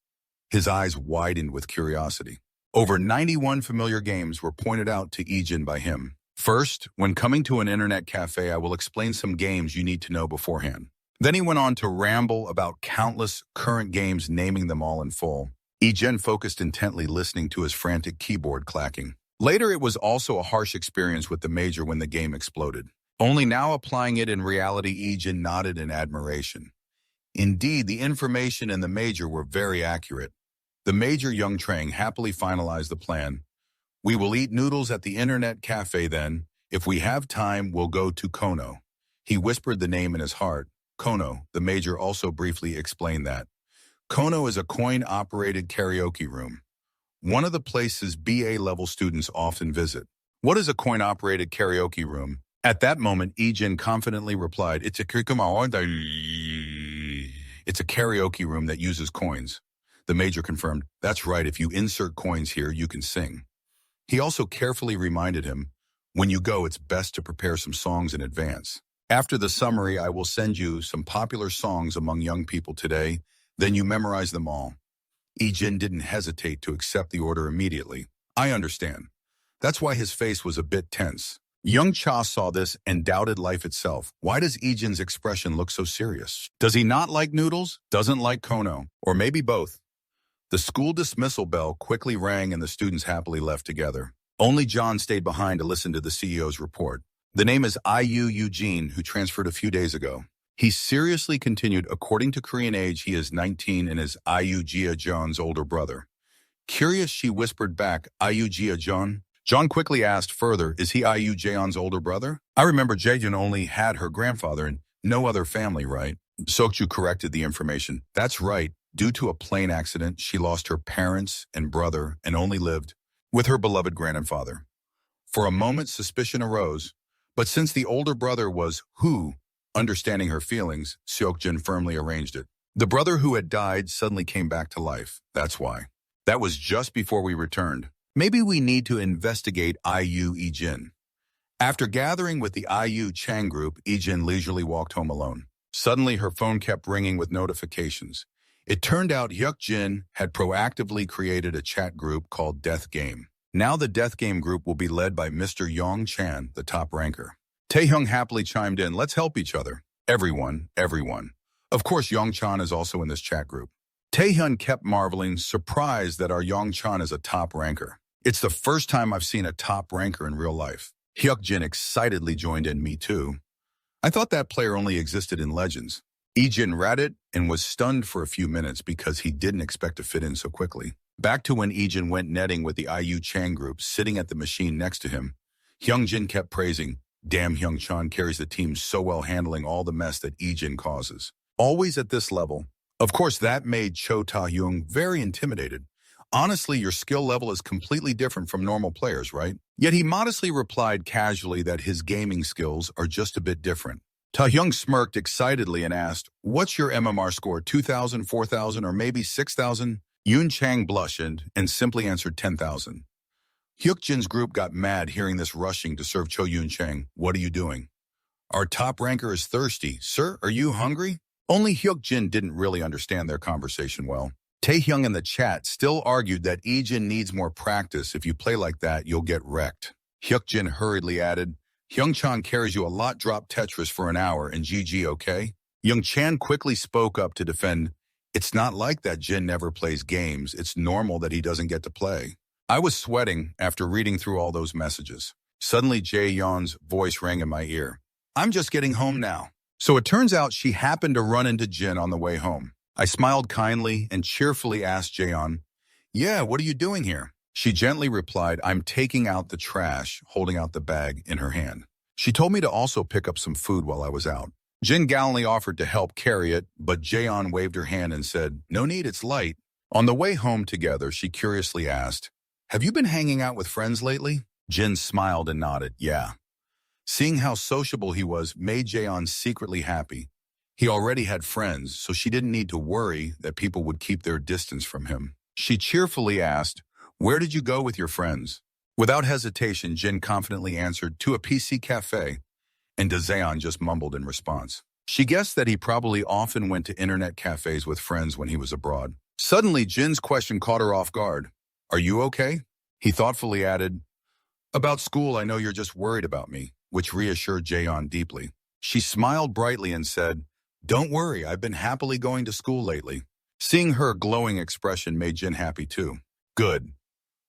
His eyes widened with curiosity. Over 91 familiar games were pointed out to Ijin by him. First, when coming to an internet cafe, I will explain some games you need to know beforehand. Then he went on to ramble about countless current games, naming them all in full. Ijin focused intently, listening to his frantic keyboard clacking. Later, it was also a harsh experience with the major when the game exploded. Only now applying it in reality, Ijin nodded in admiration. Indeed, the information in the major were very accurate. The major Young Trang happily finalized the plan. We will eat noodles at the internet cafe then. If we have time, we'll go to Kono. He whispered the name in his heart. Kono, the major also briefly explained that. Kono is a coin-operated karaoke room. One of the places BA-level students often visit. What is a coin-operated karaoke room? At that moment, Ijin confidently replied, It's a karaoke room that uses coins. The major confirmed, That's right, if you insert coins here, you can sing. He also carefully reminded him, when you go, it's best to prepare some songs in advance. After the summary, I will send you some popular songs among young people today, then you memorize them all. Ijin didn't hesitate to accept the order immediately. I understand. That's why his face was a bit tense. Young Cha saw this and doubted life itself. Why does Ijin's expression look so serious? Does he not like noodles? Doesn't like Kono? Or maybe both? The school dismissal bell quickly rang and the students happily left together. Only John stayed behind to listen to the CEO's report. The name is IU Eugene, who transferred a few days ago. He seriously continued, according to Korean age, he is 19 and is IU Jia Jeon's older brother. Curious, she whispered back, IU Jia Jeon? John quickly asked further, is he IU Jeon's older brother? I remember Jaejeon only had her grandfather and no other family, right? Sokju corrected the information. That's right. Due to a plane accident, she lost her parents and brother and only lived with her beloved grandfather. For a moment, suspicion arose, but since the older brother was who, understanding her feelings, Seokjin firmly arranged it. The brother who had died suddenly came back to life. That's why. That was just before we returned. Maybe we need to investigate IU Ijin. After gathering with the IU Chang group, Ijin leisurely walked home alone. Suddenly, her phone kept ringing with notifications. It turned out Hyukjin had proactively created a chat group called Death Game. Now the Death Game group will be led by Mr. Yong Chan, the top ranker. Taehyung happily chimed in, let's help each other. Everyone. Of course, Yong Chan is also in this chat group. Taehyung kept marveling, surprised that our Yong Chan is a top ranker. It's the first time I've seen a top ranker in real life. Hyukjin excitedly joined in, me too. I thought that player only existed in Legends. Ijin read it and was stunned for a few minutes because he didn't expect to fit in so quickly. Back to when Ijin went netting with the IU Chang group sitting at the machine next to him, Hyungjin kept praising, damn, Hyung-chan carries the team so well, handling all the mess that Ijin causes. Always at this level. Of course, that made Cho Ta-hyung very intimidated. Honestly, your skill level is completely different from normal players, right? Yet he modestly replied casually that his gaming skills are just a bit different. Ta-hyung smirked excitedly and asked, what's your MMR score, 2,000, 4,000, or maybe 6,000? Yoon Chang blushed and simply answered 10,000. Hyukjin's group got mad hearing this, rushing to serve Cho Yoon Chang. What are you doing? Our top ranker is thirsty. Sir, are you hungry? Only Hyukjin didn't really understand their conversation well. Taehyung in the chat still argued that Ijin needs more practice. If you play like that, you'll get wrecked. Hyukjin hurriedly added, Hyung-chan carries you a lot, drop Tetris for an hour and GG, okay? Young-chan quickly spoke up to defend, it's not like that Jin never plays games. It's normal that he doesn't get to play. I was sweating after reading through all those messages. Suddenly, Jae-yeon's voice rang in my ear. I'm just getting home now. So it turns out she happened to run into Jin on the way home. I smiled kindly and cheerfully asked Jaeyeon, yeah, what are you doing here? She gently replied, I'm taking out the trash, holding out the bag in her hand. She told me to also pick up some food while I was out. Jin gallantly offered to help carry it, but Jaeyeon waved her hand and said, no need, it's light. On the way home together, she curiously asked, have you been hanging out with friends lately? Jin smiled and nodded, yeah. Seeing how sociable he was made Jaeyeon secretly happy. He already had friends, so she didn't need to worry that people would keep their distance from him. She cheerfully asked, where did you go with your friends? Without hesitation, Jin confidently answered, to a PC cafe, and Daejeon just mumbled in response. She guessed that he probably often went to internet cafes with friends when he was abroad. Suddenly, Jin's question caught her off guard. Are you okay? He thoughtfully added, about school, I know you're just worried about me, which reassured Jaeyeon deeply. She smiled brightly and said, don't worry, I've been happily going to school lately. Seeing her glowing expression made Jin happy too. Good.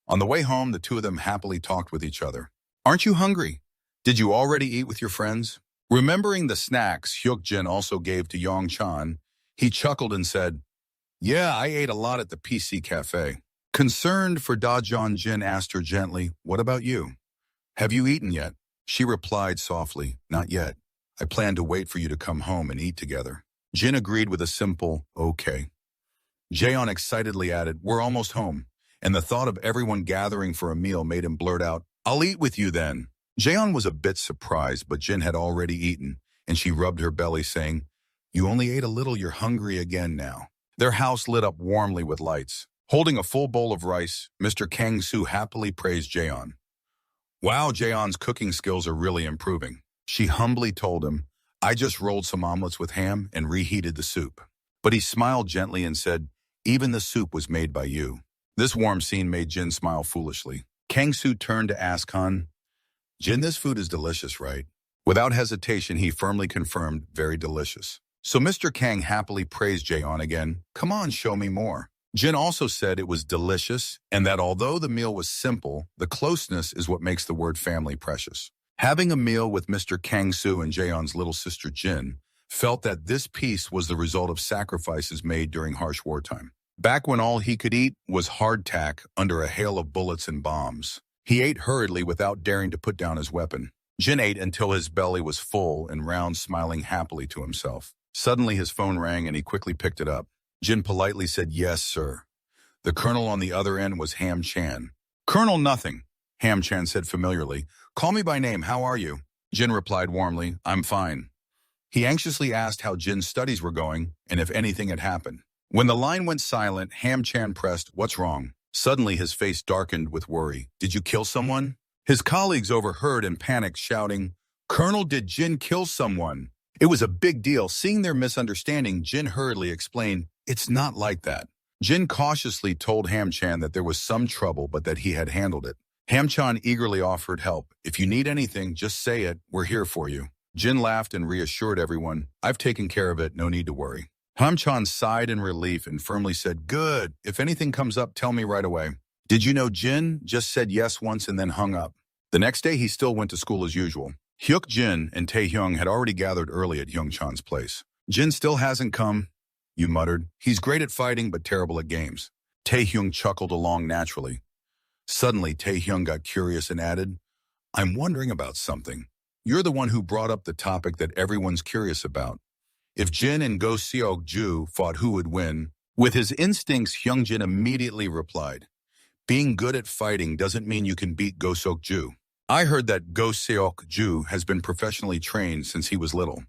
On the way home, the two of them happily talked with each other. Aren't you hungry? Did you already eat with your friends? Remembering the snacks Hyukjin also gave to Yong Chan, he chuckled and said, Yeah, I ate a lot at the PC cafe. Concerned for Dajon, Jin asked her gently, what about you? Have you eaten yet? She replied softly, not yet. I plan to wait for you to come home and eat together. Jin agreed with a simple, okay. Jaeon excitedly added, we're almost home. And the thought of everyone gathering for a meal made him blurt out, I'll eat with you then. Jaeon was a bit surprised, but Jin had already eaten, and she rubbed her belly, saying, you only ate a little, you're hungry again now. Their house lit up warmly with lights. Holding a full bowl of rice, Mr. Kang-soo happily praised Jaeon. Wow, Jaeon's cooking skills are really improving. She humbly told him, I just rolled some omelets with ham and reheated the soup. But he smiled gently and said, even the soup was made by you. This warm scene made Jin smile foolishly. Kang-soo turned to ask Han, Jin, this food is delicious, right? Without hesitation, he firmly confirmed, very delicious. So Mr. Kang happily praised Jaeon again, come on, show me more. Jin also said it was delicious and that although the meal was simple, the closeness is what makes the word family precious. Having a meal with Mr. Kang-soo and Jaeon's little sister Jin felt that this peace was the result of sacrifices made during harsh wartime. Back when all he could eat was hardtack under a hail of bullets and bombs, he ate hurriedly without daring to put down his weapon. Jin ate until his belly was full and round, smiling happily to himself. Suddenly his phone rang and he quickly picked it up. Jin politely said, yes, sir. The colonel on the other end was Ham Chan. Colonel nothing, Ham Chan said familiarly. Call me by name, how are you? Jin replied warmly, I'm fine. He anxiously asked how Jin's studies were going and if anything had happened. When the line went silent, Ham Chan pressed, what's wrong? Suddenly his face darkened with worry. Did you kill someone? His colleagues overheard and panicked, shouting, Colonel, did Jin kill someone? It was a big deal. Seeing their misunderstanding, Jin hurriedly explained, it's not like that. Jin cautiously told Ham Chan that there was some trouble but that he had handled it. Ham Chan eagerly offered help. If you need anything, just say it. We're here for you. Jin laughed and reassured everyone, I've taken care of it, no need to worry. Ham Chan sighed in relief and firmly said, good. If anything comes up, tell me right away. Did you know Jin just said yes once and then hung up? The next day he still went to school as usual. Hyuk Jin and Taehyung had already gathered early at Hyung Chan's place. Jin still hasn't come, you muttered. He's great at fighting but terrible at games. Taehyung chuckled along naturally. Suddenly Taehyung got curious and added, I'm wondering about something. You're the one who brought up the topic that everyone's curious about. If Jin and Go Seok-ju fought, who would win? With his instincts, Hyung-jin immediately replied, being good at fighting doesn't mean you can beat Go Seok-ju. I heard that Go Seok-ju has been professionally trained since he was little.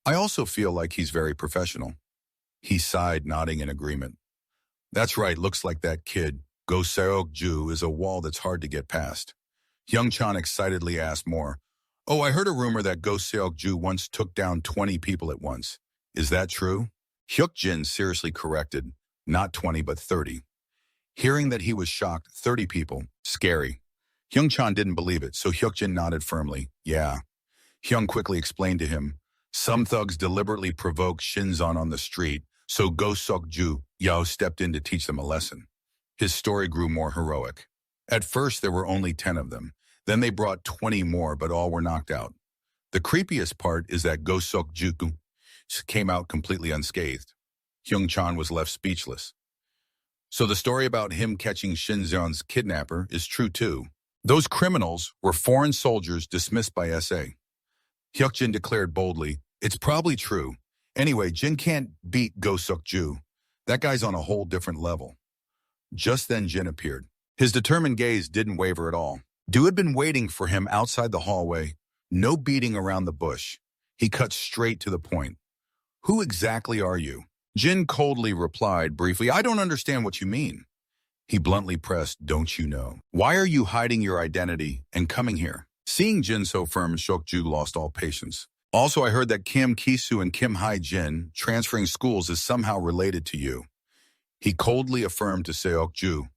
I also feel like he's very professional. He sighed, nodding in agreement. That's right, looks like that kid, Go Seok-ju, is a wall that's hard to get past. Hyung-chan excitedly asked more. Oh, I heard a rumor that Go Seok-ju once took down 20 people at once. Is that true? Hyuk-jin seriously corrected, not 20 but 30. Hearing that he was shocked, 30 people, scary. Hyung-chan didn't believe it, so Hyuk-jin nodded firmly. Yeah. Hyung quickly explained to him, some thugs deliberately provoked Shinzon on the street, so Go Seok-ju Yao stepped in to teach them a lesson. His story grew more heroic. At first, there were only 10 of them. Then they brought 20 more, but all were knocked out. The creepiest part is that Go Seok-ju came out completely unscathed. Hyung-chan was left speechless. So the story about him catching Shinzon's kidnapper is true too. Those criminals were foreign soldiers dismissed by SA. Hyuk-jin declared boldly, it's probably true. Anyway, Jin can't beat Go Seok-ju. That guy's on a whole different level. Just then Jin appeared. His determined gaze didn't waver at all. Du had been waiting for him outside the hallway. No beating around the bush. He cut straight to the point. Who exactly are you? Jin coldly replied briefly, I don't understand what you mean. He bluntly pressed, don't you know? Why are you hiding your identity and coming here? Seeing Jin so firm, Seok-ju lost all patience. Also, I heard that Kim Ki-soo and Kim Hae-jin transferring schools is somehow related to you. He coldly affirmed to Seok-ju,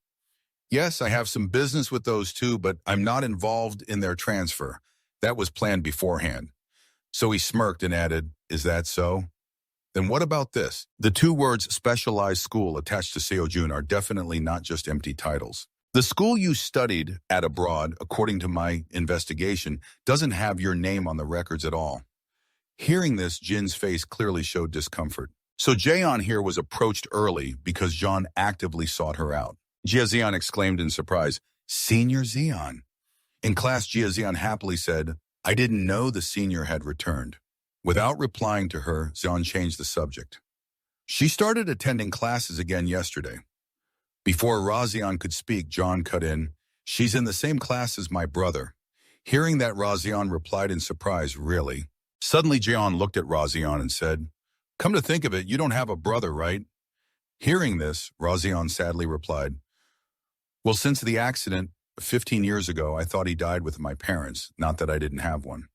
yes, I have some business with those two, but I'm not involved in their transfer. That was planned beforehand. So he smirked and added, is that so? Then what about this? The two words specialized school attached to Seojun are definitely not just empty titles. The school you studied at abroad, according to my investigation, doesn't have your name on the records at all. Hearing this, Jin's face clearly showed discomfort. So Jaeon here was approached early because John actively sought her out. Jia Zeon exclaimed in surprise, "Senior Zeon." In class, Jia Zeon happily said, "I didn't know the senior had returned." Without replying to her, Zeon changed the subject. She started attending classes again yesterday. Before Razion could speak, John cut in, "She's in the same class as my brother." Hearing that, Razion replied in surprise, "Really?" Suddenly, Jeon looked at Razion and said, "Come to think of it, you don't have a brother, right?" Hearing this, Razion sadly replied, "Well, since the accident 15 years ago, I thought he died with my parents, not that I didn't have one."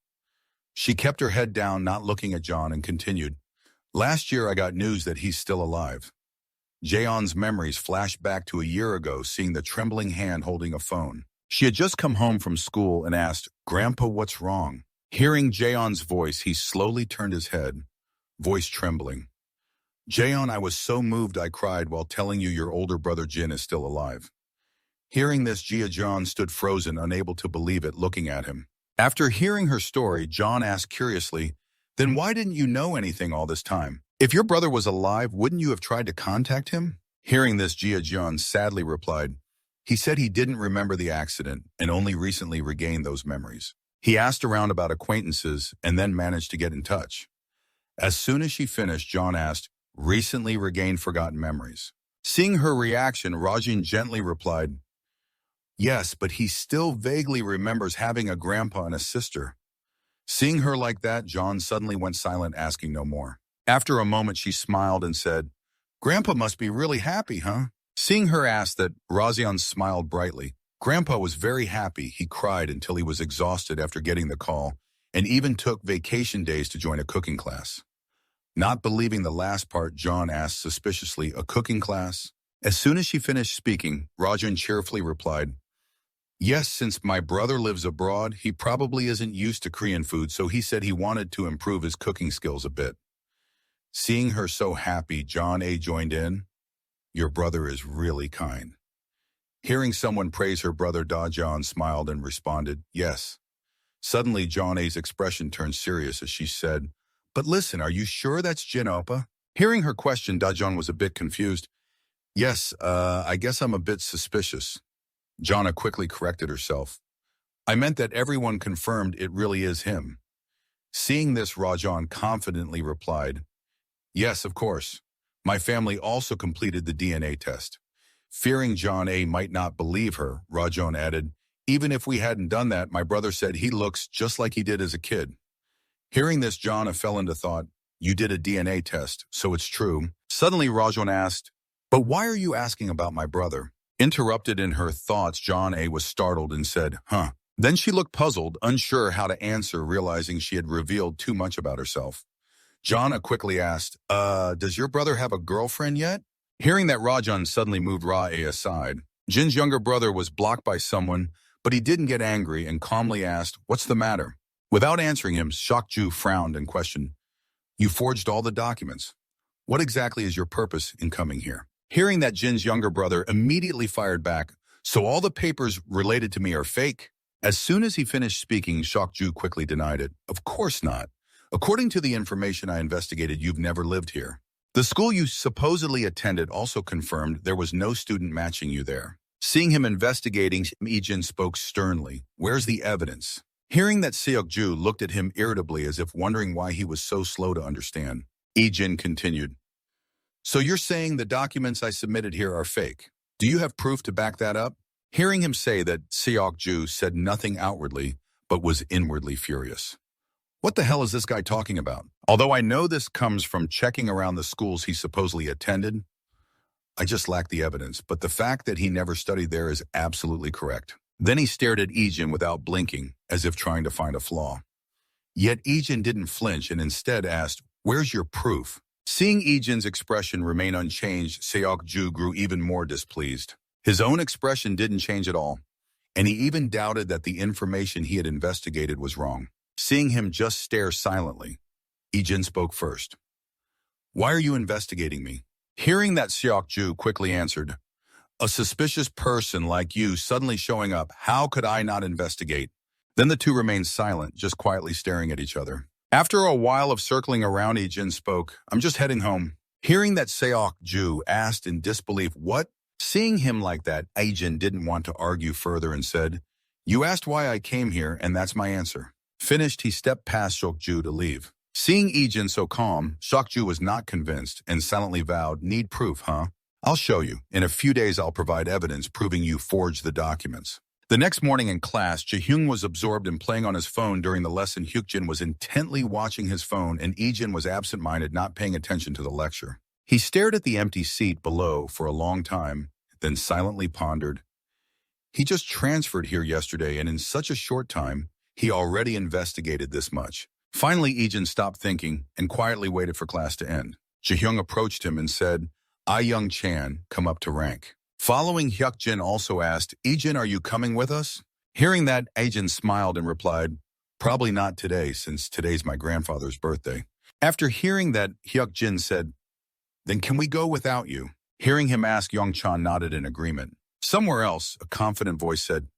She kept her head down, not looking at John, and continued, "Last year I got news that he's still alive." Jaeon's memories flashed back to a year ago, seeing the trembling hand holding a phone. She had just come home from school and asked, "Grandpa, what's wrong?" Hearing Jaeon's voice, he slowly turned his head, voice trembling. "Jaeon, I was so moved I cried while telling you your older brother Jin is still alive." Hearing this, Jia John stood frozen, unable to believe it, looking at him. After hearing her story, John asked curiously, "Then why didn't you know anything all this time? If your brother was alive, wouldn't you have tried to contact him?" Hearing this, Jia John sadly replied, "He said he didn't remember the accident and only recently regained those memories. He asked around about acquaintances and then managed to get in touch." As soon as she finished, John asked, "Recently regained forgotten memories?" Seeing her reaction, Rajin gently replied, "Yes, but he still vaguely remembers having a grandpa and a sister." Seeing her like that, John suddenly went silent, asking no more. After a moment, she smiled and said, "Grandpa must be really happy, huh?" Seeing her ask that, Razion smiled brightly. Grandpa was very happy. He cried until he was exhausted after getting the call, and even took vacation days to join a cooking class. Not believing the last part, John asked suspiciously, "A cooking class?" As soon as she finished speaking, Rajan cheerfully replied, "Yes, since my brother lives abroad, he probably isn't used to Korean food, so he said he wanted to improve his cooking skills a bit." Seeing her so happy, John A. joined in, "Your brother is really kind." Hearing someone praise her brother, Da John smiled and responded, "Yes." Suddenly, John A.'s expression turned serious as she said, "But listen, are you sure that's Jin Oppa?" Hearing her question, Da John was a bit confused. "Yes, I guess I'm a bit suspicious." Jonna quickly corrected herself. "I meant that everyone confirmed it really is him." Seeing this, Rajan confidently replied, "Yes, of course. My family also completed the DNA test." Fearing John A. might not believe her, Rajan added, "Even if we hadn't done that, my brother said he looks just like he did as a kid." Hearing this, Jonna fell into thought, "You did a DNA test, so it's true." Suddenly, Rajan asked, "But why are you asking about my brother?" Interrupted in her thoughts, John A. was startled and said, "Huh." Then she looked puzzled, unsure how to answer, realizing she had revealed too much about herself. Jonna quickly asked, Does your brother have a girlfriend yet?" Hearing that, Rajan suddenly moved Ra-A aside. Jin's younger brother was blocked by someone, but he didn't get angry and calmly asked, "What's the matter?" Without answering him, Shokju frowned and questioned, "You forged all the documents. What exactly is your purpose in coming here?" Hearing that, Jin's younger brother immediately fired back, "So all the papers related to me are fake?" As soon as he finished speaking, Shokju quickly denied it. "Of course not. According to the information I investigated, you've never lived here. The school you supposedly attended also confirmed there was no student matching you there." Seeing him investigating, Ijin spoke sternly, "Where's the evidence?" Hearing that, Seokju looked at him irritably as if wondering why he was so slow to understand. Ijin continued, "So you're saying the documents I submitted here are fake? Do you have proof to back that up?" Hearing him say that, Seokju said nothing outwardly, but was inwardly furious. What the hell is this guy talking about? Although I know this comes from checking around the schools he supposedly attended, I just lack the evidence, but the fact that he never studied there is absolutely correct. Then he stared at Ijin without blinking, as if trying to find a flaw. Yet Ijin didn't flinch and instead asked, "Where's your proof?" Seeing Ijin's expression remain unchanged, Seokju grew even more displeased. His own expression didn't change at all, and he even doubted that the information he had investigated was wrong. Seeing him just stare silently, Ijin spoke first. "Why are you investigating me?" Hearing that, Seokju quickly answered, "A suspicious person like you suddenly showing up, how could I not investigate?" Then the two remained silent, just quietly staring at each other. After a while of circling around, Ijin spoke, "I'm just heading home." Hearing that Seok-ju asked in disbelief, "What?" Seeing him like that, Ijin didn't want to argue further and said, "You asked why I came here, and that's my answer." Finished, he stepped past Seok-ju to leave. Seeing Ijin so calm, Seok-ju was not convinced and silently vowed, "Need proof, huh? I'll show you. In a few days, I'll provide evidence proving you forged the documents." The next morning in class, Jaehyung was absorbed in playing on his phone during the lesson. Hyukjin was intently watching his phone, and Ijin was absent-minded, not paying attention to the lecture. He stared at the empty seat below for a long time, then silently pondered. He just transferred here yesterday, and in such a short time, he already investigated this much. Finally, Ijin stopped thinking and quietly waited for class to end. Jaehyung approached him and said, "Young Chan, come up to rank." Following, Hyukjin also asked, "Ijin, are you coming with us?" Hearing that, Ijin smiled and replied, "Probably not today, since today's my grandfather's birthday." After hearing that, Hyukjin said, "Then can we go without you?" Hearing him ask, Young-chan nodded in agreement. Somewhere else, a confident voice said,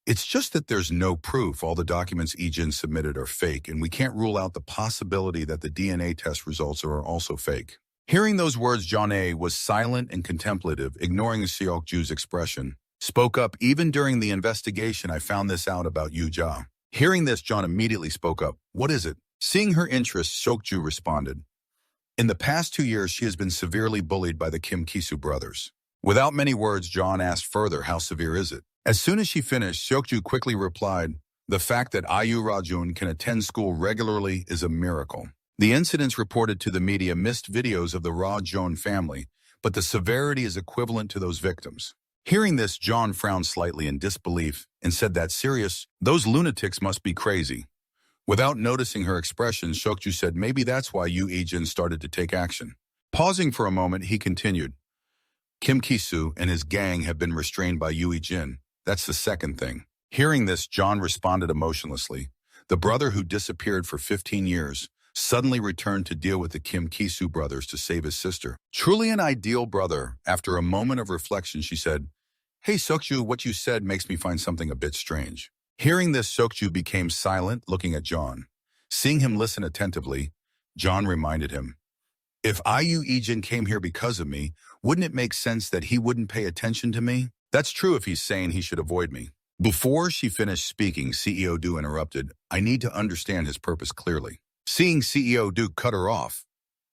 "It's just that there's no proof all the documents Ijin submitted are fake, and we can't rule out the possibility that the DNA test results are also fake." Hearing those words, John-A was silent and contemplative, ignoring Seok-ju's expression. Spoke up, "Even during the investigation, I found this out about Yu-ja." Hearing this, John immediately spoke up. "What is it?" Seeing her interest, Seok-ju responded, "In the past 2 years, she has been severely bullied by the Kim Kisu brothers." Without many words, John asked further, "How severe is it?" As soon as she finished, Seok-ju quickly replied, "The fact that Ayu Rajun can attend school regularly is a miracle." The incidents reported to the media missed videos of the Rajun family, but the severity is equivalent to those victims. Hearing this, John frowned slightly in disbelief and said, "That's serious? Those lunatics must be crazy." Without noticing her expression, Seok-ju said, "Maybe that's why Yu Ijin started to take action." Pausing for a moment, he continued, "Kim Kisu and his gang have been restrained by Yu Ijin. That's the second thing." Hearing this, John responded emotionlessly. The brother who disappeared for 15 years suddenly returned to deal with the Kim Kisu brothers to save his sister. Truly an ideal brother. After a moment of reflection, she said, "Hey Seok-ju, what you said makes me find something a bit strange." Hearing this, Seok-ju became silent, looking at John. Seeing him listen attentively, John reminded him, "If Ayu Ijin came here because of me, wouldn't it make sense that he wouldn't pay attention to me? That's true if he's saying he should avoid me." Before she finished speaking, CEO Du interrupted, "I need to understand his purpose clearly." Seeing CEO Du cut her off,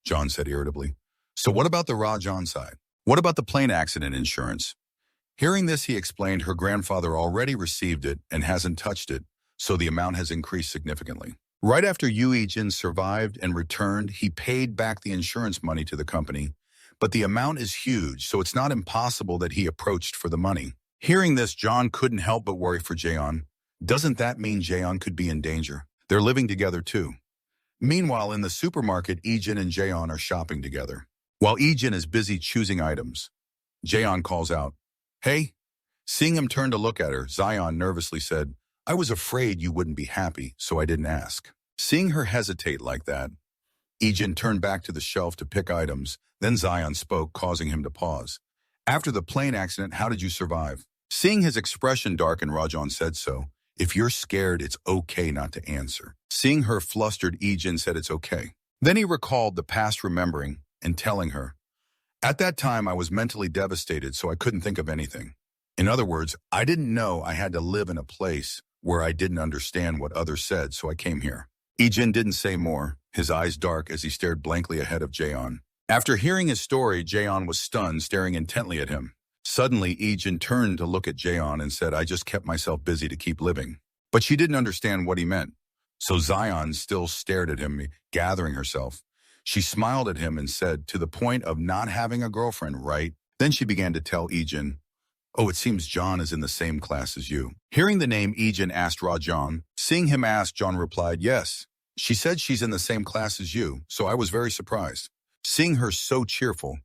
John said irritably, "So what about the Rajan side? What about the plane accident insurance?" Hearing this, he explained her grandfather already received it and hasn't touched it, so the amount has increased significantly. Right after Yu Ijin survived and returned, he paid back the insurance money to the company, but the amount is huge, so it's not impossible that he approached for the money. Hearing this, John couldn't help but worry for Jaeon. Doesn't that mean Jaeon could be in danger? They're living together too. Meanwhile, in the supermarket, Ijin and Jaeon are shopping together. While Ijin is busy choosing items, Jaeon calls out, "Hey." Seeing him turn to look at her, Zion nervously said, "I was afraid you wouldn't be happy, so I didn't ask." Seeing her hesitate like that, Ijin turned back to the shelf to pick items, then Zion spoke, causing him to pause. "After the plane accident, how did you survive?" Seeing his expression darken, Rajan said, "So, if you're scared, it's okay not to answer." Seeing her flustered, Ijin said it's okay. Then he recalled the past, remembering and telling her, "At that time, I was mentally devastated, so I couldn't think of anything. In other words, I didn't know I had to live in a place where I didn't understand what others said, so I came here." Ijin didn't say more, his eyes dark as he stared blankly ahead of Jaeon. After hearing his story, Jaeon was stunned, staring intently at him. Suddenly, Ijin turned to look at Jaeon and said, "I just kept myself busy to keep living." But she didn't understand what he meant. So Zion still stared at him, gathering herself. She smiled at him and said, "To the point of not having a girlfriend, right?" Then she began to tell Ijin, "Oh, it seems John is in the same class as you." Hearing the name, Ijin asked Rajan. Seeing him ask, John replied, "Yes. She said she's in the same class as you, so I was very surprised." Seeing her so cheerful,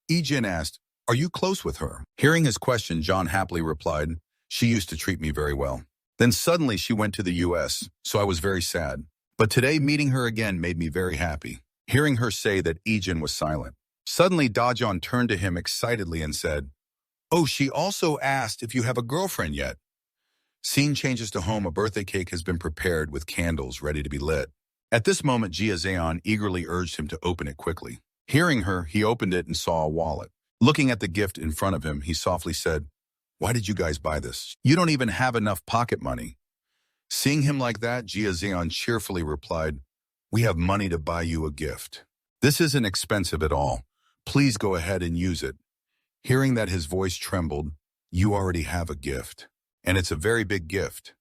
Ijin asked, "Are you close with her?" Hearing his question, John happily replied, "She used to treat me very well. Then suddenly she went to the US, so I was very sad. But today meeting her again made me very happy." Hearing her say that, Ijin was silent. Suddenly, Dajon turned to him excitedly and said, "Oh, she also asked if you have a girlfriend yet." Scene changes to home. A birthday cake has been prepared with candles ready to be lit. At this moment, Jia Zeon eagerly urged him to open it quickly. Hearing her, he opened it and saw a wallet. Looking at the gift in front of him, he softly said, "Why did you guys buy this? You don't even have enough pocket money." Seeing him like that, Jiazian cheerfully replied, "We have money to buy you a gift. This isn't expensive at all. Please go ahead and use it." Hearing that his voice trembled, "You already have a gift, and it's a very big gift."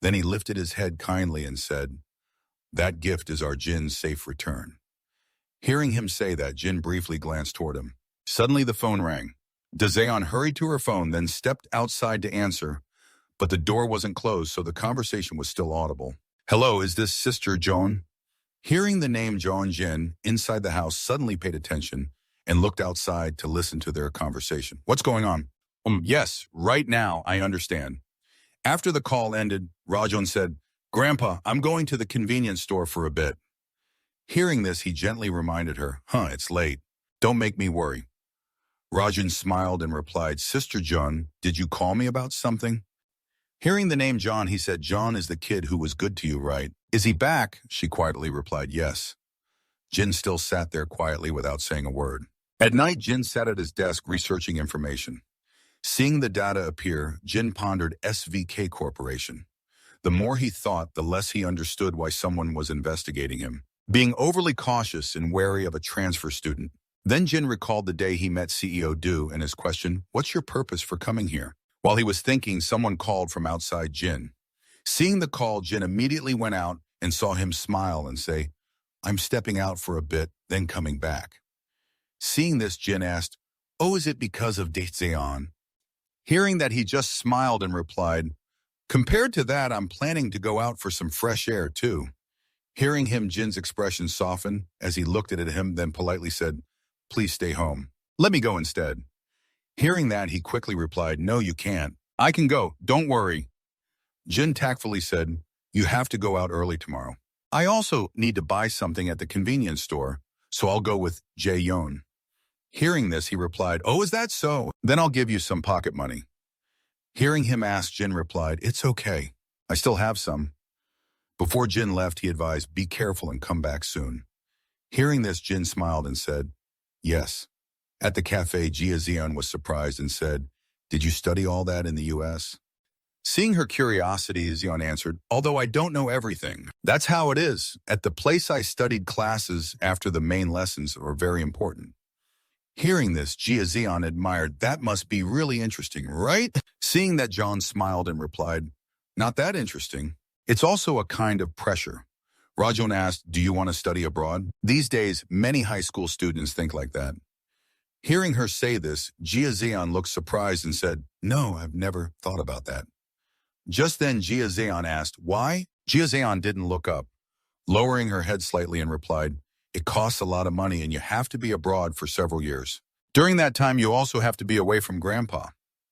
Then he lifted his head kindly and said, "That gift is our Jin's safe return." Hearing him say that, Jin briefly glanced toward him. Suddenly the phone rang. Dazeon hurried to her phone, then stepped outside to answer, but the door wasn't closed, so the conversation was still audible. "Hello, is this Sister Joan?" Hearing the name Joan, Jin, inside the house, suddenly paid attention and looked outside to listen to their conversation. "What's going on?" Yes, right now, I understand." After the call ended, Rajon said, "Grandpa, I'm going to the convenience store for a bit." Hearing this, he gently reminded her, It's late. Don't make me worry." Rajan smiled and replied, "Sister John, did you call me about something?" Hearing the name John, he said, "John is the kid who was good to you, right? Is he back?" She quietly replied, "Yes." Jin still sat there quietly without saying a word. At night, Jin sat at his desk researching information. Seeing the data appear, Jin pondered SVK Corporation. The more he thought, the less he understood why someone was investigating him, being overly cautious and wary of a transfer student. Then Jin recalled the day he met CEO Du and his question, "What's your purpose for coming here?" While he was thinking, someone called from outside Jin. Seeing the call, Jin immediately went out and saw him smile and say, "I'm stepping out for a bit, then coming back." Seeing this, Jin asked, "Oh, is it because of Daezeon?" Hearing that, he just smiled and replied, "Compared to that, I'm planning to go out for some fresh air too." Hearing him, Jin's expression softened as he looked at him, then politely said, "Please stay home. Let me go instead." Hearing that, he quickly replied, "No, you can't. I can go. Don't worry." Jin tactfully said, "You have to go out early tomorrow. I also need to buy something at the convenience store, so I'll go with Jae-yeon." Hearing this, he replied, "Oh, is that so? Then I'll give you some pocket money." Hearing him ask, Jin replied, "It's okay. I still have some." Before Jin left, he advised, "Be careful and come back soon." Hearing this, Jin smiled and said, "Yes." At the cafe, Jia was surprised and said, "Did you study all that in the U.S.?" Seeing her curiosity, Zion answered, "Although I don't know everything. That's how it is. At the place I studied, classes after the main lessons are very important." Hearing this, Jia admired, "That must be really interesting, right?" Seeing that, John smiled and replied, "Not that interesting. It's also a kind of pressure." Rajon asked, "Do you want to study abroad?" These days, many high school students think like that. Hearing her say this, Jia looked surprised and said, "No, I've never thought about that." Just then, Jia asked, "Why?" Jia didn't look up, lowering her head slightly and replied, "It costs a lot of money and you have to be abroad for several years. During that time, you also have to be away from Grandpa."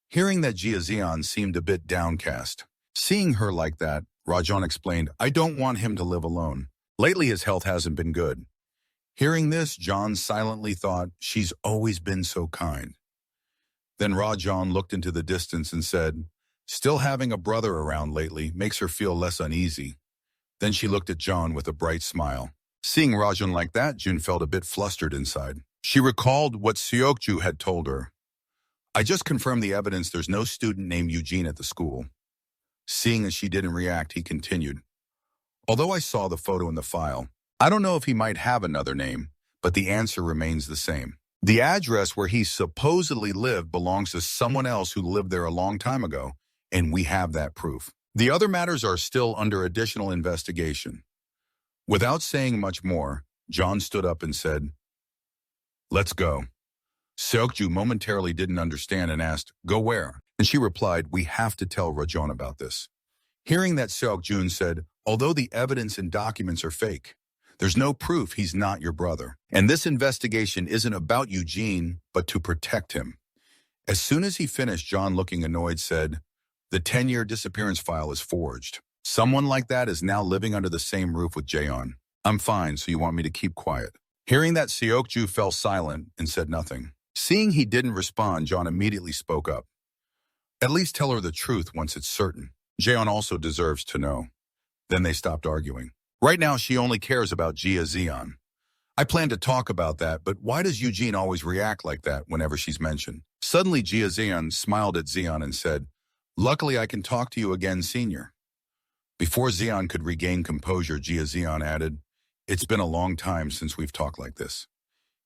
Hearing that, Jia seemed a bit downcast. Seeing her like that, Rajon explained, "I don't want him to live alone. Lately, his health hasn't been good." Hearing this, John silently thought, "She's always been so kind." Then Rajon looked into the distance and said, "Still having a brother around lately makes her feel less uneasy." Then she looked at John with a bright smile. Seeing Rajon like that, Jun felt a bit flustered inside. She recalled what Seokju had told her. "I just confirmed the evidence there's no student named Eugene at the school." Seeing as she didn't react, he continued, "Although I saw the photo in the file, I don't know if he might have another name, but the answer remains the same. The address where he supposedly lived belongs to someone else who lived there a long time ago, and we have that proof. The other matters are still under additional investigation." Without saying much more, John stood up and said, "Let's go." Seokju momentarily didn't understand and asked, "Go where?" And she replied, "We have to tell Rajon about this." Hearing that, Seokjun said, "Although the evidence and documents are fake, there's no proof he's not your brother. And this investigation isn't about Eugene, but to protect him." As soon as he finished, John, looking annoyed, said, "The 10-year disappearance file is forged. Someone like that is now living under the same roof with Jaeon. I'm fine, so you want me to keep quiet?" Hearing that, Seokju fell silent and said nothing. Seeing he didn't respond, John immediately spoke up. "At least tell her the truth once it's certain. Jaeon also deserves to know." Then they stopped arguing. Right now, she only cares about Jia Zeon. I plan to talk about that, but why does Eugene always react like that whenever she's mentioned? Suddenly, Jia Xian smiled at Xian and said, "Luckily, I can talk to you again, senior." Before Xian could regain composure, Jia Xian added, "It's been a long time since we've talked like this."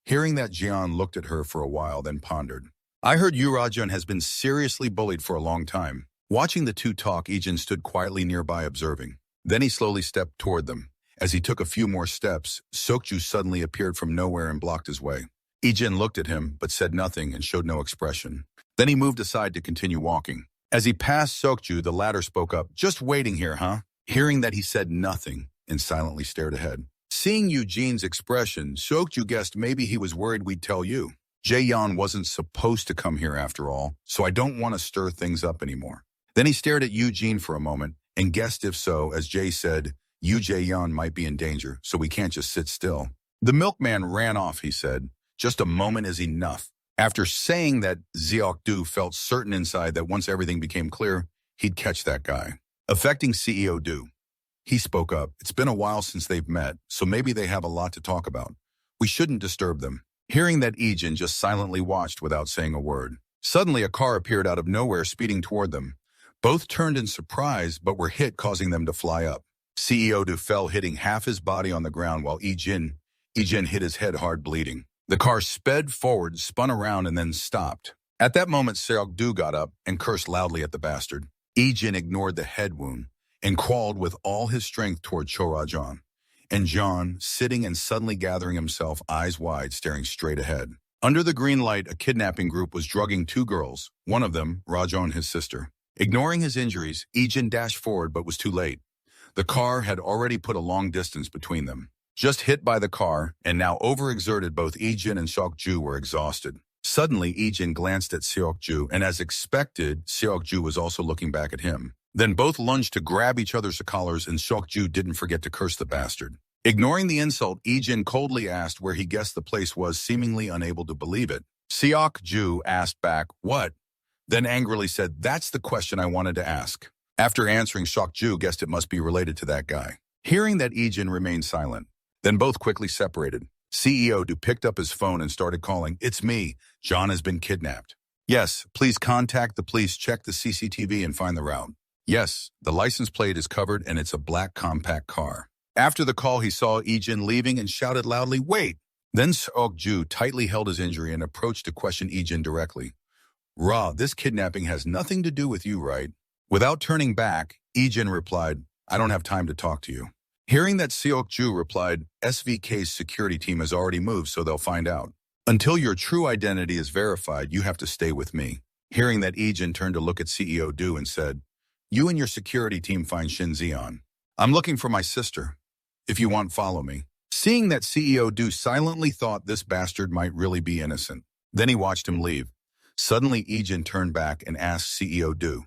Hearing that, Jian looked at her for a while, then pondered. "I heard Yurajan has been seriously bullied for a long time." Watching the two talk, Ijin stood quietly nearby observing. Then he slowly stepped toward them. As he took a few more steps, Sokju suddenly appeared from nowhere and blocked his way. Ijin looked at him, but said nothing and showed no expression. Then he moved aside to continue walking. As he passed Sokju, the latter spoke up, "Just waiting here, huh?" Hearing that, he said nothing and silently stared ahead. Seeing Eugene's expression, Sokju guessed maybe he was worried we'd tell you. Jaeyeon wasn't supposed to come here after all, so I don't want to stir things up anymore. Then he stared at Eugene for a moment and guessed if so, as Jay said, "You Jaeyeon might be in danger, so we can't just sit still." "The milkman ran off," he said. "Just a moment is enough." After saying that, Xiaokdu felt certain inside that once everything became clear, he'd catch that guy. Affecting CEO Du. He spoke up. "It's been a while since they've met, so maybe they have a lot to talk about. We shouldn't disturb them." Hearing that, Ijin just silently watched without saying a word. Suddenly, a car appeared out of nowhere, speeding toward them. Both turned in surprise, but were hit, causing them to fly up. CEO Du fell, hitting half his body on the ground, while Ijin hit his head hard, bleeding. The car sped forward, spun around, and then stopped. At that moment, Seokdu got up and cursed loudly at the bastard. Ijin ignored the head wound and crawled with all his strength toward Chorajan. And John, sitting and suddenly gathering himself, eyes wide, staring straight ahead. Under the green light, a kidnapping group was drugging two girls, one of them, Rajon, his sister. Ignoring his injuries, Ijin dashed forward but was too late. The car had already put a long distance between them. Just hit by the car, and now overexerted, both Ijin and Seokju were exhausted. Suddenly, Ijin glanced at Seokju, and as expected, Seokju was also looking back at him. Then both lunged to grab each other's collars, and Seokju didn't forget to curse the bastard. Ignoring the insult, Ijin coldly asked where he guessed the place was, seemingly unable to believe it. Seokju asked back, "What?" Then angrily said, "That's the question I wanted to ask." After answering, Seokju guessed it must be related to that guy. Hearing that, Ijin remained silent. Then both quickly separated. CEO Du picked up his phone and started calling, "It's me. John has been kidnapped." "Yes, please contact the police, check the CCTV and find the route." "Yes, the license plate is covered and it's a black compact car." After the call, he saw Ijin leaving and shouted loudly, "Wait!" Then Seokju tightly held his injury and approached to question Ijin directly. "Ra, this kidnapping has nothing to do with you, right?" Without turning back, Ijin replied, "I don't have time to talk to you." Hearing that, Seokju replied, "SVK's security team has already moved, so they'll find out. Until your true identity is verified, you have to stay with me." Hearing that, Ijin turned to look at CEO Du and said, "You and your security team find Shin Xian. I'm looking for my sister. If you want, follow me." Seeing that, CEO Du silently thought this bastard might really be innocent. Then he watched him leave. Suddenly, Ijin turned back and asked CEO Du,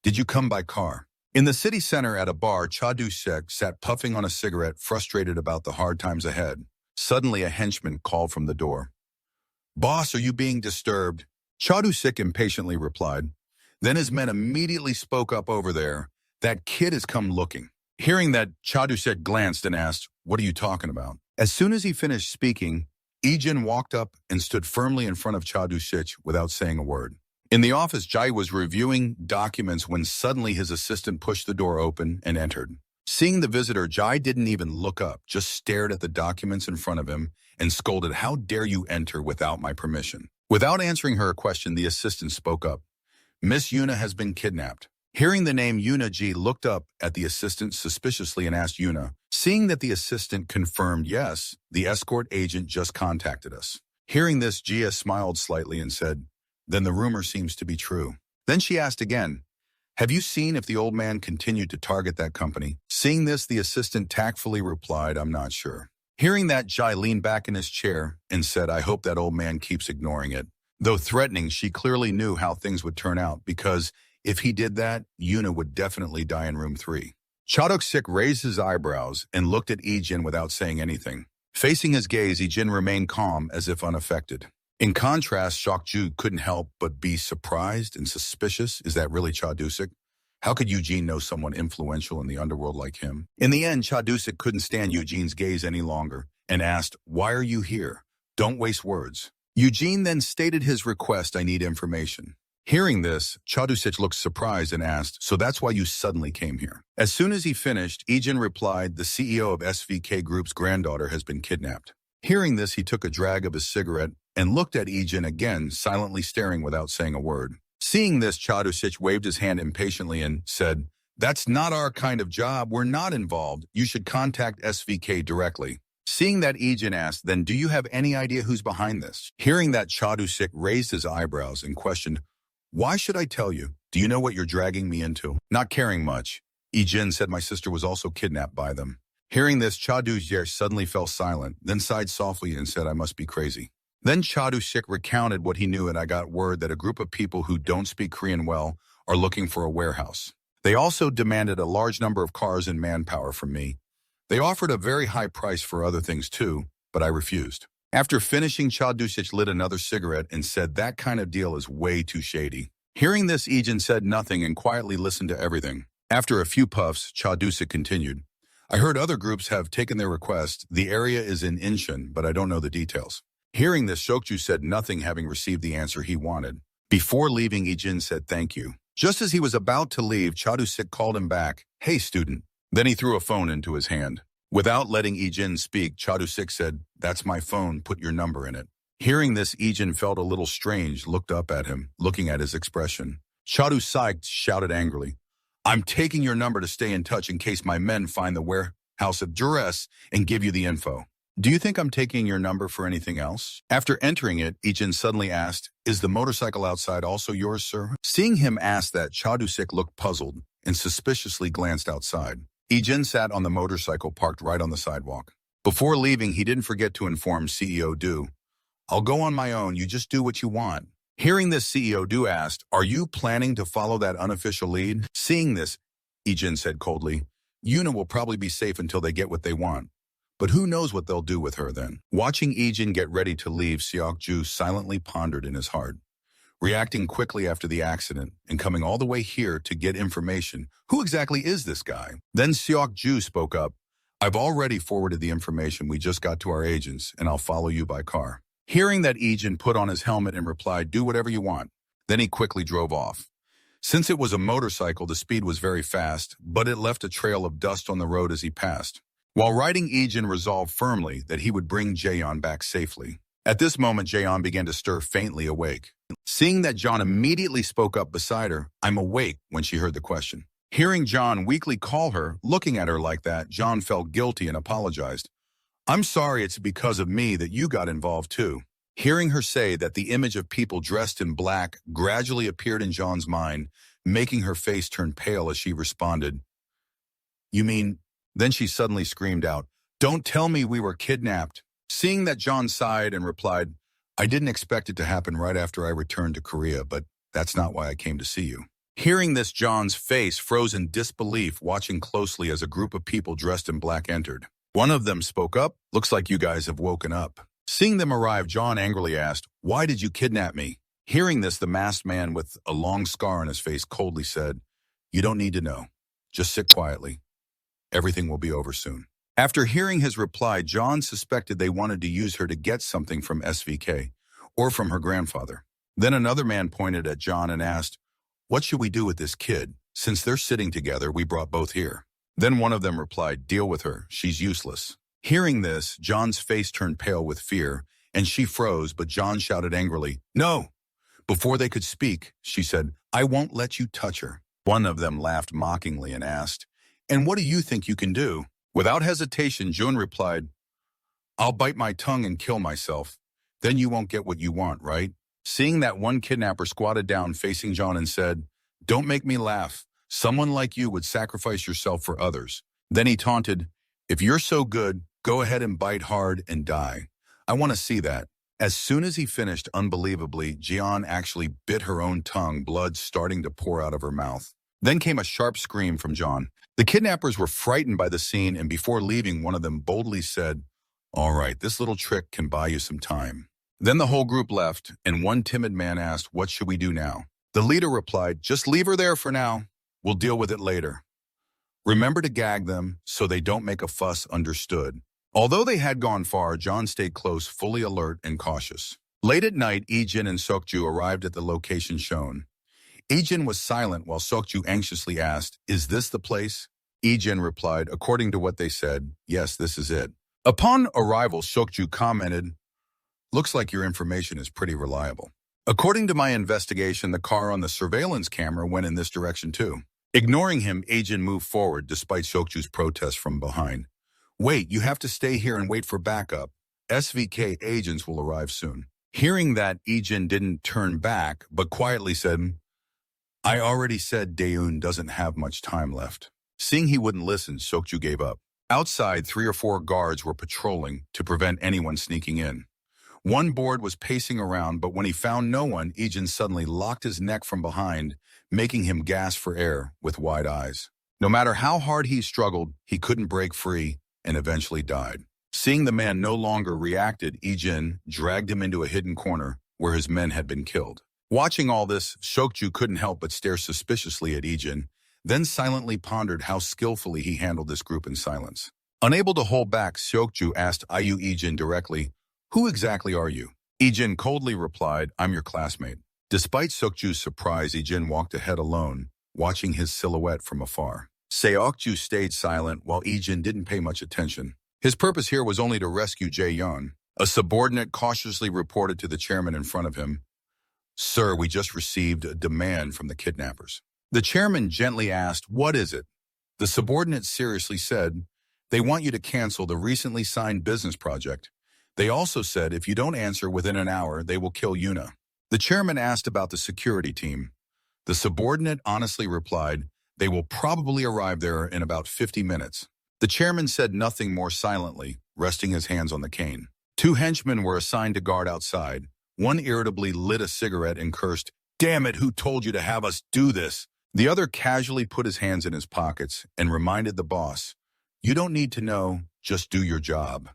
"Did you come by car?" In the city center at a bar, Cha Du-sek sat puffing on a cigarette, frustrated about the hard times ahead. Suddenly, a henchman called from the door. "Boss, are you being disturbed?" Cha Du-sek impatiently replied. Then his men immediately spoke up, "Over there. That kid has come looking." Hearing that, Cha Du-sek glanced and asked, "What are you talking about?" As soon as he finished speaking, Ijin walked up and stood firmly in front of Cha Du-sek without saying a word. In the office, Jai was reviewing documents when suddenly his assistant pushed the door open and entered. Seeing the visitor, Jai didn't even look up, just stared at the documents in front of him and scolded, "How dare you enter without my permission?" Without answering her question, the assistant spoke up. "Miss Yuna has been kidnapped." Hearing the name Yuna, Ji looked up at the assistant suspiciously and asked Yuna. Seeing that the assistant confirmed yes, the escort agent just contacted us. Hearing this, Jia smiled slightly and said, "Then the rumor seems to be true." Then she asked again, "Have you seen if the old man continued to target that company?" Seeing this, the assistant tactfully replied, "I'm not sure." Hearing that, Jai leaned back in his chair and said, "I hope that old man keeps ignoring it." Though threatening, she clearly knew how things would turn out, because if he did that, Yuna would definitely die in room 3. Cha-duk-sik raised his eyebrows and looked at Ijin without saying anything. Facing his gaze, Ijin remained calm as if unaffected. In contrast, Seokju couldn't help but be surprised and suspicious. Is that really Cha Du-sik? How could Eugene know someone influential in the underworld like him? In the end, Cha Du-sik couldn't stand Eugene's gaze any longer and asked, "Why are you here? Don't waste words." Eugene then stated his request, "I need information." Hearing this, Chadusic looked surprised and asked, "So that's why you suddenly came here?" As soon as he finished, Ijin replied, "The CEO of SVK Group's granddaughter has been kidnapped." Hearing this, he took a drag of his cigarette and looked at Ijin again, silently staring without saying a word. Seeing this, Chadusic waved his hand impatiently and said, "That's not our kind of job. We're not involved. You should contact SVK directly." Seeing that, Ijin asked, "Then do you have any idea who's behind this?" Hearing that, Chadusic raised his eyebrows and questioned, "Why should I tell you? Do you know what you're dragging me into?" Not caring much, Ijin said, "My sister was also kidnapped by them." Hearing this, Chadusic suddenly fell silent, then sighed softly and said, "I must be crazy." Then Chadusic recounted what he knew, and I got word that a group of people who don't speak Korean well are looking for a warehouse. They also demanded a large number of cars and manpower from me. They offered a very high price for other things too, but I refused. After finishing, Chadusic lit another cigarette and said, "That kind of deal is way too shady." Hearing this, Ijin said nothing and quietly listened to everything. After a few puffs, Chadusic continued, "I heard other groups have taken their request. The area is in Incheon, but I don't know the details." Hearing this, Shokju said nothing, having received the answer he wanted. Before leaving, Ijin said thank you. Just as he was about to leave, Chadusic called him back, "Hey, student." Then he threw a phone into his hand. Without letting Ijin speak, Chadusic said, "That's my phone, put your number in it." Hearing this, Ijin felt a little strange, looked up at him, looking at his expression. Chadusic shouted angrily, "I'm taking your number to stay in touch in case my men find the warehouse address and give you the info. Do you think I'm taking your number for anything else?" After entering it, Ijin suddenly asked, "Is the motorcycle outside also yours, sir?" Seeing him ask that, Chadusic looked puzzled and suspiciously glanced outside. Ijin sat on the motorcycle parked right on the sidewalk. Before leaving, he didn't forget to inform CEO Du, "I'll go on my own, you just do what you want." Hearing this, CEO Du asked, "Are you planning to follow that unofficial lead?" Seeing this, Ijin said coldly, "Yuna will probably be safe until they get what they want. But who knows what they'll do with her then?" Watching Ijin get ready to leave, Seokju silently pondered in his heart. Reacting quickly after the accident and coming all the way here to get information, who exactly is this guy? Then Seokju spoke up, "I've already forwarded the information we just got to our agents, and I'll follow you by car." Hearing that, Ijin put on his helmet and replied, "Do whatever you want." Then he quickly drove off. Since it was a motorcycle, the speed was very fast, but it left a trail of dust on the road as he passed. While riding, Ijin resolved firmly that he would bring Jaeon back safely. At this moment, Jaeon began to stir faintly awake. Seeing that John immediately spoke up beside her, "I'm awake," when she heard the question. Hearing John weakly call her, looking at her like that, John felt guilty and apologized. "I'm sorry, it's because of me that you got involved too." Hearing her say that, the image of people dressed in black gradually appeared in John's mind, making her face turn pale as she responded, "You mean..." Then she suddenly screamed out, "Don't tell me we were kidnapped." Seeing that, John sighed and replied, "I didn't expect it to happen right after I returned to Korea, but that's not why I came to see you." Hearing this, John's face froze in disbelief, watching closely as a group of people dressed in black entered. One of them spoke up, "Looks like you guys have woken up." Seeing them arrive, John angrily asked, "Why did you kidnap me?" Hearing this, the masked man with a long scar on his face coldly said, "You don't need to know. Just sit quietly. Everything will be over soon." After hearing his reply, John suspected they wanted to use her to get something from SVK or from her grandfather. Then another man pointed at John and asked, "What should we do with this kid? Since they're sitting together, we brought both here." Then one of them replied, "Deal with her. She's useless." Hearing this, John's face turned pale with fear, and she froze, but John shouted angrily, "No!" Before they could speak, she said, "I won't let you touch her." One of them laughed mockingly and asked, "And what do you think you can do?" Without hesitation, Jun replied, "I'll bite my tongue and kill myself. Then you won't get what you want, right?" Seeing that, one kidnapper squatted down facing John and said, "Don't make me laugh. Someone like you would sacrifice yourself for others." Then he taunted, "If you're so good, go ahead and bite hard and die. I want to see that." As soon as he finished, unbelievably, Jian actually bit her own tongue, blood starting to pour out of her mouth. Then came a sharp scream from John. The kidnappers were frightened by the scene, and before leaving, one of them boldly said, "All right, this little trick can buy you some time." Then the whole group left, and one timid man asked, "What should we do now?" The leader replied, "Just leave her there for now. We'll deal with it later. Remember to gag them so they don't make a fuss, understood?" Although they had gone far, John stayed close, fully alert and cautious. Late at night, Ijin and Seokju arrived at the location shown. Ijin was silent while Seokju anxiously asked, "Is this the place?" Ijin replied, "According to what they said, yes, this is it." Upon arrival, Seokju commented, "Looks like your information is pretty reliable. According to my investigation, the car on the surveillance camera went in this direction too." Ignoring him, Ijin moved forward despite Seokju's protest from behind. "Wait, you have to stay here and wait for backup. SVK agents will arrive soon." Hearing that, Ijin didn't turn back, but quietly said, "I already said Daeun doesn't have much time left." Seeing he wouldn't listen, Seokju gave up. Outside, 3 or 4 guards were patrolling to prevent anyone sneaking in. One board was pacing around, but when he found no one, Ijin suddenly locked his neck from behind, making him gasp for air with wide eyes. No matter how hard he struggled, he couldn't break free and eventually died. Seeing the man no longer reacted, Ijin dragged him into a hidden corner where his men had been killed. Watching all this, Seokju couldn't help but stare suspiciously at Ijin, then silently pondered how skillfully he handled this group in silence. Unable to hold back, Seokju asked Ayu Ijin directly, "Who exactly are you?" Ijin coldly replied, "I'm your classmate." Despite Seokju's surprise, Ijin walked ahead alone, watching his silhouette from afar. Seokju stayed silent while Ijin didn't pay much attention. His purpose here was only to rescue Jae-yeon. A subordinate cautiously reported to the chairman in front of him, "Sir, we just received a demand from the kidnappers." The chairman gently asked, "What is it?" The subordinate seriously said, "They want you to cancel the recently signed business project. They also said if you don't answer within an hour, they will kill Yuna." The chairman asked about the security team. The subordinate honestly replied, "They will probably arrive there in about 50 minutes. The chairman said nothing more silently, resting his hands on the cane. 2 henchmen were assigned to guard outside. One irritably lit a cigarette and cursed, "Damn it, who told you to have us do this?" The other casually put his hands in his pockets and reminded the boss, "You don't need to know, just do your job."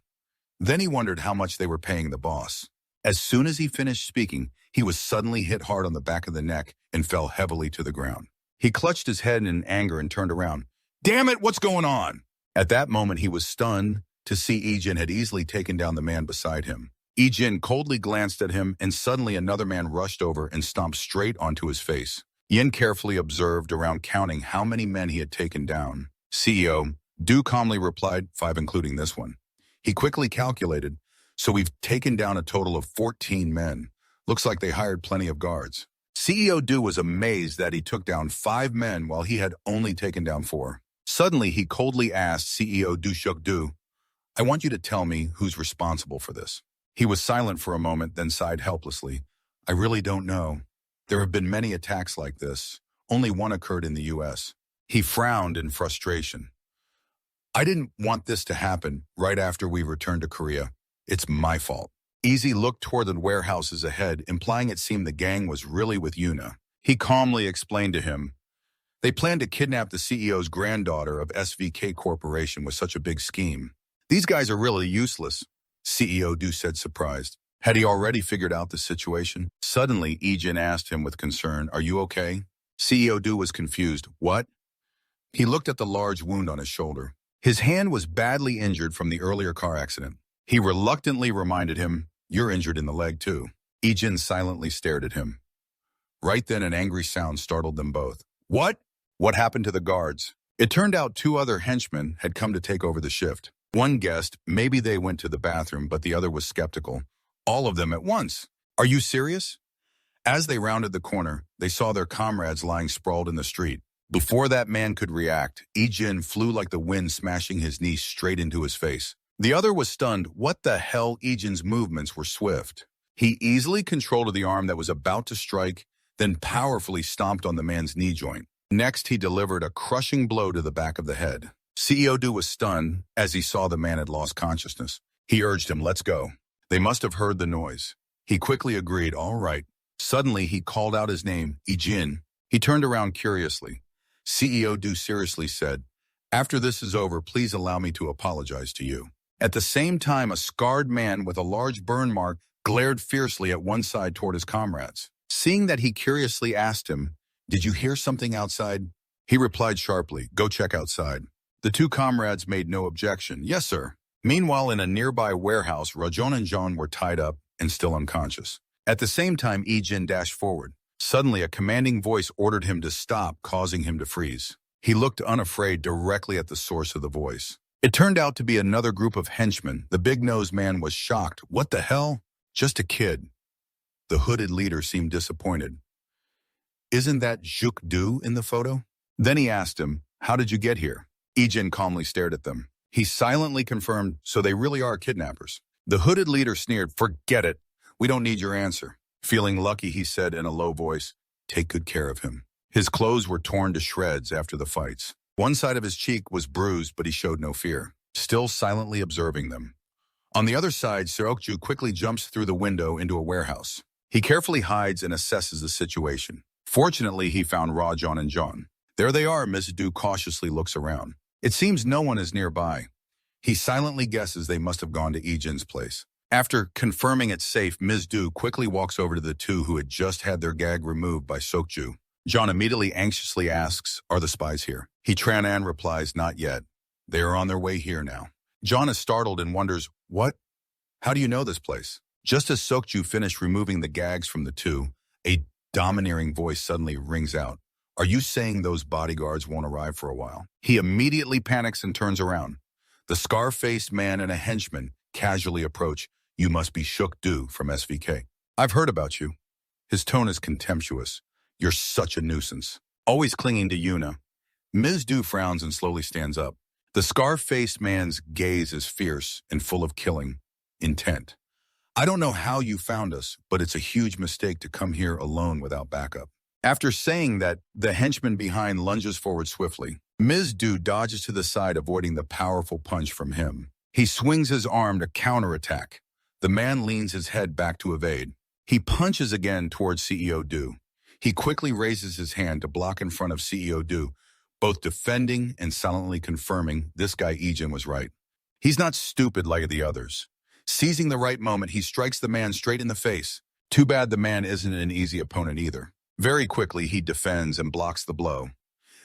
Then he wondered how much they were paying the boss. As soon as he finished speaking, he was suddenly hit hard on the back of the neck and fell heavily to the ground. He clutched his head in anger and turned around. "Damn it, what's going on?" At that moment, he was stunned to see Ijin had easily taken down the man beside him. Ijin coldly glanced at him, and suddenly another man rushed over and stomped straight onto his face. Yin carefully observed around, counting how many men he had taken down. "CEO, Du calmly replied, 5 including this one." He quickly calculated, "So we've taken down a total of 14 men. Looks like they hired plenty of guards." CEO Du was amazed that he took down 5 men while he had only taken down 4. Suddenly, he coldly asked CEO Du Shuk-du, "I want you to tell me who's responsible for this." He was silent for a moment, then sighed helplessly. "I really don't know. There have been many attacks like this. Only one occurred in the U.S. He frowned in frustration. "I didn't want this to happen right after we returned to Korea. It's my fault." Easy looked toward the warehouses ahead, implying it seemed the gang was really with Yuna. He calmly explained to him, "They planned to kidnap the CEO's granddaughter of SVK Corporation with such a big scheme. These guys are really useless," CEO Du said, surprised. Had he already figured out the situation? Suddenly, Ijin asked him with concern, "Are you okay?" CEO Du was confused. "What?" He looked at the large wound on his shoulder. His hand was badly injured from the earlier car accident. He reluctantly reminded him, "You're injured in the leg too." Ijin silently stared at him. Right then, an angry sound startled them both. "What?" What happened to the guards? It turned out 2 other henchmen had come to take over the shift. One guessed maybe they went to the bathroom, but the other was skeptical. All of them at once. "Are you serious?" As they rounded the corner, they saw their comrades lying sprawled in the street. Before that man could react, Ijin flew like the wind, smashing his knee straight into his face. The other was stunned. What the hell? Ijin's movements were swift. He easily controlled the arm that was about to strike, then powerfully stomped on the man's knee joint. Next, he delivered a crushing blow to the back of the head. CEO Du was stunned as he saw the man had lost consciousness. He urged him, "Let's go." They must have heard the noise. He quickly agreed, "All right." Suddenly, he called out his name, Ijin. He turned around curiously. CEO Du seriously said, "After this is over, please allow me to apologize to you." At the same time, a scarred man with a large burn mark glared fiercely at one side toward his comrades. Seeing that, he curiously asked him, "Did you hear something outside?" He replied sharply, "Go check outside." The 2 comrades made no objection. "Yes, sir." Meanwhile, in a nearby warehouse, Rajon and John were tied up and still unconscious. At the same time, Jin dashed forward. Suddenly, a commanding voice ordered him to stop, causing him to freeze. He looked unafraid directly at the source of the voice. It turned out to be another group of henchmen. The big-nosed man was shocked. What the hell? Just a kid. The hooded leader seemed disappointed. Isn't that Juk Du in the photo? Then he asked him, how did you get here? Jin calmly stared at them. He silently confirmed, so they really are kidnappers. The hooded leader sneered, forget it. We don't need your answer. Feeling lucky, he said in a low voice, take good care of him. His clothes were torn to shreds after the fights. One side of his cheek was bruised, but he showed no fear, still silently observing them. On the other side, Seokju quickly jumps through the window into a warehouse. He carefully hides and assesses the situation. Fortunately, he found Rajon and John. There they are. Ms. Du cautiously looks around. It seems no one is nearby. He silently guesses they must have gone to Jin's place. After confirming it's safe, Ms. Du quickly walks over to the two who had just had their gag removed by Seokju. John immediately anxiously asks, are the spies here? He-Tran-An replies, not yet. They are on their way here now. John is startled and wonders, what? How do you know this place? Just as Seokju finished removing the gags from the two, a domineering voice suddenly rings out. Are you saying those bodyguards won't arrive for a while? He immediately panics and turns around. The scar-faced man and a henchman casually approach. You must be Shook Du from SVK. I've heard about you. His tone is contemptuous. You're such a nuisance. Always clinging to Yuna. Ms. Du frowns and slowly stands up. The scar-faced man's gaze is fierce and full of killing intent. I don't know how you found us, but it's a huge mistake to come here alone without backup. After saying that, the henchman behind lunges forward swiftly. Ms. Du dodges to the side, avoiding the powerful punch from him. He swings his arm to counterattack. The man leans his head back to evade. He punches again towards CEO Du. He quickly raises his hand to block in front of CEO Du, both defending and silently confirming this guy Jin was right. He's not stupid like the others. Seizing the right moment, he strikes the man straight in the face. Too bad the man isn't an easy opponent either. Very quickly, he defends and blocks the blow.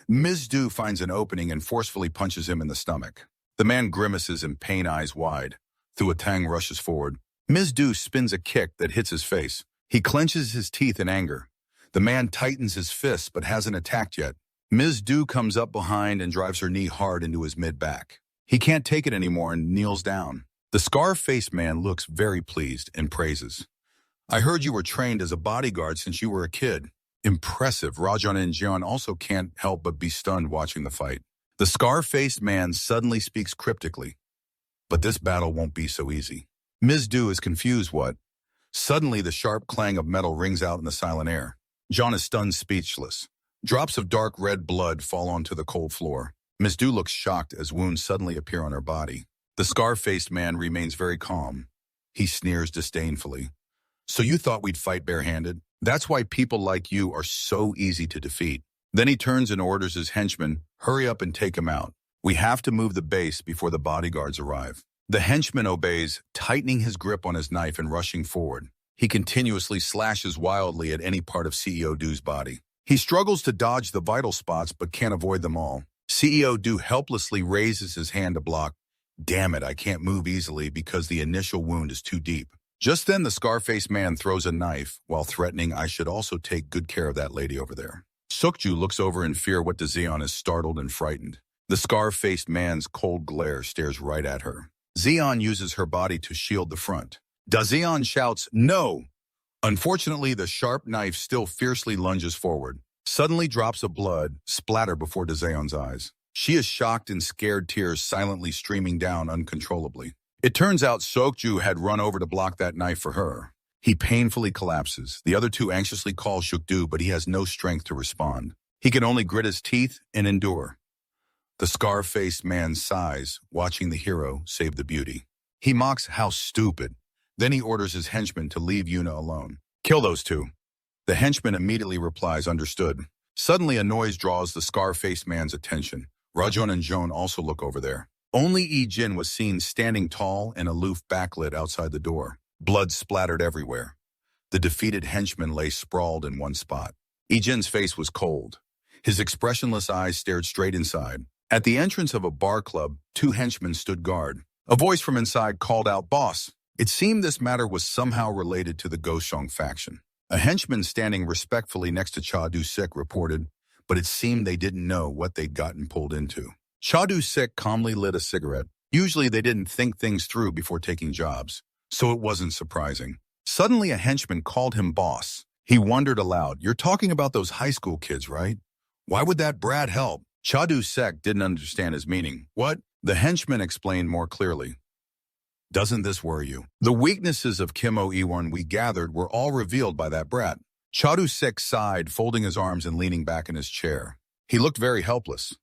Ms. Du finds an opening and forcefully punches him in the stomach. The man grimaces in pain, eyes wide. Thua Tang rushes forward. Ms. Du spins a kick that hits his face. He clenches his teeth in anger. The man tightens his fists but hasn't attacked yet. Ms. Du comes up behind and drives her knee hard into his mid-back. He can't take it anymore and kneels down. The scar-faced man looks very pleased and praises. I heard you were trained as a bodyguard since you were a kid. Impressive. Rajon and Jeon also can't help but be stunned watching the fight. The scar-faced man suddenly speaks cryptically. But this battle won't be so easy. Ms. Du is confused. What? Suddenly, the sharp clang of metal rings out in the silent air. John is stunned, speechless. Drops of dark red blood fall onto the cold floor. Ms. Du looks shocked as wounds suddenly appear on her body. The scar-faced man remains very calm. He sneers disdainfully. So you thought we'd fight barehanded? That's why people like you are so easy to defeat. Then he turns and orders his henchmen, hurry up and take him out. We have to move the base before the bodyguards arrive. The henchman obeys, tightening his grip on his knife and rushing forward. He continuously slashes wildly at any part of CEO Du's body. He struggles to dodge the vital spots but can't avoid them all. CEO Du helplessly raises his hand to block. Damn it, I can't move easily because the initial wound is too deep. Just then, the scar-faced man throws a knife while threatening, I should also take good care of that lady over there. Seokju looks over in fear. What to Zeon is startled and frightened. The scar-faced man's cold glare stares right at her. Zeon uses her body to shield the front. Dazeon shouts, no! Unfortunately, the sharp knife still fiercely lunges forward. Suddenly drops of blood splatter before Dazeon's eyes. She is shocked and scared, tears silently streaming down uncontrollably. It turns out Seokju had run over to block that knife for her. He painfully collapses. The other two anxiously call Shukdu, but he has no strength to respond. He can only grit his teeth and endure. The scar-faced man sighs, watching the hero save the beauty. He mocks, how stupid. Then he orders his henchmen to leave Yuna alone. Kill those two. The henchman immediately replies, understood. Suddenly a noise draws the scar-faced man's attention. Rajon and Joan also look over there. Only Jin was seen standing tall and aloof, backlit outside the door. Blood splattered everywhere. The defeated henchman lay sprawled in one spot. Jin's face was cold. His expressionless eyes stared straight inside. At the entrance of a bar club, two henchmen stood guard. A voice from inside called out, "Boss." It seemed this matter was somehow related to the Goshong faction. A henchman standing respectfully next to Cha Du-sik reported, but it seemed they didn't know what they'd gotten pulled into. Cha Du-sik calmly lit a cigarette. Usually they didn't think things through before taking jobs, so it wasn't surprising. Suddenly a henchman called him boss. He wondered aloud, "You're talking about those high school kids, right? Why would that brat help?" Cha Du-sik didn't understand his meaning. "What?" The henchman explained more clearly. "Doesn't this worry you? The weaknesses of Kim O-Ewan we gathered were all revealed by that brat." Cha Du-sik sighed, folding his arms and leaning back in his chair. He looked very helpless.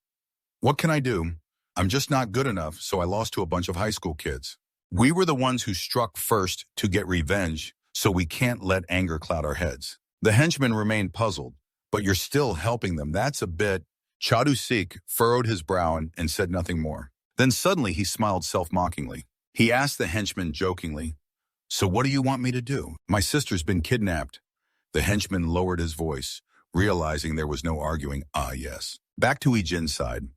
"What can I do? I'm just not good enough, so I lost to a bunch of high school kids. We were the ones who struck first to get revenge, so we can't let anger cloud our heads." The henchman remained puzzled. "But you're still helping them. That's a bit..." Cha Du-sik furrowed his brow and said nothing more. Then suddenly he smiled self-mockingly. He asked the henchman jokingly, "So what do you want me to do? My sister's been kidnapped." The henchman lowered his voice, realizing there was no arguing. "Ah, yes." Back to Ijin's side.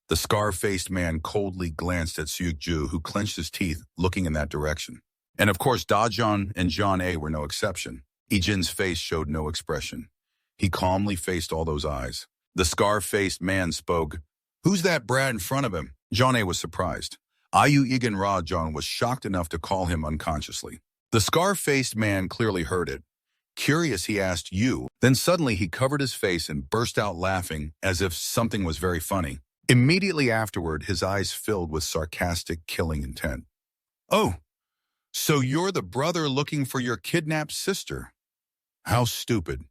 The scar-faced man coldly glanced at Seok-ju, who clenched his teeth, looking in that direction. And of course, Da-jeon and John A were no exception. Ijin's face showed no expression. He calmly faced all those eyes. The scar-faced man spoke. "Who's that brat in front of him?" John A was surprised. Ayu Igen Ra-jeon was shocked enough to call him unconsciously. The scar-faced man clearly heard it. Curious, he asked, "You?" Then suddenly he covered his face and burst out laughing as if something was very funny. Immediately afterward, his eyes filled with sarcastic, killing intent. "Oh, so you're the brother looking for your kidnapped sister? How stupid."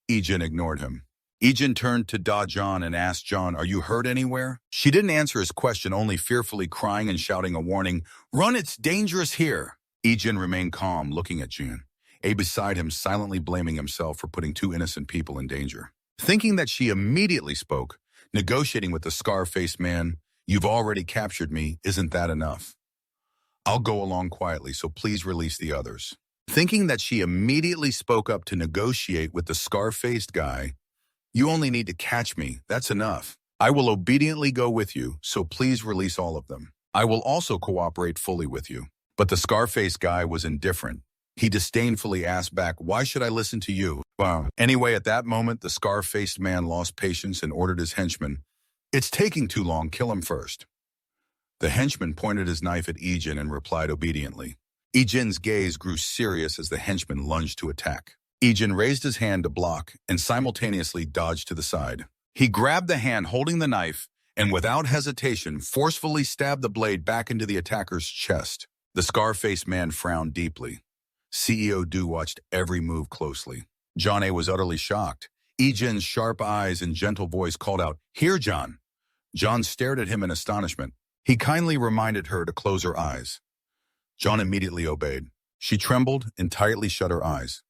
Ijin ignored him. Ijin turned to Da-jeon and asked John, "Are you hurt anywhere?" She didn't answer his question, only fearfully crying and shouting a warning, "Run, it's dangerous here." Ijin remained calm, looking at Jin. A beside him, silently blaming himself for putting two innocent people in danger. Thinking that she immediately spoke, negotiating with the scar-faced man, "You've already captured me, isn't that enough? I'll go along quietly, so please release the others." Thinking that she immediately spoke up to negotiate with the scar-faced guy, "You only need to catch me, that's enough. I will obediently go with you, so please release all of them. I will also cooperate fully with you." But the scar-faced guy was indifferent. He disdainfully asked back, "Why should I listen to you?" Wow. Anyway, at that moment, the scar-faced man lost patience and ordered his henchman, "It's taking too long, kill him first." The henchman pointed his knife at Ijin and replied obediently. Ijin's gaze grew serious as the henchman lunged to attack. Ijin raised his hand to block and simultaneously dodged to the side. He grabbed the hand holding the knife and without hesitation forcefully stabbed the blade back into the attacker's chest. The scar-faced man frowned deeply. CEO Du watched every move closely. John A was utterly shocked. Ijin's sharp eyes and gentle voice called out, "Here, John." John stared at him in astonishment. He kindly reminded her to close her eyes. John immediately obeyed. She trembled and tightly shut her eyes.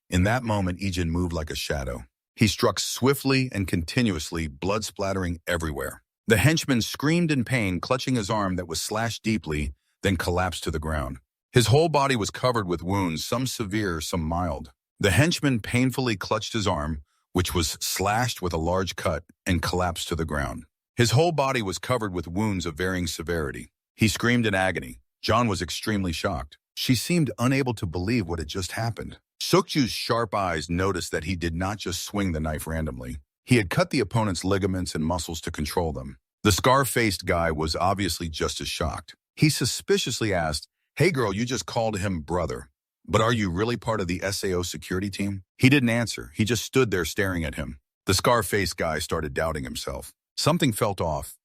In that moment, Ijin moved like a shadow. He struck swiftly and continuously, blood splattering everywhere. The henchman screamed in pain, clutching his arm that was slashed deeply, then collapsed to the ground. His whole body was covered with wounds, some severe, some mild. The henchman painfully clutched his arm, which was slashed with a large cut, and collapsed to the ground. His whole body was covered with wounds of varying severity. He screamed in agony. John was extremely shocked. She seemed unable to believe what had just happened. Seok-ju's sharp eyes noticed that he did not just swing the knife randomly. He had cut the opponent's ligaments and muscles to control them. The scar-faced guy was obviously just as shocked. He suspiciously asked, "Hey girl, you just called him brother, but are you really part of the SAO security team?" He didn't answer. He just stood there staring at him. The scar-faced guy started doubting himself. Something felt off.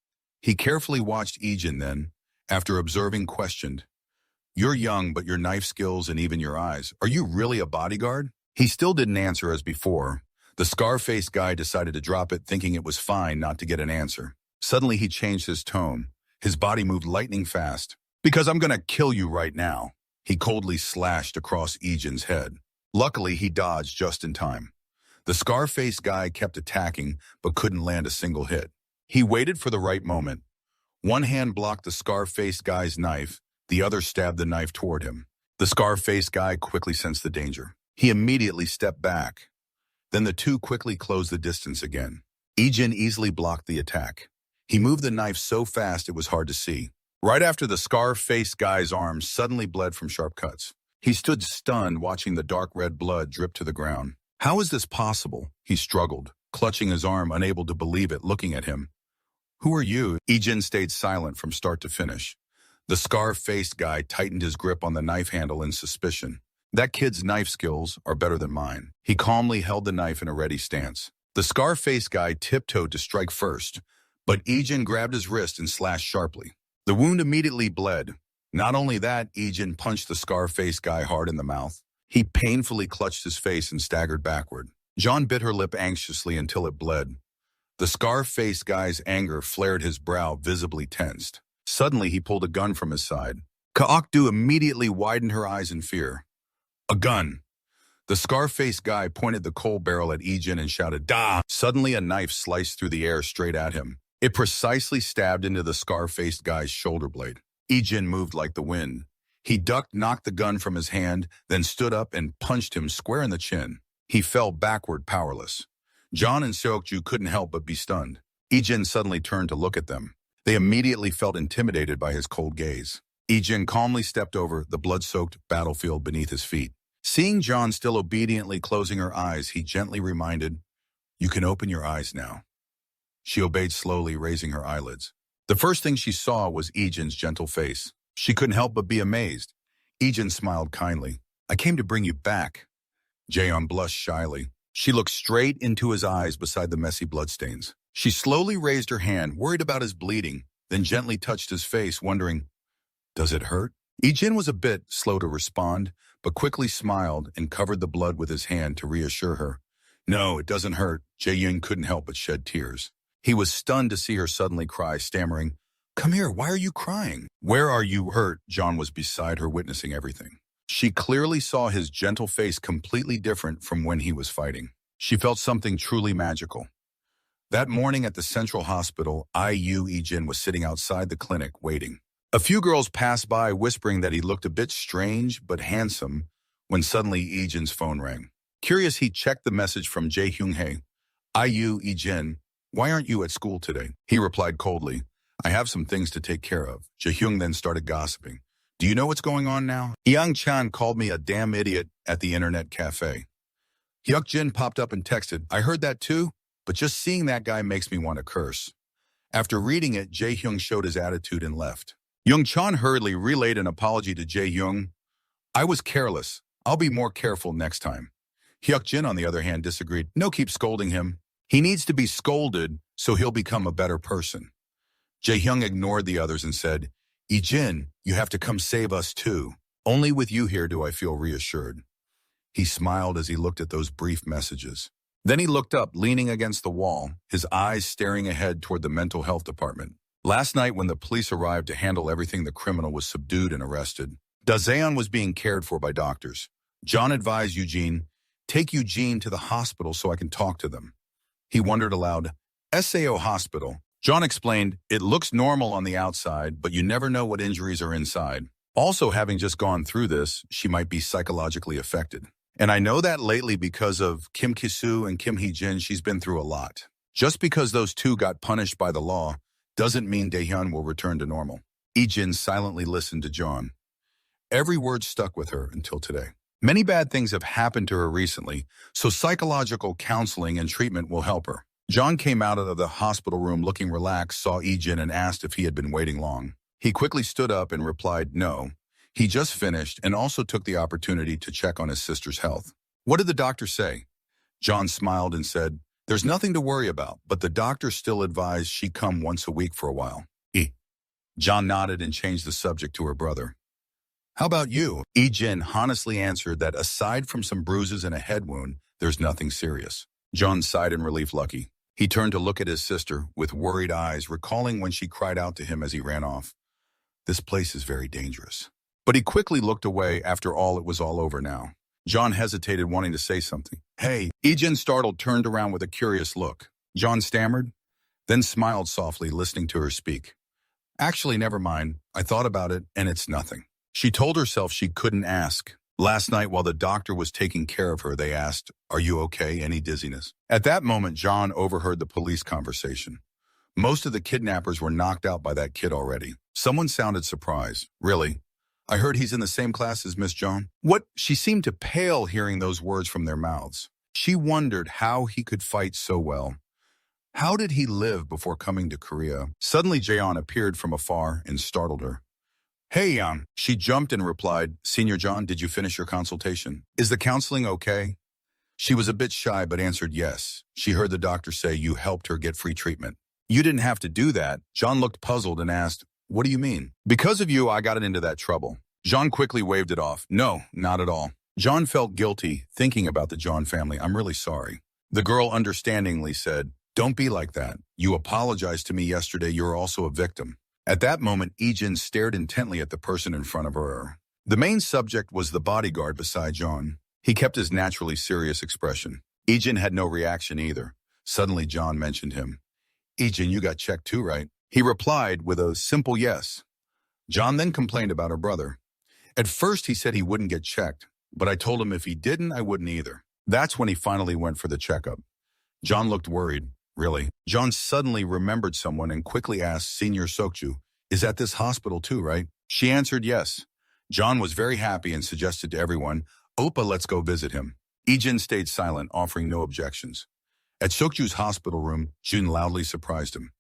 He carefully watched Ijin then, after observing, questioned, "You're young, but your knife skills and even your eyes, are you really a bodyguard?" He still didn't answer as before. The scar-faced guy decided to drop it, thinking it was fine not to get an answer. Suddenly he changed his tone. His body moved lightning fast. "Because I'm gonna kill you right now." He coldly slashed across Ijin's head. Luckily, he dodged just in time. The scar-faced guy kept attacking, but couldn't land a single hit. He waited for the right moment. One hand blocked the scar-faced guy's knife, the other stabbed the knife toward him. The scar-faced guy quickly sensed the danger. He immediately stepped back. Then the two quickly closed the distance again. Ijin easily blocked the attack. He moved the knife so fast it was hard to see. Right after the scar-faced guy's arm suddenly bled from sharp cuts. He stood stunned, watching the dark red blood drip to the ground. How is this possible? He struggled, clutching his arm, unable to believe it, looking at him. Who are you? Ijin stayed silent from start to finish. The scar-faced guy tightened his grip on the knife handle in suspicion. That kid's knife skills are better than mine. He calmly held the knife in a ready stance. The scar-faced guy tiptoed to strike first, but Ijin grabbed his wrist and slashed sharply. The wound immediately bled. Not only that, Ijin punched the scar-faced guy hard in the mouth. He painfully clutched his face and staggered backward. John bit her lip anxiously until it bled. The scar-faced guy's anger flared, his brow visibly tensed. Suddenly, he pulled a gun from his side. Kaokdu immediately widened her eyes in fear. A gun! The scar-faced guy pointed the coal barrel at Ijin and shouted, "Da!" Suddenly, a knife sliced through the air straight at him. It precisely stabbed into the scar-faced guy's shoulder blade. Ijin moved like the wind. He ducked, knocked the gun from his hand, then stood up and punched him square in the chin. He fell backward, powerless. John and Seokju couldn't help but be stunned. Ijin suddenly turned to look at them. They immediately felt intimidated by his cold gaze. Ijin calmly stepped over the blood-soaked battlefield beneath his feet. Seeing John still obediently closing her eyes, he gently reminded, "You can open your eyes now." She obeyed slowly, raising her eyelids. The first thing she saw was Ijin's gentle face. She couldn't help but be amazed. Ijin smiled kindly. "I came to bring you back." Jaeyeon blushed shyly. She looked straight into his eyes beside the messy bloodstains. She slowly raised her hand, worried about his bleeding, then gently touched his face, wondering, "Does it hurt?" Ijin was a bit slow to respond, but quickly smiled and covered the blood with his hand to reassure her. "No, it doesn't hurt." Jaeyeon couldn't help but shed tears. He was stunned to see her suddenly cry, stammering, "Come here, why are you crying?" "Where are you hurt?" John was beside her, witnessing everything. She clearly saw his gentle face completely different from when he was fighting. She felt something truly magical. That morning at the Central Hospital, Ijin was sitting outside the clinic, waiting. A few girls passed by, whispering that he looked a bit strange but handsome, when suddenly Ijin's phone rang. Curious, he checked the message from Jae-hyung-hae. Ijin, why aren't you at school today?" He replied coldly, "I have some things to take care of." Jae-hyung then started gossiping. "Do you know what's going on now? Young-chan called me a damn idiot at the internet cafe." Hyuk-jin popped up and texted, "I heard that too, but just seeing that guy makes me want to curse." After reading it, Jae-hyung showed his attitude and left. Young-chan hurriedly relayed an apology to Jae-hyung. "I was careless. I'll be more careful next time." Hyuk-jin, on the other hand, disagreed. "No, keep scolding him. He needs to be scolded so he'll become a better person." Jae-hyung ignored the others and said, "Ijin, you have to come save us too. Only with you here do I feel reassured." He smiled as he looked at those brief messages. Then he looked up, leaning against the wall, his eyes staring ahead toward the mental health department. Last night, when the police arrived to handle everything, the criminal was subdued and arrested. Daejeon was being cared for by doctors. John advised Eugene, "Take Eugene to the hospital so I can talk to them." He wondered aloud, "SAO hospital?" John explained, "It looks normal on the outside, but you never know what injuries are inside. Also, having just gone through this, she might be psychologically affected. And I know that lately because of Kim Ki-soo and Kim Hee-jin, she's been through a lot. Just because those two got punished by the law doesn't mean Daehyun will return to normal." Ijin silently listened to John. Every word stuck with her until today. Many bad things have happened to her recently, so psychological counseling and treatment will help her. John came out of the hospital room looking relaxed, saw Ijin, and asked if he had been waiting long. He quickly stood up and replied, "No." He just finished and also took the opportunity to check on his sister's health. "What did the doctor say?" John smiled and said, "There's nothing to worry about, but the doctor still advised she come once a week for a while." John nodded and changed the subject to her brother. "How about you?" Ijin honestly answered that aside from some bruises and a head wound, there's nothing serious. John sighed in relief. Lucky. He turned to look at his sister with worried eyes, recalling when she cried out to him as he ran off. This place is very dangerous. But he quickly looked away. After all, it was all over now. John hesitated, wanting to say something. "Hey." Ijin, startled, turned around with a curious look. John stammered, then smiled softly, listening to her speak. "Actually, never mind. I thought about it, and it's nothing." She told herself she couldn't ask. Last night, while the doctor was taking care of her, they asked, "Are you okay? Any dizziness?" At that moment, John overheard the police conversation. Most of the kidnappers were knocked out by that kid already. Someone sounded surprised. Really? I heard he's in the same class as Miss John. What? She seemed to pale hearing those words from their mouths. She wondered how he could fight so well. How did he live before coming to Korea? Suddenly, Jaeon appeared from afar and startled her. Hey, Yeon. She jumped and replied, Senior John, did you finish your consultation? Is the counseling okay? She was a bit shy but answered yes. She heard the doctor say you helped her get free treatment. You didn't have to do that. John looked puzzled and asked, what do you mean? Because of you, I got into that trouble. John quickly waved it off. No, not at all. John felt guilty thinking about the John family. I'm really sorry. The girl understandingly said, don't be like that. You apologized to me yesterday. You're also a victim. At that moment, Ijin stared intently at the person in front of her. The main subject was the bodyguard beside John. He kept his naturally serious expression. Ijin had no reaction either. Suddenly, John mentioned him. Ijin, you got checked too, right? He replied with a simple yes. John then complained about her brother. At first, he said he wouldn't get checked, but I told him if he didn't, I wouldn't either. That's when he finally went for the checkup. John looked worried. Really? John suddenly remembered someone and quickly asked Senior Sokju, is at this hospital too, right? She answered yes. John was very happy and suggested to everyone, Oppa, let's go visit him. Ijin stayed silent, offering no objections. At Sokju's hospital room, Jun loudly surprised him.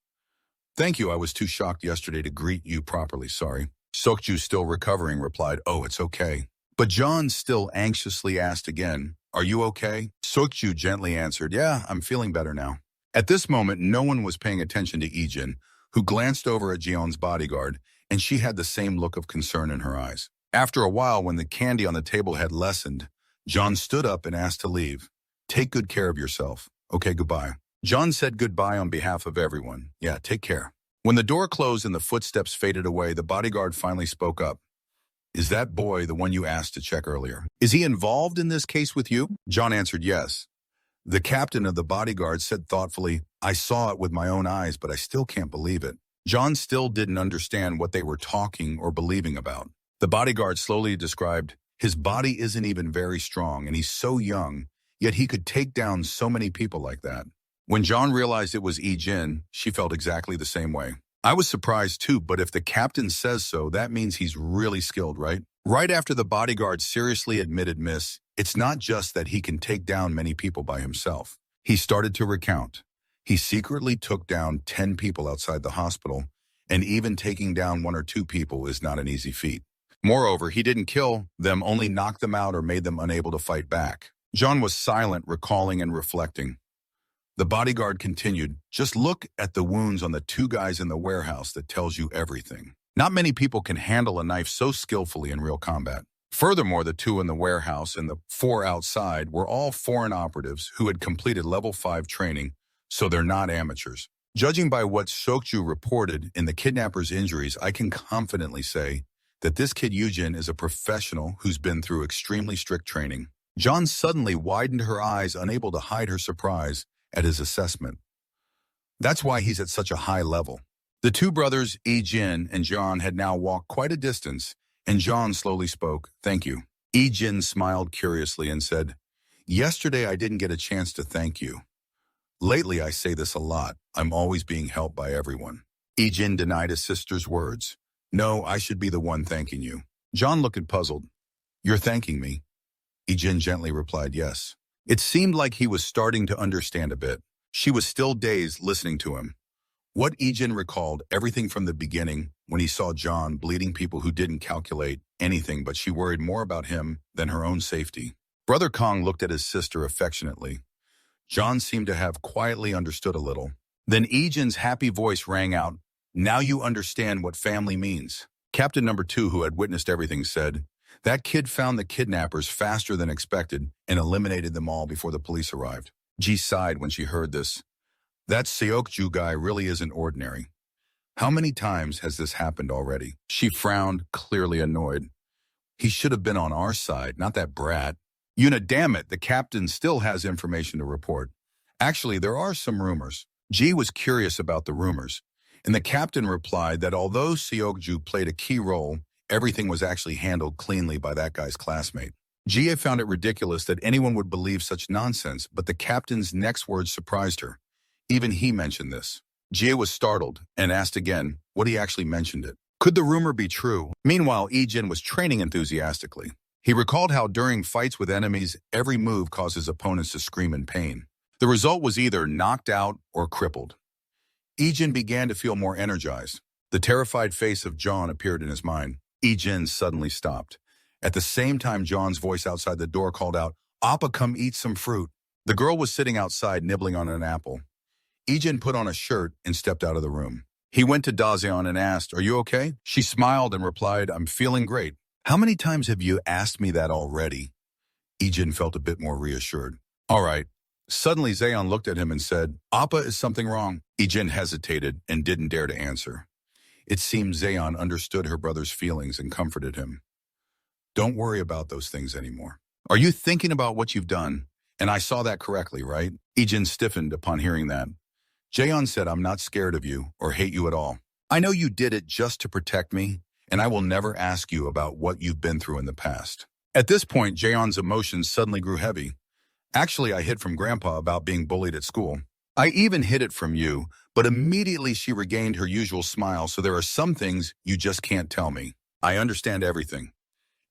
Thank you, I was too shocked yesterday to greet you properly, sorry. Sokju, still recovering, replied, oh, it's okay. But John still anxiously asked again, are you okay? Sokju gently answered, yeah, I'm feeling better now. At this moment, no one was paying attention to Ijin, who glanced over at Jeon's bodyguard, and she had the same look of concern in her eyes. After a while, when the candy on the table had lessened, John stood up and asked to leave. Take good care of yourself. Okay, goodbye. John said goodbye on behalf of everyone. Yeah, take care. When the door closed and the footsteps faded away, the bodyguard finally spoke up. Is that boy the one you asked to check earlier? Is he involved in this case with you? John answered yes. The captain of the bodyguard said thoughtfully, I saw it with my own eyes, but I still can't believe it. John still didn't understand what they were talking or believing about. The bodyguard slowly described, his body isn't even very strong and he's so young, yet he could take down so many people like that. When John realized it was Ijin, she felt exactly the same way. I was surprised too, but if the captain says so, that means he's really skilled, right? Right after the bodyguard seriously admitted, Miss, it's not just that he can take down many people by himself. He started to recount. He secretly took down 10 people outside the hospital, and even taking down 1 or 2 people is not an easy feat. Moreover, he didn't kill them, only knocked them out or made them unable to fight back. John was silent, recalling and reflecting. The bodyguard continued, just look at the wounds on the 2 guys in the warehouse that tells you everything. Not many people can handle a knife so skillfully in real combat. Furthermore, the 2 in the warehouse and the 4 outside were all foreign operatives who had completed level 5 training, so they're not amateurs. Judging by what Sokju reported in the kidnapper's injuries, I can confidently say that this kid Yujin is a professional who's been through extremely strict training. John suddenly widened her eyes, unable to hide her surprise at his assessment. That's why he's at such a high level. The 2 brothers, Ijin and John, had now walked quite a distance, and John slowly spoke, thank you. Ijin smiled curiously and said, yesterday I didn't get a chance to thank you. Lately I say this a lot, I'm always being helped by everyone. Ijin denied his sister's words. No, I should be the one thanking you. John looked puzzled. You're thanking me? Ijin gently replied yes. It seemed like he was starting to understand a bit. She was still dazed listening to him. What Ijin recalled everything from the beginning when he saw John bleeding people who didn't calculate anything, but she worried more about him than her own safety. Brother Kong looked at his sister affectionately. John seemed to have quietly understood a little. Then Ijin's happy voice rang out, now you understand what family means. Captain number 2, who had witnessed everything, said, that kid found the kidnappers faster than expected and eliminated them all before the police arrived. Ji sighed when she heard this. That Seokju guy really isn't ordinary. How many times has this happened already? She frowned, clearly annoyed. He should have been on our side, not that brat. Yuna, damn it, the captain still has information to report. Actually, there are some rumors. Ji was curious about the rumors, and the captain replied that although Seokju played a key role, everything was actually handled cleanly by that guy's classmate. Jie found it ridiculous that anyone would believe such nonsense, but the captain's next words surprised her. Even he mentioned this. Jie was startled and asked again what he actually mentioned it. Could the rumor be true? Meanwhile, Ijin was training enthusiastically. He recalled how during fights with enemies, every move caused his opponents to scream in pain. The result was either knocked out or crippled. Ijin began to feel more energized. The terrified face of John appeared in his mind. Ijin suddenly stopped. At the same time, John's voice outside the door called out, "Appa, come eat some fruit." The girl was sitting outside nibbling on an apple. Ijin put on a shirt and stepped out of the room. He went to Dazion and asked, "Are you okay?" She smiled and replied, "I'm feeling great." "How many times have you asked me that already?" Ijin felt a bit more reassured. "All right." Suddenly, Zayon looked at him and said, "Appa, is something wrong?" Ijin hesitated and didn't dare to answer. It seemed Zayon understood her brother's feelings and comforted him. "Don't worry about those things anymore. Are you thinking about what you've done? And I saw that correctly, right?" Ijin stiffened upon hearing that. Jaeon said, "I'm not scared of you or hate you at all. I know you did it just to protect me, and I will never ask you about what you've been through in the past." At this point, Jaeon's emotions suddenly grew heavy. "Actually, I hid from Grandpa about being bullied at school. I even hid it from you, but immediately she regained her usual smile, so there are some things you just can't tell me. I understand everything."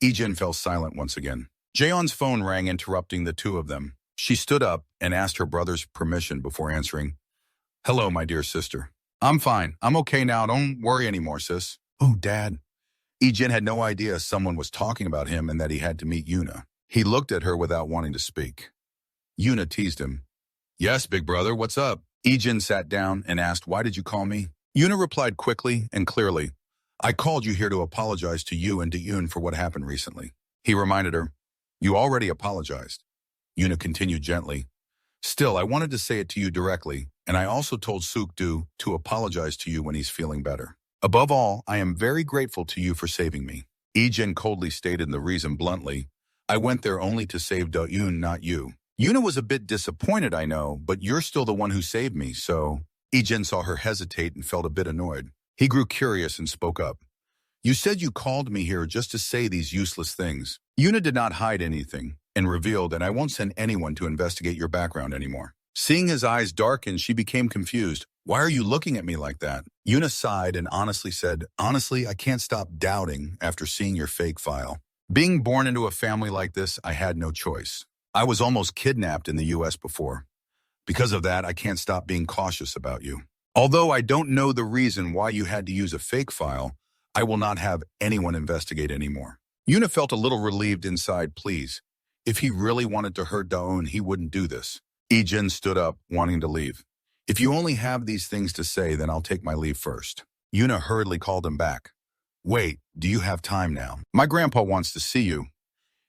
Ijin fell silent once again. Jaeon's phone rang, interrupting the two of them. She stood up and asked her brother's permission before answering. "Hello, my dear sister. I'm fine. I'm okay now. Don't worry anymore, sis." "Oh, Dad." Ijin had no idea someone was talking about him and that he had to meet Yuna. He looked at her without wanting to speak. Yuna teased him. "Yes, big brother, what's up?" Ijin sat down and asked, "Why did you call me?" Yuna replied quickly and clearly, "I called you here to apologize to you and to Yoon for what happened recently." He reminded her, "You already apologized." Yuna continued gently, "Still, I wanted to say it to you directly, and I also told Suk-do to apologize to you when he's feeling better. Above all, I am very grateful to you for saving me." Ijin coldly stated the reason bluntly, "I went there only to save Do-yoon, not you." Yuna was a bit disappointed, I know, but you're still the one who saved me, so... Ijin saw her hesitate and felt a bit annoyed. He grew curious and spoke up. "You said you called me here just to say these useless things." Yuna did not hide anything and revealed that I won't send anyone to investigate your background anymore. Seeing his eyes darken, she became confused. "Why are you looking at me like that?" Yuna sighed and honestly said, "Honestly, I can't stop doubting after seeing your fake file. Being born into a family like this, I had no choice. I was almost kidnapped in the US before. Because of that, I can't stop being cautious about you. Although I don't know the reason why you had to use a fake file, I will not have anyone investigate anymore." Yuna felt a little relieved inside. Please, if he really wanted to hurt Daon, he wouldn't do this. Ijin stood up, wanting to leave. "If you only have these things to say, then I'll take my leave first." Yuna hurriedly called him back. "Wait, do you have time now? My grandpa wants to see you."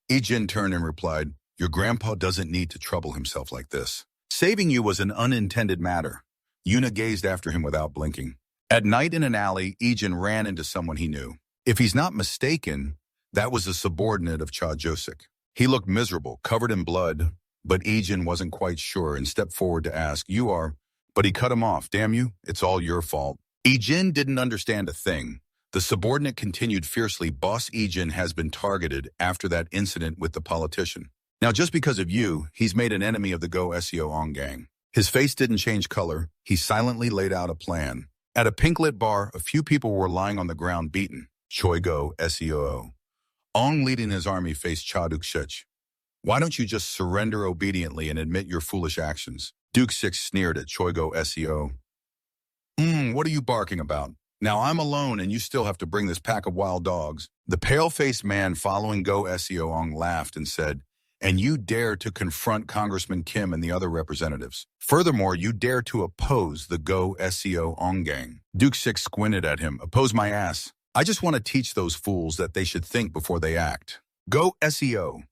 Ijin turned and replied, "Your grandpa doesn't need to trouble himself like this. Saving you was an unintended matter." Yuna gazed after him without blinking. At night in an alley, Ijin ran into someone he knew. If he's not mistaken, that was a subordinate of Cha Josik. He looked miserable, covered in blood, but Ijin wasn't quite sure and stepped forward to ask, "You are..." But he cut him off. "Damn you, it's all your fault." Ijin didn't understand a thing. The subordinate continued fiercely, "Boss Ijin has been targeted after that incident with the politician. Now just because of you, he's made an enemy of the Go Seo Ong gang." His face didn't change color. He silently laid out a plan. At a pink-lit bar, a few people were lying on the ground beaten. Choi Go Seo Ong leading his army faced Cha Duk-shich. "Why don't you just surrender obediently and admit your foolish actions?" Duk-shich sneered at Choi Go Seo. What are you barking about? Now I'm alone and you still have to bring this pack of wild dogs." The pale-faced man following Go Seo Ong laughed and said, "And you dare to confront Congressman Kim and the other representatives. Furthermore, you dare to oppose the Go Seo Ong gang." Duk-shich squinted at him. "Oppose my ass. I just want to teach those fools that they should think before they act." Go Seo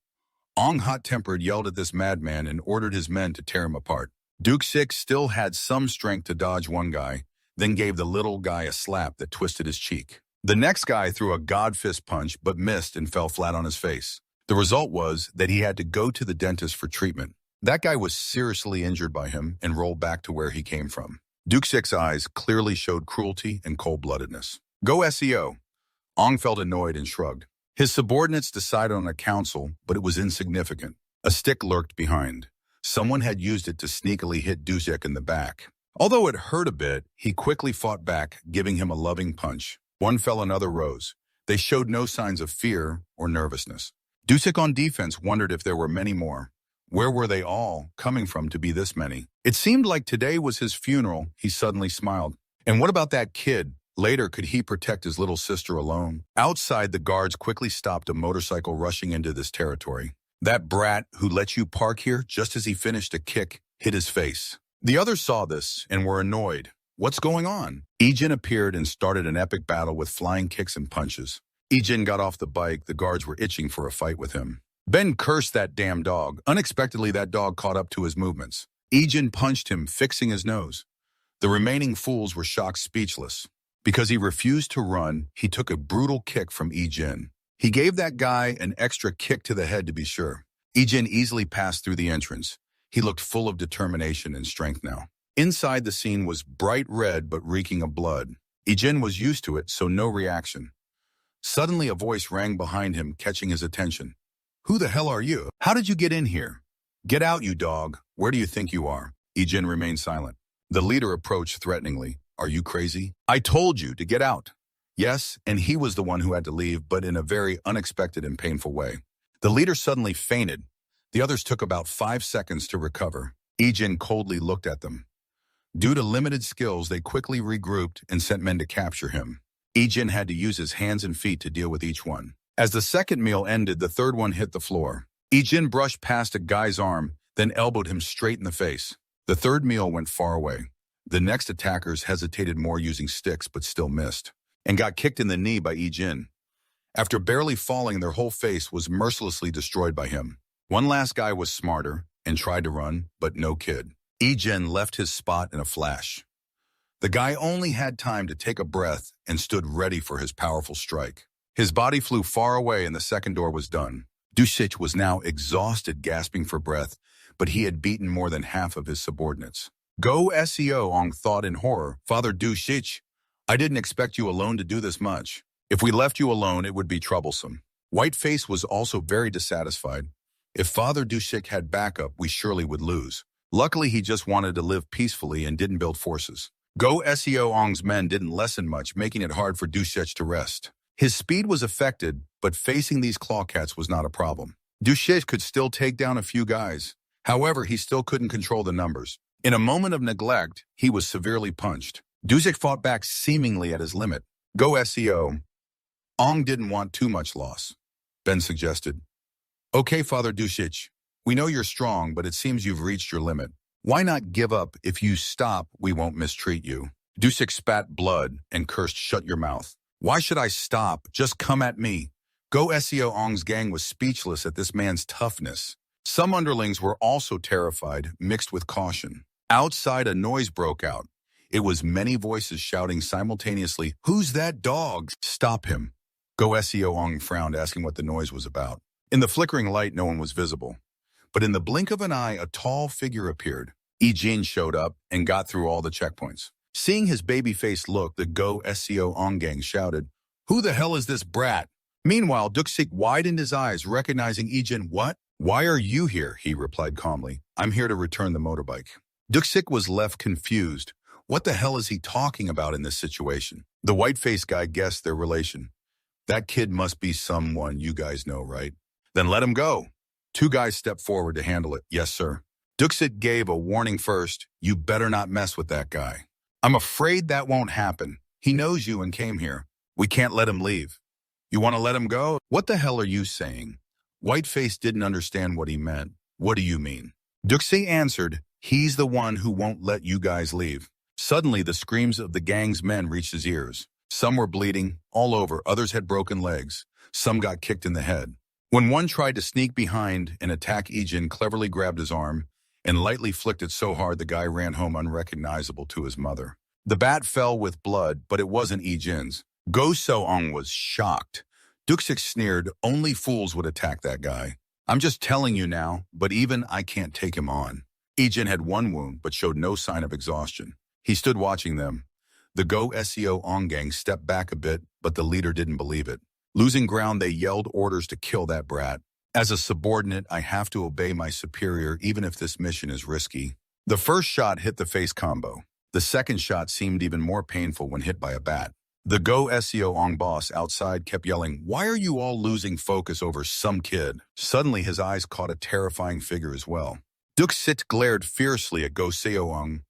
Ong, hot-tempered, yelled at this madman and ordered his men to tear him apart. Duk-shich still had some strength to dodge one guy, then gave the little guy a slap that twisted his cheek. The next guy threw a god fist punch but missed and fell flat on his face. The result was that he had to go to the dentist for treatment. That guy was seriously injured by him and rolled back to where he came from. Duk-shich's eyes clearly showed cruelty and cold-bloodedness. Go Seo Ong felt annoyed and shrugged. His subordinates decided on a council, but it was insignificant. A stick lurked behind. Someone had used it to sneakily hit Duk-shich in the back. Although it hurt a bit, he quickly fought back, giving him a loving punch. One fell, another rose. They showed no signs of fear or nervousness. Dusik on defense wondered if there were many more. Where were they all coming from to be this many? It seemed like today was his funeral. He suddenly smiled. And what about that kid? Later, could he protect his little sister alone? Outside, the guards quickly stopped a motorcycle rushing into this territory. That brat who let you park here just as he finished a kick hit his face. The others saw this and were annoyed. What's going on? Ijin appeared and started an epic battle with flying kicks and punches. Ijin got off the bike. The guards were itching for a fight with him. Ben cursed that damn dog. Unexpectedly, that dog caught up to his movements. Ijin punched him, fixing his nose. The remaining fools were shocked speechless. Because he refused to run, he took a brutal kick from Ijin. He gave that guy an extra kick to the head to be sure. Ijin easily passed through the entrance. He looked full of determination and strength now. Inside, the scene was bright red but reeking of blood. Ijin was used to it, so no reaction. Suddenly, a voice rang behind him, catching his attention. Who the hell are you? How did you get in here? Get out, you dog. Where do you think you are? Ijin remained silent. The leader approached threateningly. Are you crazy? I told you to get out. Yes, and he was the one who had to leave, but in a very unexpected and painful way. The leader suddenly fainted. The others took about 5 seconds to recover. Ijin coldly looked at them. Due to limited skills, they quickly regrouped and sent men to capture him. Ijin had to use his hands and feet to deal with each one. As the second meal ended, the third one hit the floor. Ijin brushed past a guy's arm, then elbowed him straight in the face. The third meal went far away. The next attackers hesitated more, using sticks, but still missed, and got kicked in the knee by Ijin. After barely falling, their whole face was mercilessly destroyed by him. One last guy was smarter and tried to run, but no kid. Ijin left his spot in a flash. The guy only had time to take a breath and stood ready for his powerful strike. His body flew far away and the second door was done. Dusik was now exhausted, gasping for breath, but he had beaten more than half of his subordinates. Go SEO, Ong thought in horror. Father Dusik, I didn't expect you alone to do this much. If we left you alone, it would be troublesome. Whiteface was also very dissatisfied. If Father Dusik had backup, we surely would lose. Luckily, he just wanted to live peacefully and didn't build forces. Go SEO Ong's men didn't lessen much, making it hard for Dusik to rest. His speed was affected, but facing these clawcats was not a problem. Dusik could still take down a few guys. However, he still couldn't control the numbers. In a moment of neglect, he was severely punched. Dusik fought back seemingly at his limit. Go SEO. Ong didn't want too much loss. Ben suggested. Okay, Father Dusik, we know you're strong, but it seems you've reached your limit. Why not give up? If you stop, we won't mistreat you. Dusik spat blood and cursed, shut your mouth. Why should I stop? Just come at me. Go SEO Ong's gang was speechless at this man's toughness. Some underlings were also terrified, mixed with caution. Outside, a noise broke out. It was many voices shouting simultaneously, "Who's that dog? Stop him." Go SEO Ong frowned, asking what the noise was about. In the flickering light, no one was visible. But in the blink of an eye, a tall figure appeared. Ijin showed up and got through all the checkpoints. Seeing his baby-faced look, the Go SEO Ong gang shouted, "Who the hell is this brat?" Meanwhile, Dusik widened his eyes, recognizing Ijin. What? Why are you here? He replied calmly. I'm here to return the motorbike. Dusik was left confused. What the hell is he talking about in this situation? The white-faced guy guessed their relation. That kid must be someone you guys know, right? Then let him go. Two guys stepped forward to handle it. Yes, sir. Dusik gave a warning first. You better not mess with that guy. I'm afraid that won't happen. He knows you and came here. We can't let him leave. You want to let him go? What the hell are you saying? Whiteface didn't understand what he meant. What do you mean? Dusik answered, he's the one who won't let you guys leave. Suddenly, the screams of the gang's men reached his ears. Some were bleeding all over. Others had broken legs. Some got kicked in the head. When one tried to sneak behind and attack, Ijin cleverly grabbed his arm and lightly flicked it so hard the guy ran home unrecognizable to his mother. The bat fell with blood, but it wasn't Ijin's. Go So-ong was shocked. Dusik sneered, only fools would attack that guy. I'm just telling you now, but even I can't take him on. Ijin had one wound, but showed no sign of exhaustion. He stood watching them. The Go SEO Ong gang stepped back a bit, but the leader didn't believe it. Losing ground, they yelled orders to kill that brat. As a subordinate, I have to obey my superior even if this mission is risky. The first shot hit the face combo. The second shot seemed even more painful when hit by a bat. The Go SEO Ong boss outside kept yelling, "Why are you all losing focus over some kid?" Suddenly his eyes caught a terrifying figure as well. Duxit glared fiercely at Go SEO Ong.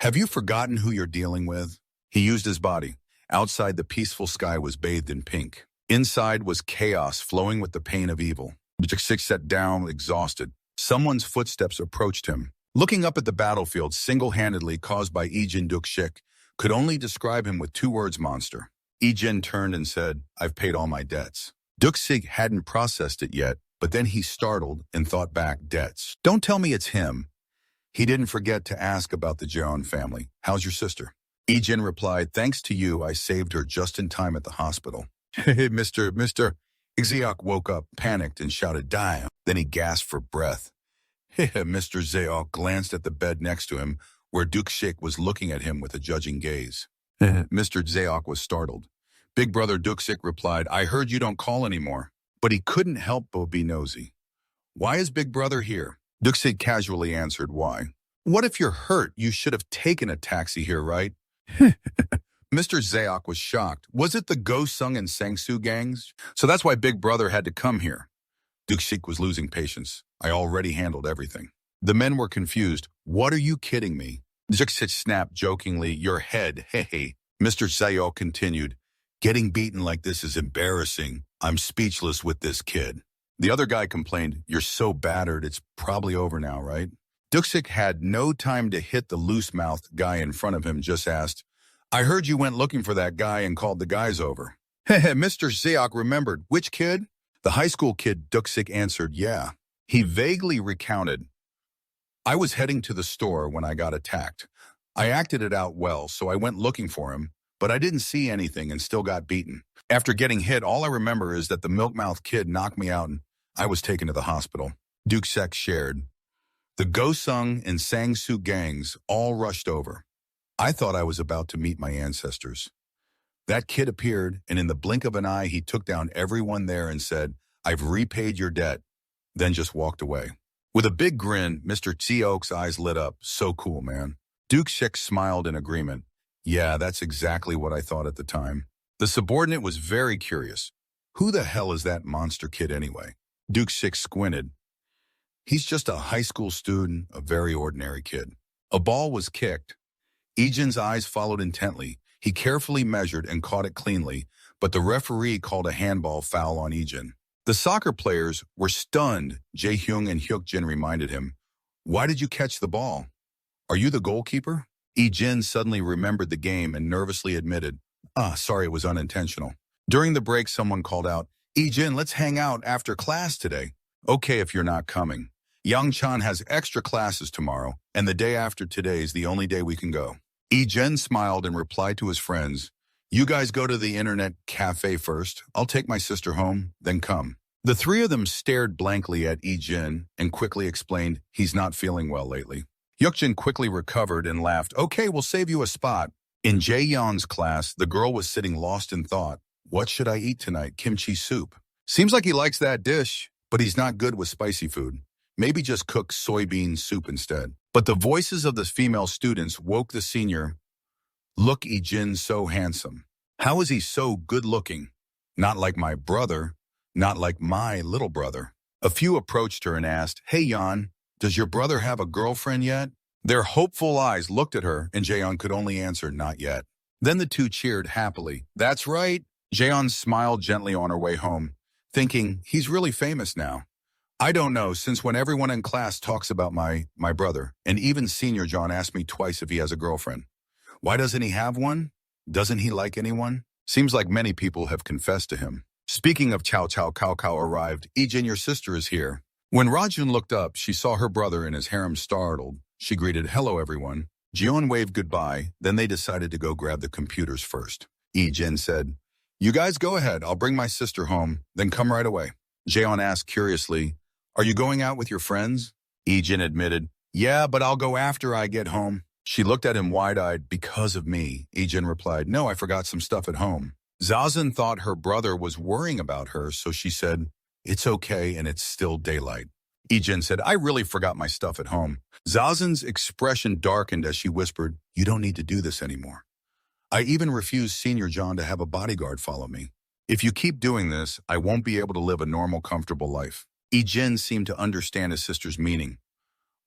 "Have you forgotten who you're dealing with?" He used his body. Outside, the peaceful sky was bathed in pink. Inside was chaos flowing with the pain of evil. Duxit sat down, exhausted. Someone's footsteps approached him. Looking up at the battlefield single-handedly caused by Ijin Duxik could only describe him with two words: monster. Ijin turned and said, "I've paid all my debts." Duxik hadn't processed it yet, but then he startled and thought back, debts. Don't tell me it's him. He didn't forget to ask about the Jeon family. "How's your sister?" Ijin replied, "Thanks to you, I saved her just in time at the hospital." "Hey, Mr. Xiok woke up, panicked, and shouted, 'Die!' Then he gasped for breath. Mr. Zeok glanced at the bed next to him, where Duxik was looking at him with a judging gaze. Mr. Zeok was startled. Big brother Duxik replied, "I heard you don't call anymore." But he couldn't help but be nosy. "Why is Big brother here?" Duxik casually answered, "Why? What if you're hurt? You should have taken a taxi here, right?" Mr. Zeok was shocked. "Was it the Go-sung and Sangsu gangs? So that's why Big Brother had to come here." Duxik was losing patience. "I already handled everything." The men were confused. "What are you kidding me?" Duxik snapped jokingly, "Your head, hey." Mr. Zeok continued, "Getting beaten like this is embarrassing. I'm speechless with this kid." The other guy complained, "You're so battered, it's probably over now, right?" Duxik had no time to hit the loose-mouthed guy in front of him, just asked, "I heard you went looking for that guy and called the guys over." Mr. Zeok remembered. "Which kid?" "The high school kid," Duxik answered. "Yeah." He vaguely recounted, "I was heading to the store when I got attacked. I acted it out well, so I went looking for him, but I didn't see anything and still got beaten. After getting hit, all I remember is that the milk-mouthed kid knocked me out and I was taken to the hospital." Duxik shared, "The Go-sung and Sangsu gangs all rushed over. I thought I was about to meet my ancestors. That kid appeared, and in the blink of an eye, he took down everyone there and said, 'I've repaid your debt,' then just walked away." With a big grin, Mr. Zeok's eyes lit up. "So cool, man." Duxik smiled in agreement. "Yeah, that's exactly what I thought at the time." The subordinate was very curious. "Who the hell is that monster kid anyway?" Duxik squinted. "He's just a high school student, a very ordinary kid." A ball was kicked. Ijin's eyes followed intently. He carefully measured and caught it cleanly, but the referee called a handball foul on Ijin. The soccer players were stunned. Jae-hyung and Hyuk-jin reminded him, "Why did you catch the ball? Are you the goalkeeper?" Ijin suddenly remembered the game and nervously admitted, "Sorry, it was unintentional." During the break, someone called out, "Ijin, let's hang out after class today." "Okay if you're not coming. Yang-chan has extra classes tomorrow, and the day after today is the only day we can go." Ijin smiled and replied to his friends, "You guys go to the internet cafe first. I'll take my sister home, then come." The three of them stared blankly at Ijin and quickly explained, "He's not feeling well lately." Hyukjin quickly recovered and laughed, "Okay, we'll save you a spot." In Jae-yeon's class, the girl was sitting lost in thought. "What should I eat tonight? Kimchi soup. Seems like he likes that dish, but he's not good with spicy food. Maybe just cook soybean soup instead." But the voices of the female students woke the senior. "Look, Ijin, so handsome. How is he so good-looking? Not like my brother, not like my little brother." A few approached her and asked, "Hey, Yeon, does your brother have a girlfriend yet?" Their hopeful eyes looked at her, and Jaeon could only answer, "Not yet." Then the two cheered happily. "That's right." Jaeon smiled gently on her way home, thinking, "He's really famous now. I don't know, since when everyone in class talks about my brother, and even Senior John asked me twice if he has a girlfriend. Why doesn't he have one? Doesn't he like anyone? Seems like many people have confessed to him." Speaking of Chow Chow Cao Cao arrived, "Ijin, your sister is here." When Rajun looked up, she saw her brother and his harem startled. She greeted, "Hello, everyone." Jeon waved goodbye, then they decided to go grab the computers first. Ijin said, "You guys go ahead, I'll bring my sister home, then come right away." Jeon asked curiously, "Are you going out with your friends?" Ijin admitted, "Yeah, but I'll go after I get home." She looked at him wide-eyed. "Because of me." Ijin replied, "No, I forgot some stuff at home." Zazen thought her brother was worrying about her, so she said, "It's okay and it's still daylight." Ijin said, "I really forgot my stuff at home." Zazen's expression darkened as she whispered, You don't need to do this anymore. I even refuse Senior John to have a bodyguard follow me. If you keep doing this, I won't be able to live a normal, comfortable life. Ijin seemed to understand his sister's meaning.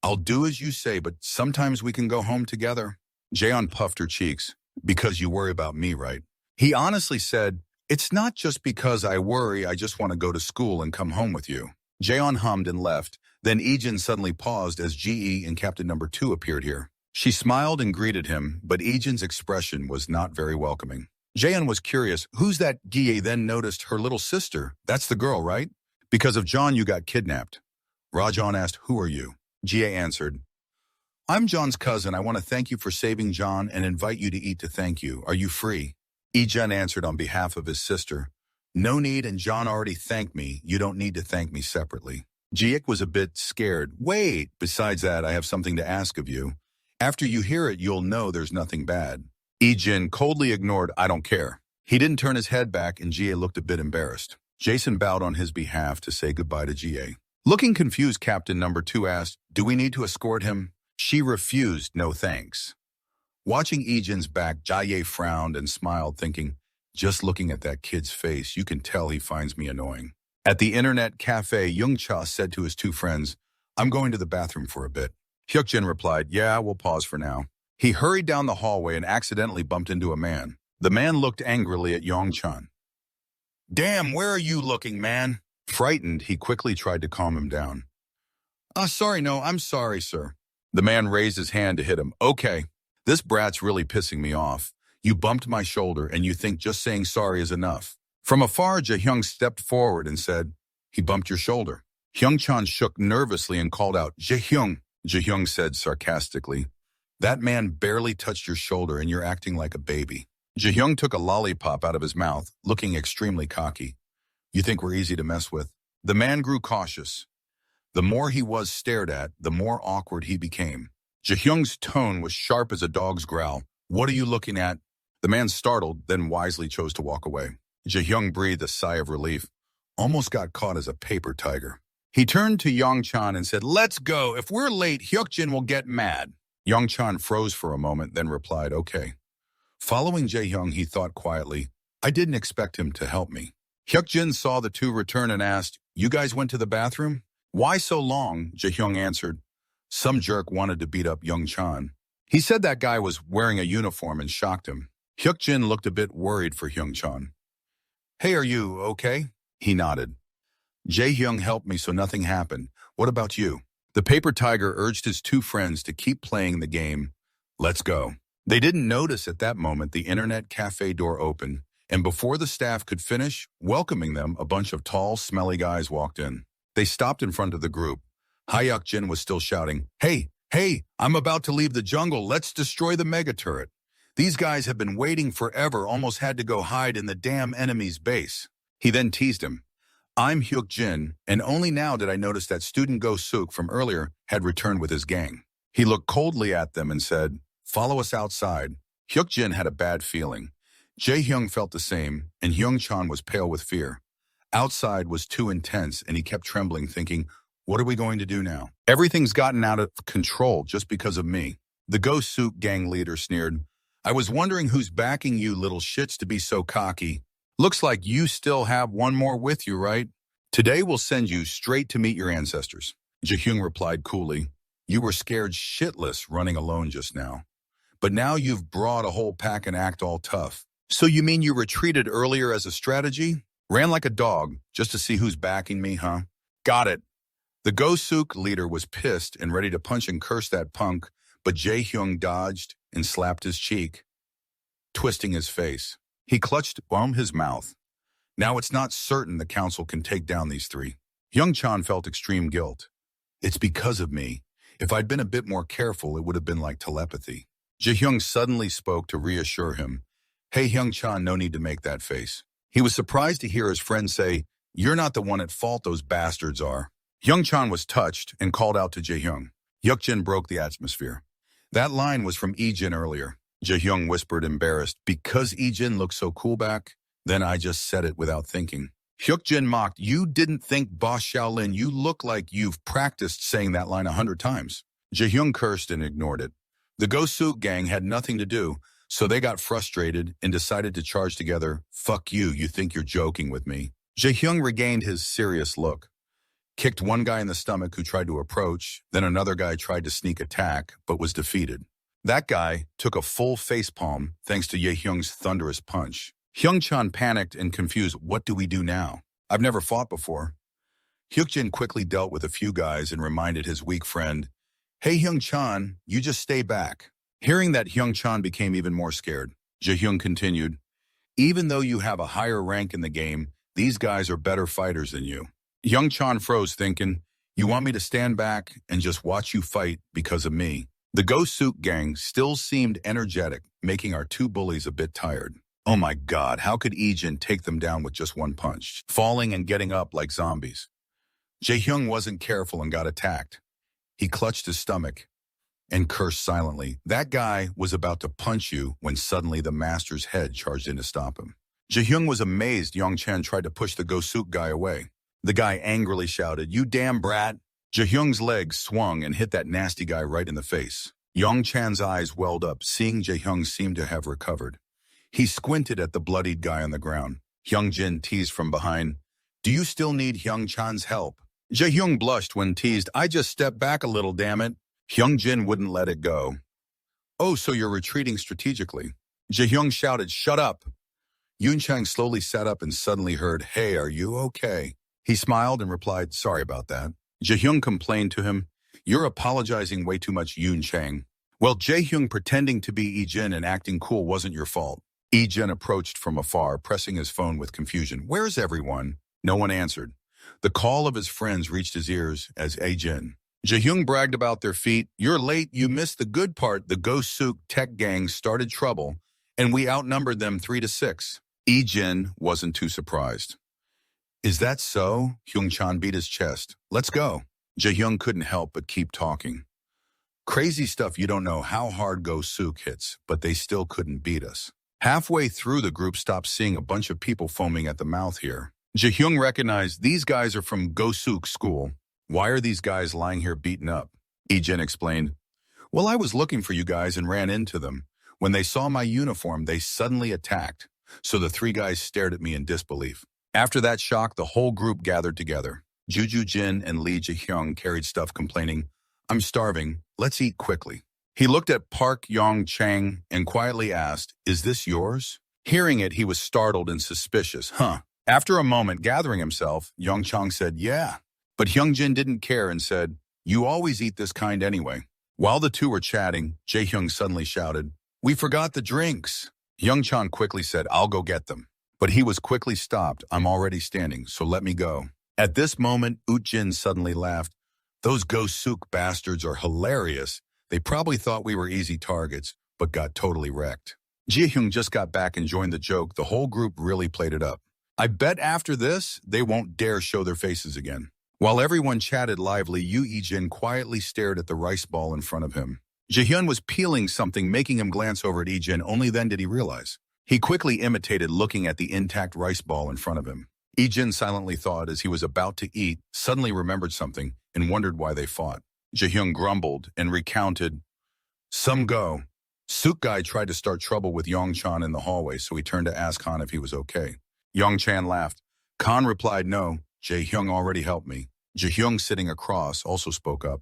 I'll do as you say, but sometimes we can go home together. Jaeon puffed her cheeks. Because you worry about me, right? He honestly said, it's not just because I worry, I just want to go to school and come home with you. Jaeon hummed and left. Then Ijin suddenly paused as GE and Captain Number 2 appeared here. She smiled and greeted him, but Ijin's expression was not very welcoming. Jaeon was curious, who's that? Gie then noticed her little sister. That's the girl, right? Because of John you got kidnapped. Rajan asked, who are you? Gie answered, I'm John's cousin. I want to thank you for saving John and invite you to eat to thank you. Are you free? Ijin answered on behalf of his sister. No need, and John already thanked me. You don't need to thank me separately. Jiek was a bit scared. Wait, besides that, I have something to ask of you. After you hear it, you'll know there's nothing bad. Ijin coldly ignored, I don't care. He didn't turn his head back, and Jie looked a bit embarrassed. Jason bowed on his behalf to say goodbye to Jie. Looking confused, Captain Number 2 asked, do we need to escort him? She refused, no thanks. Watching Ijin's back, Jie frowned and smiled, thinking, just looking at that kid's face, you can tell he finds me annoying. At the internet cafe, Youngcha said to his two friends, I'm going to the bathroom for a bit. Hyukjin replied, yeah, we'll pause for now. He hurried down the hallway and accidentally bumped into a man. The man looked angrily at Yongchan. Damn, where are you looking, man? Frightened, he quickly tried to calm him down. I'm sorry, sir. The man raised his hand to hit him. Okay, this brat's really pissing me off. You bumped my shoulder and you think just saying sorry is enough. From afar, Jaehyung stepped forward and said, he bumped your shoulder. Hyungchan shook nervously and called out, Jaehyung. Jaehyung said sarcastically, that man barely touched your shoulder and you're acting like a baby. Jaehyung took a lollipop out of his mouth, looking extremely cocky. You think we're easy to mess with? The man grew cautious. The more he was stared at, the more awkward he became. Jaehyung's tone was sharp as a dog's growl. What are you looking at? The man startled, then wisely chose to walk away. Jaehyung breathed a sigh of relief. Almost got caught as a paper tiger. He turned to Yongchan and said, let's go. If we're late, Hyukjin will get mad. Yongchan froze for a moment, then replied, okay. Following Jaehyung, he thought quietly, I didn't expect him to help me. Hyukjin saw the two return and asked, you guys went to the bathroom? Why so long? Jaehyung answered. Some jerk wanted to beat up Yongchan. He said that guy was wearing a uniform and shocked him. Hyukjin looked a bit worried for Hyungchan. Hey, are you okay? He nodded. Jaehyung helped me so nothing happened. What about you? The paper tiger urged his two friends to keep playing the game. Let's go. They didn't notice at that moment the internet cafe door opened, and before the staff could finish welcoming them, a bunch of tall, smelly guys walked in. They stopped in front of the group. Hyukjin was still shouting, Hey, I'm about to leave the jungle. Let's destroy the mega turret. These guys have been waiting forever, almost had to go hide in the damn enemy's base. He then teased him. I'm Hyukjin, and only now did I notice that student Go Suk from earlier had returned with his gang. He looked coldly at them and said, follow us outside. Hyukjin had a bad feeling. Jaehyung felt the same, and Hyungchan was pale with fear. Outside was too intense, and he kept trembling, thinking, what are we going to do now? Everything's gotten out of control just because of me. The Go Suk gang leader sneered, I was wondering who's backing you little shits to be so cocky. Looks like you still have one more with you, right? Today we'll send you straight to meet your ancestors. Jaehyung replied coolly, you were scared shitless running alone just now. But now you've brought a whole pack and act all tough. So you mean you retreated earlier as a strategy? Ran like a dog just to see who's backing me, huh? Got it. The Go Suk leader was pissed and ready to punch and curse that punk, but Jaehyung dodged and slapped his cheek, twisting his face. He clutched his mouth. Now it's not certain the council can take down these three. Hyungchan felt extreme guilt. It's because of me. If I'd been a bit more careful, it would have been like telepathy. Jaehyung suddenly spoke to reassure him. Hey, Hyungchan, no need to make that face. He was surprised to hear his friend say, you're not the one at fault, those bastards are. Hyungchan was touched and called out to Jaehyung. Hyukjin broke the atmosphere. That line was from Ijin earlier. Jaehyung whispered, embarrassed, because Ijin looked so cool back? Then I just said it without thinking. Hyukjin mocked, you didn't think, Boss Shaolin, you look like you've practiced saying that line 100 times. Jaehyung cursed and ignored it. The Go-Suk gang had nothing to do, so they got frustrated and decided to charge together. Fuck you, you think you're joking with me? Jae-hyung regained his serious look, kicked one guy in the stomach who tried to approach, then another guy tried to sneak attack, but was defeated. That guy took a full facepalm thanks to Jae-hyung's thunderous punch. Hyung-chan panicked and confused. What do we do now? I've never fought before. Hyuk-jin quickly dealt with a few guys and reminded his weak friend, Hey Hyung-chan, you just stay back. Hearing that, Hyung-chan became even more scared. Jae-hyung continued, even though you have a higher rank in the game, these guys are better fighters than you. Hyung-chan froze, thinking, you want me to stand back and just watch you fight because of me? The Go-Suk gang still seemed energetic, making our two bullies a bit tired. Oh my god, how could Ijin take them down with just one punch, falling and getting up like zombies? Jae-hyung wasn't careful and got attacked. He clutched his stomach and cursed silently. That guy was about to punch you when suddenly the master's head charged in to stop him. Jae-hyung was amazed. Yong-chan tried to push the Go-Suk guy away. The guy angrily shouted, you damn brat. Jae-hyung's legs swung and hit that nasty guy right in the face. Yong-chan's eyes welled up, seeing Jae-hyung seemed to have recovered. He squinted at the bloodied guy on the ground. Hyung-jin teased from behind, do you still need Hyung-chan's help? Jae-hyung blushed when teased, I just stepped back a little, damn it. Hyung-jin wouldn't let it go. Oh, so you're retreating strategically. Jae-hyung shouted, shut up. Yoon-chang slowly sat up and suddenly heard, hey, are you okay? He smiled and replied, sorry about that. Jae-hyung complained to him, you're apologizing way too much, Yoon-chang. Well, Jae-hyung pretending to be Ijin and acting cool wasn't your fault. Ijin approached from afar, pressing his phone with confusion. Where's everyone? No one answered. The call of his friends reached his ears as Ijin. Jae-hyung bragged about their feat. You're late, you missed the good part. The Go-Suk tech gang started trouble, and we outnumbered them 3-6. Ijin wasn't too surprised. Is that so? Hyung-chan beat his chest. Let's go. Jae-hyung couldn't help but keep talking. Crazy stuff, you don't know how hard Go-Suk hits, but they still couldn't beat us. Halfway through, the group stopped seeing a bunch of people foaming at the mouth here. Jae-hyung recognized these guys are from Go-Suk school. Why are these guys lying here beaten up? Ijin explained. Well, I was looking for you guys and ran into them. When they saw my uniform, they suddenly attacked. So the three guys stared at me in disbelief. After that shock, the whole group gathered together. Juju Jin and Lee Jae-hyung carried stuff complaining, I'm starving, let's eat quickly. He looked at Park Yong-chang and quietly asked, is this yours? Hearing it, he was startled and suspicious. After a moment, gathering himself, Yong-chang said, yeah. But Hyung-jin didn't care and said, you always eat this kind anyway. While the two were chatting, Jae-hyung suddenly shouted, we forgot the drinks. Hyung-chan quickly said, I'll go get them. But he was quickly stopped. I'm already standing, so let me go. At this moment, Ut-jin suddenly laughed. Those Go-Suk bastards are hilarious. They probably thought we were easy targets, but got totally wrecked. Jae-hyung just got back and joined the joke. The whole group really played it up. I bet after this, they won't dare show their faces again. While everyone chatted lively, Yoo Ijin quietly stared at the rice ball in front of him. Jae-hyun was peeling something, making him glance over at Ijin. Only then did he realize. He quickly imitated looking at the intact rice ball in front of him. Ijin silently thought as he was about to eat, suddenly remembered something and wondered why they fought. Jae-hyun grumbled and recounted, some Go-Suk guy tried to start trouble with Yong-chan in the hallway, so he turned to ask Han if he was okay. Yong-chan laughed. Khan replied, no, Jae-hyung already helped me. Jae-hyung, sitting across, also spoke up.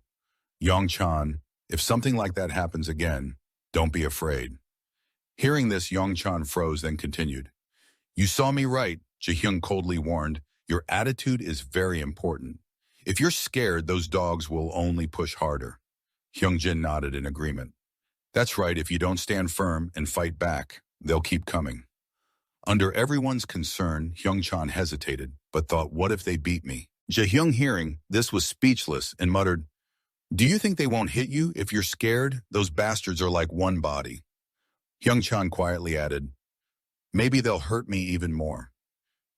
Yong-chan, if something like that happens again, don't be afraid. Hearing this, Yong-chan froze, then continued. You saw me right, Jae-hyung coldly warned. Your attitude is very important. If you're scared, those dogs will only push harder. Hyung-jin nodded in agreement. That's right, if you don't stand firm and fight back, they'll keep coming. Under everyone's concern, Hyung-chan hesitated, but thought, what if they beat me? Jae-hyung, hearing this, was speechless and muttered, do you think they won't hit you if you're scared? Those bastards are like one body. Hyung-chan quietly added, maybe they'll hurt me even more.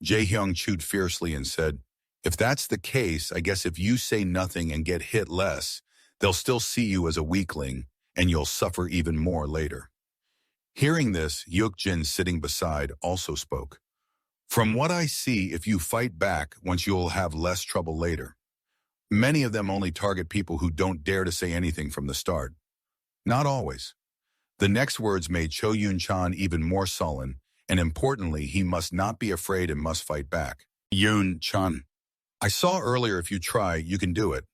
Jae-hyung chewed fiercely and said, if that's the case, I guess if you say nothing and get hit less, they'll still see you as a weakling, and you'll suffer even more later. Hearing this, Yuk-jin, sitting beside, also spoke. From what I see, if you fight back, once you'll have less trouble later. Many of them only target people who don't dare to say anything from the start. Not always. The next words made Cho Yun-chan even more sullen, and importantly, he must not be afraid and must fight back. Yun-chan, I saw earlier if you try, you can do it.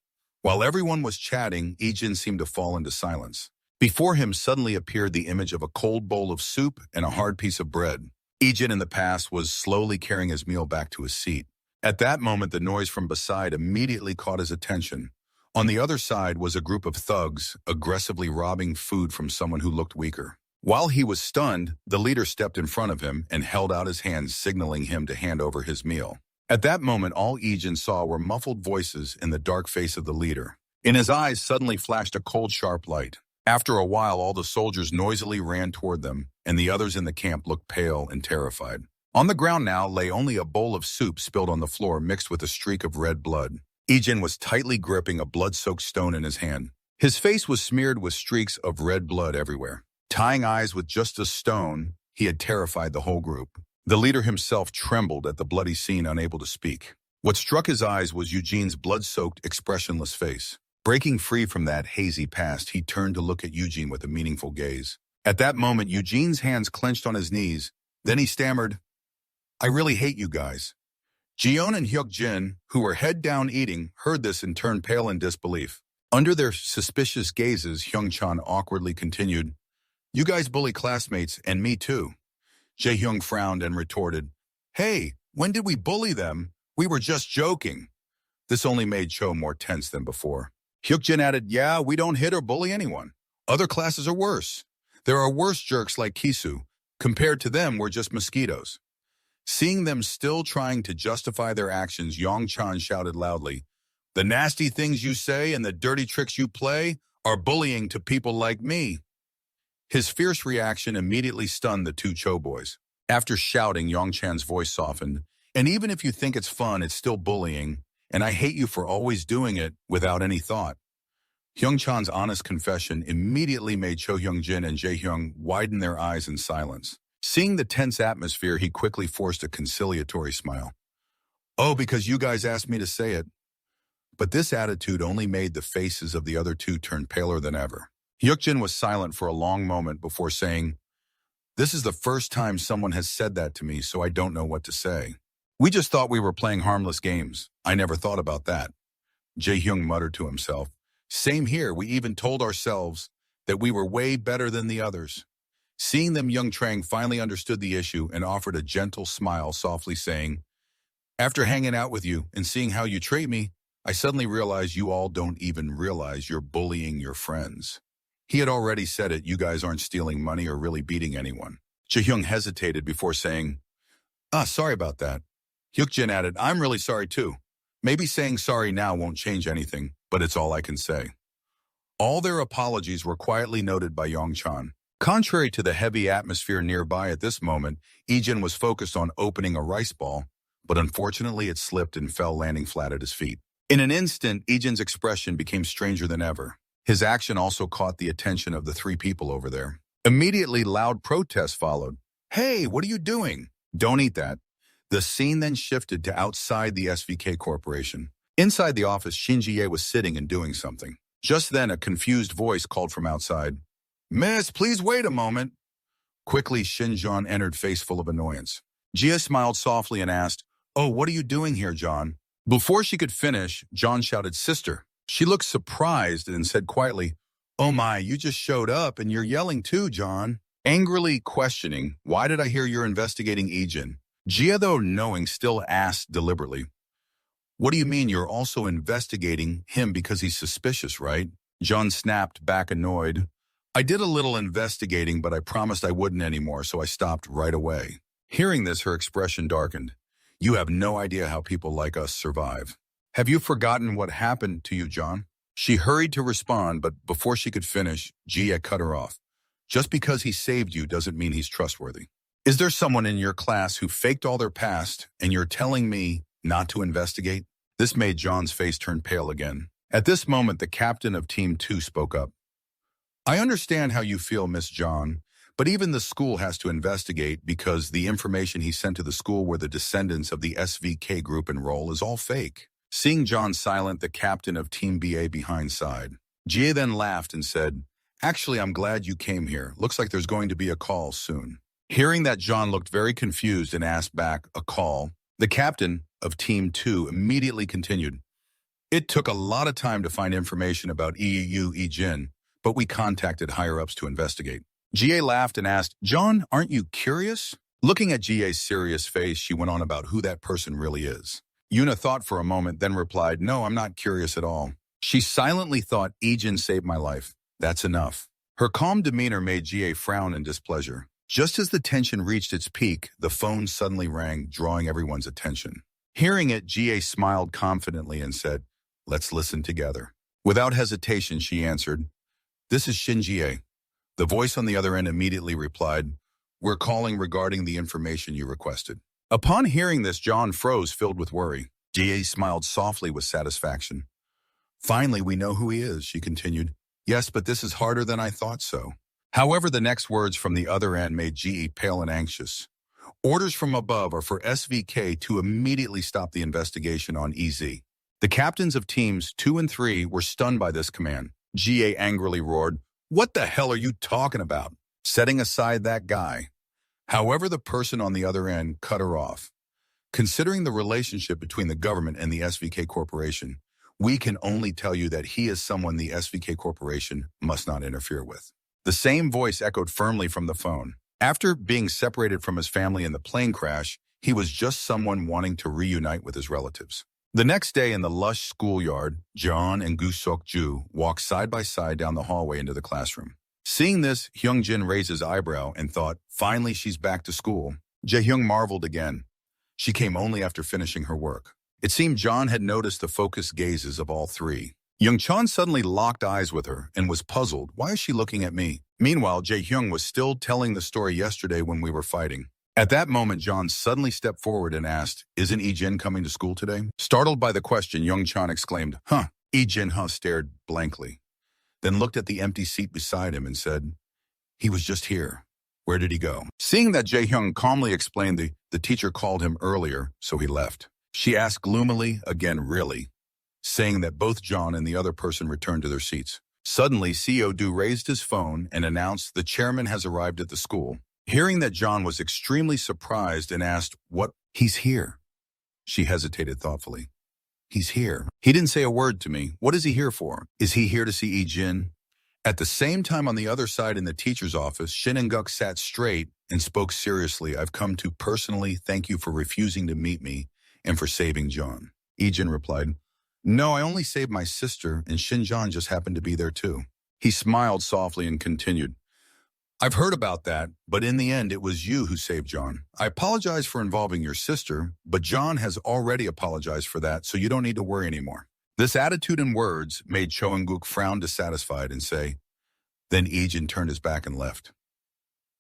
While everyone was chatting, Ijin seemed to fall into silence. Before him suddenly appeared the image of a cold bowl of soup and a hard piece of bread. Ijin in the past was slowly carrying his meal back to his seat. At that moment, the noise from beside immediately caught his attention. On the other side was a group of thugs aggressively robbing food from someone who looked weaker. While he was stunned, the leader stepped in front of him and held out his hand, signaling him to hand over his meal. At that moment, all Ijin saw were muffled voices in the dark face of the leader. In his eyes suddenly flashed a cold, sharp light. After a while, all the soldiers noisily ran toward them, and the others in the camp looked pale and terrified. On the ground now lay only a bowl of soup spilled on the floor mixed with a streak of red blood. Ijin was tightly gripping a blood-soaked stone in his hand. His face was smeared with streaks of red blood everywhere. Tying eyes with just a stone, he had terrified the whole group. The leader himself trembled at the bloody scene, unable to speak. What struck his eyes was Eugene's blood-soaked, expressionless face. Breaking free from that hazy past, he turned to look at Eugene with a meaningful gaze. At that moment, Eugene's hands clenched on his knees. Then he stammered, "I really hate you guys." Jiyeon and Hyuk-jin, who were head down eating, heard this and turned pale in disbelief. Under their suspicious gazes, Hyung-chan awkwardly continued, "You guys bully classmates, and me too." Jae-hyung frowned and retorted, "Hey, when did we bully them? We were just joking." This only made Cho more tense than before. Hyuk-jin added, "Yeah, we don't hit or bully anyone. Other classes are worse. There are worse jerks like Kisu. Compared to them, we're just mosquitoes." Seeing them still trying to justify their actions, Yong-chan shouted loudly, "The nasty things you say and the dirty tricks you play are bullying to people like me." His fierce reaction immediately stunned the two Cho boys. After shouting, Yong-chan's voice softened, "And even if you think it's fun, it's still bullying, and I hate you for always doing it without any thought." Hyung-chan's honest confession immediately made Cho Hyung-jin and Jae-hyung widen their eyes in silence. Seeing the tense atmosphere, he quickly forced a conciliatory smile. "Oh, because you guys asked me to say it." But this attitude only made the faces of the other two turn paler than ever. Hyuk-jin was silent for a long moment before saying, "This is the first time someone has said that to me, so I don't know what to say. We just thought we were playing harmless games. I never thought about that." Jae-hyung muttered to himself, "Same here. We even told ourselves that we were way better than the others." Seeing them, Young Trang finally understood the issue and offered a gentle smile, softly saying, "After hanging out with you and seeing how you treat me, I suddenly realize you all don't even realize you're bullying your friends." He had already said it, "You guys aren't stealing money or really beating anyone." Jae-hyung hesitated before saying, "Sorry about that." Hyuk-jin added, "I'm really sorry too. Maybe saying sorry now won't change anything, but it's all I can say." All their apologies were quietly noted by Yong-chan. Contrary to the heavy atmosphere nearby at this moment, Ijin was focused on opening a rice ball, but unfortunately it slipped and fell, landing flat at his feet. In an instant, Ijin's expression became stranger than ever. His action also caught the attention of the three people over there. Immediately, loud protests followed. "Hey, what are you doing? Don't eat that." The scene then shifted to outside the SVK Corporation. Inside the office, Shin Ji-ye was sitting and doing something. Just then, a confused voice called from outside, "Miss, please wait a moment." Quickly, Shin John entered, face full of annoyance. Jia smiled softly and asked, "Oh, what are you doing here, John?" Before she could finish, John shouted, "Sister." She looked surprised and said quietly, "Oh my, you just showed up and you're yelling too, John." Angrily questioning, "Why did I hear you're investigating Ijin?" Jia, though knowing, still asked deliberately, "What do you mean you're also investigating him because he's suspicious, right?" John snapped back, annoyed. "I did a little investigating, but I promised I wouldn't anymore, so I stopped right away." Hearing this, her expression darkened. "You have no idea how people like us survive. Have you forgotten what happened to you, John?" She hurried to respond, but before she could finish, Jia cut her off. "Just because he saved you doesn't mean he's trustworthy. Is there someone in your class who faked all their past, and you're telling me not to investigate?" This made John's face turn pale again. At this moment, the captain of Team 2 spoke up. "I understand how you feel, Miss John, but even the school has to investigate because the information he sent to the school where the descendants of the SVK group enroll is all fake." Seeing John silent, the captain of Team BA behind sighed. Jia then laughed and said, Actually, I'm glad you came here. Looks like there's going to be a call soon. Hearing that, John looked very confused and asked back, a call? The captain of Team 2 immediately continued. It took a lot of time to find information about Jin, but we contacted higher-ups to investigate. GA laughed and asked, John, aren't you curious? Looking at GA's serious face, she went on about who that person really is. Yuna thought for a moment, then replied, no, I'm not curious at all. She silently thought, Jin saved my life. That's enough. Her calm demeanor made GA frown in displeasure. Just as the tension reached its peak, the phone suddenly rang, drawing everyone's attention. Hearing it, GA smiled confidently and said, let's listen together. Without hesitation, she answered, this is Shin-GA. The voice on the other end immediately replied, we're calling regarding the information you requested. Upon hearing this, John froze, filled with worry. GA smiled softly with satisfaction. Finally, we know who he is, she continued. Yes, but this is harder than I thought so. However, the next words from the other end made GE pale and anxious. Orders from above are for SVK to immediately stop the investigation on EZ. The captains of teams 2 and 3 were stunned by this command. GA angrily roared, what the hell are you talking about? Setting aside that guy. However, the person on the other end cut her off. Considering the relationship between the government and the SVK Corporation, we can only tell you that he is someone the SVK Corporation must not interfere with. The same voice echoed firmly from the phone. After being separated from his family in the plane crash, he was just someone wanting to reunite with his relatives. The next day in the lush schoolyard, John and Gu Sok-ju walked side by side down the hallway into the classroom. Seeing this, Hyung-jin raised his eyebrow and thought, finally she's back to school. Jae-hyung marveled again. She came only after finishing her work. It seemed John had noticed the focused gazes of all three. Young-chan suddenly locked eyes with her and was puzzled. Why is she looking at me? Meanwhile, Jae-hyung was still telling the story yesterday when we were fighting. At that moment, John suddenly stepped forward and asked, isn't Jin coming to school today? Startled by the question, Young-chan exclaimed, huh? Jin stared blankly, then looked at the empty seat beside him and said, he was just here. Where did he go? Seeing that Jae-hyung calmly explained the teacher called him earlier, so he left. She asked gloomily, again, really? Saying that both John and the other person returned to their seats. Suddenly, CEO Du raised his phone and announced the chairman has arrived at the school. Hearing that, John was extremely surprised and asked, what? He's here. She hesitated thoughtfully. He's here. He didn't say a word to me. What is he here for? Is he here to see Jin? At the same time, on the other side in the teacher's office, Shin and Guk sat straight and spoke seriously. I've come to personally thank you for refusing to meet me and for saving John. Jin replied, no, I only saved my sister, and Shin-jan just happened to be there too. He smiled softly and continued, I've heard about that, but in the end, it was you who saved John. I apologize for involving your sister, but John has already apologized for that, so you don't need to worry anymore. This attitude and words made Cho and-guk frown dissatisfied and say, then Jin turned his back and left.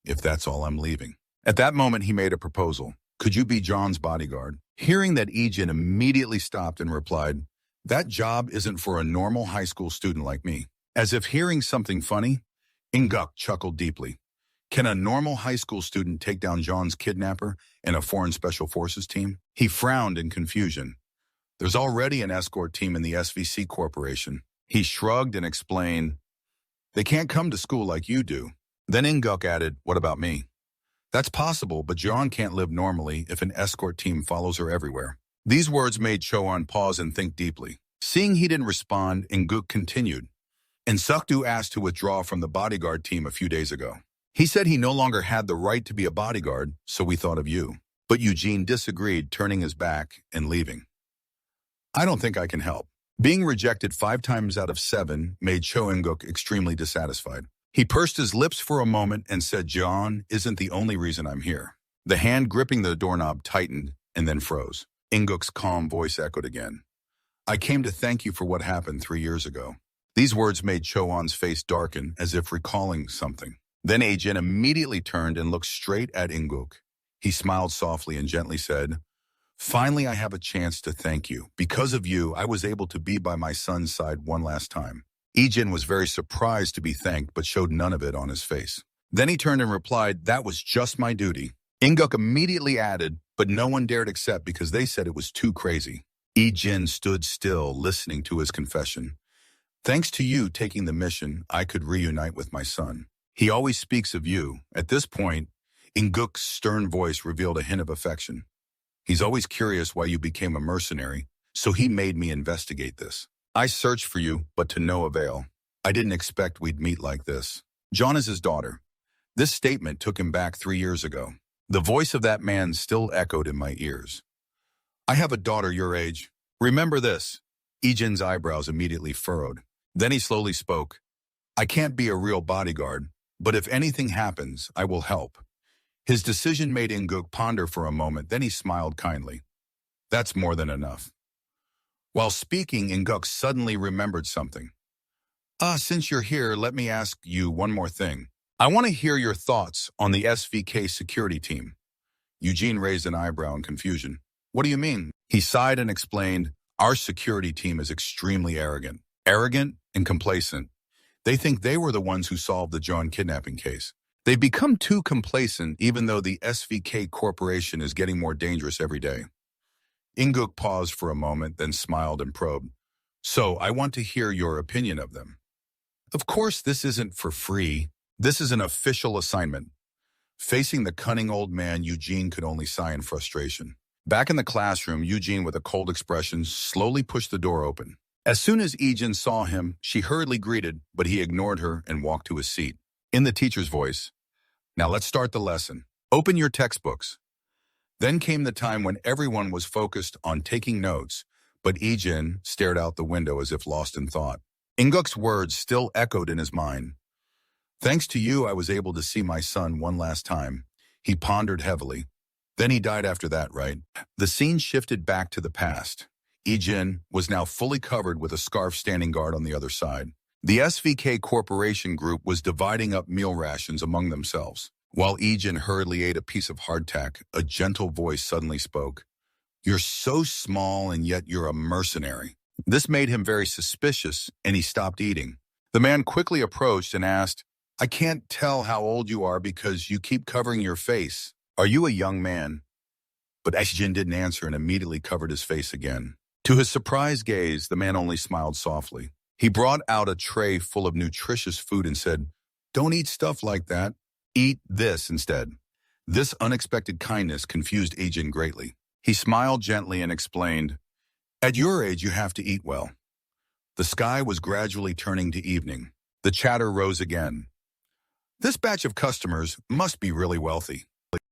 If that's all, I'm leaving. At that moment, he made a proposal. Could you be John's bodyguard? Hearing that, Jin immediately stopped and replied, that job isn't for a normal high school student like me. As if hearing something funny, Inguk chuckled deeply. Can a normal high school student take down John's kidnapper and a foreign special forces team? He frowned in confusion. There's already an escort team in the SVC Corporation. He shrugged and explained, they can't come to school like you do. Then Inguk added, what about me? That's possible, but John can't live normally if an escort team follows her everywhere. These words made Choan pause and think deeply. Seeing he didn't respond, Inguk continued. And Sukdu asked to withdraw from the bodyguard team a few days ago. He said he no longer had the right to be a bodyguard, so we thought of you. But Eugene disagreed, turning his back and leaving. I don't think I can help. Being rejected 5 times out of 7 made Cho Inguk extremely dissatisfied. He pursed his lips for a moment and said, John isn't the only reason I'm here. The hand gripping the doorknob tightened and then froze. Inguk's calm voice echoed again. I came to thank you for what happened 3 years ago. These words made Choan's face darken as if recalling something. Then Jin immediately turned and looked straight at Inguk. He smiled softly and gently said, finally, I have a chance to thank you. Because of you, I was able to be by my son's side one last time. Jin was very surprised to be thanked, but showed none of it on his face. Then he turned and replied, that was just my duty. Inguk immediately added, but no one dared accept because they said it was too crazy. Jin stood still, listening to his confession. Thanks to you taking the mission, I could reunite with my son. He always speaks of you. At this point, Inguk's stern voice revealed a hint of affection. He's always curious why you became a mercenary, so he made me investigate this. I searched for you, but to no avail. I didn't expect we'd meet like this. John is his daughter. This statement took him back 3 years ago. The voice of that man still echoed in my ears. I have a daughter your age. Remember this. Ijin's eyebrows immediately furrowed. Then he slowly spoke. I can't be a real bodyguard, but if anything happens, I will help. His decision made Inguk ponder for a moment, then he smiled kindly. That's more than enough. While speaking, Inguk suddenly remembered something. Since you're here, let me ask you one more thing. I want to hear your thoughts on the SVK security team. Eugene raised an eyebrow in confusion. What do you mean? He sighed and explained, our security team is extremely arrogant. Arrogant and complacent. They think they were the ones who solved the John kidnapping case. They've become too complacent even though the SVK corporation is getting more dangerous every day. Inguk paused for a moment, then smiled and probed. So, I want to hear your opinion of them. Of course, this isn't for free. This is an official assignment. Facing the cunning old man, Eugene could only sigh in frustration. Back in the classroom, Eugene, with a cold expression, slowly pushed the door open. As soon as Ijin saw him, she hurriedly greeted, but he ignored her and walked to his seat. In the teacher's voice, now let's start the lesson. Open your textbooks. Then came the time when everyone was focused on taking notes, but Ijin stared out the window as if lost in thought. Inguk's words still echoed in his mind. Thanks to you, I was able to see my son one last time. He pondered heavily. Then he died after that, right? The scene shifted back to the past. Ijin was now fully covered with a scarf standing guard on the other side. The SVK Corporation group was dividing up meal rations among themselves. While Ijin hurriedly ate a piece of hardtack, a gentle voice suddenly spoke. You're so small and yet you're a mercenary. This made him very suspicious and he stopped eating. The man quickly approached and asked, I can't tell how old you are because you keep covering your face. Are you a young man? But Ijin didn't answer and immediately covered his face again. To his surprised gaze, the man only smiled softly. He brought out a tray full of nutritious food and said, Don't eat stuff like that. Eat this instead. This unexpected kindness confused Ijin greatly. He smiled gently and explained, At your age, you have to eat well. The sky was gradually turning to evening. The chatter rose again. This batch of customers must be really wealthy.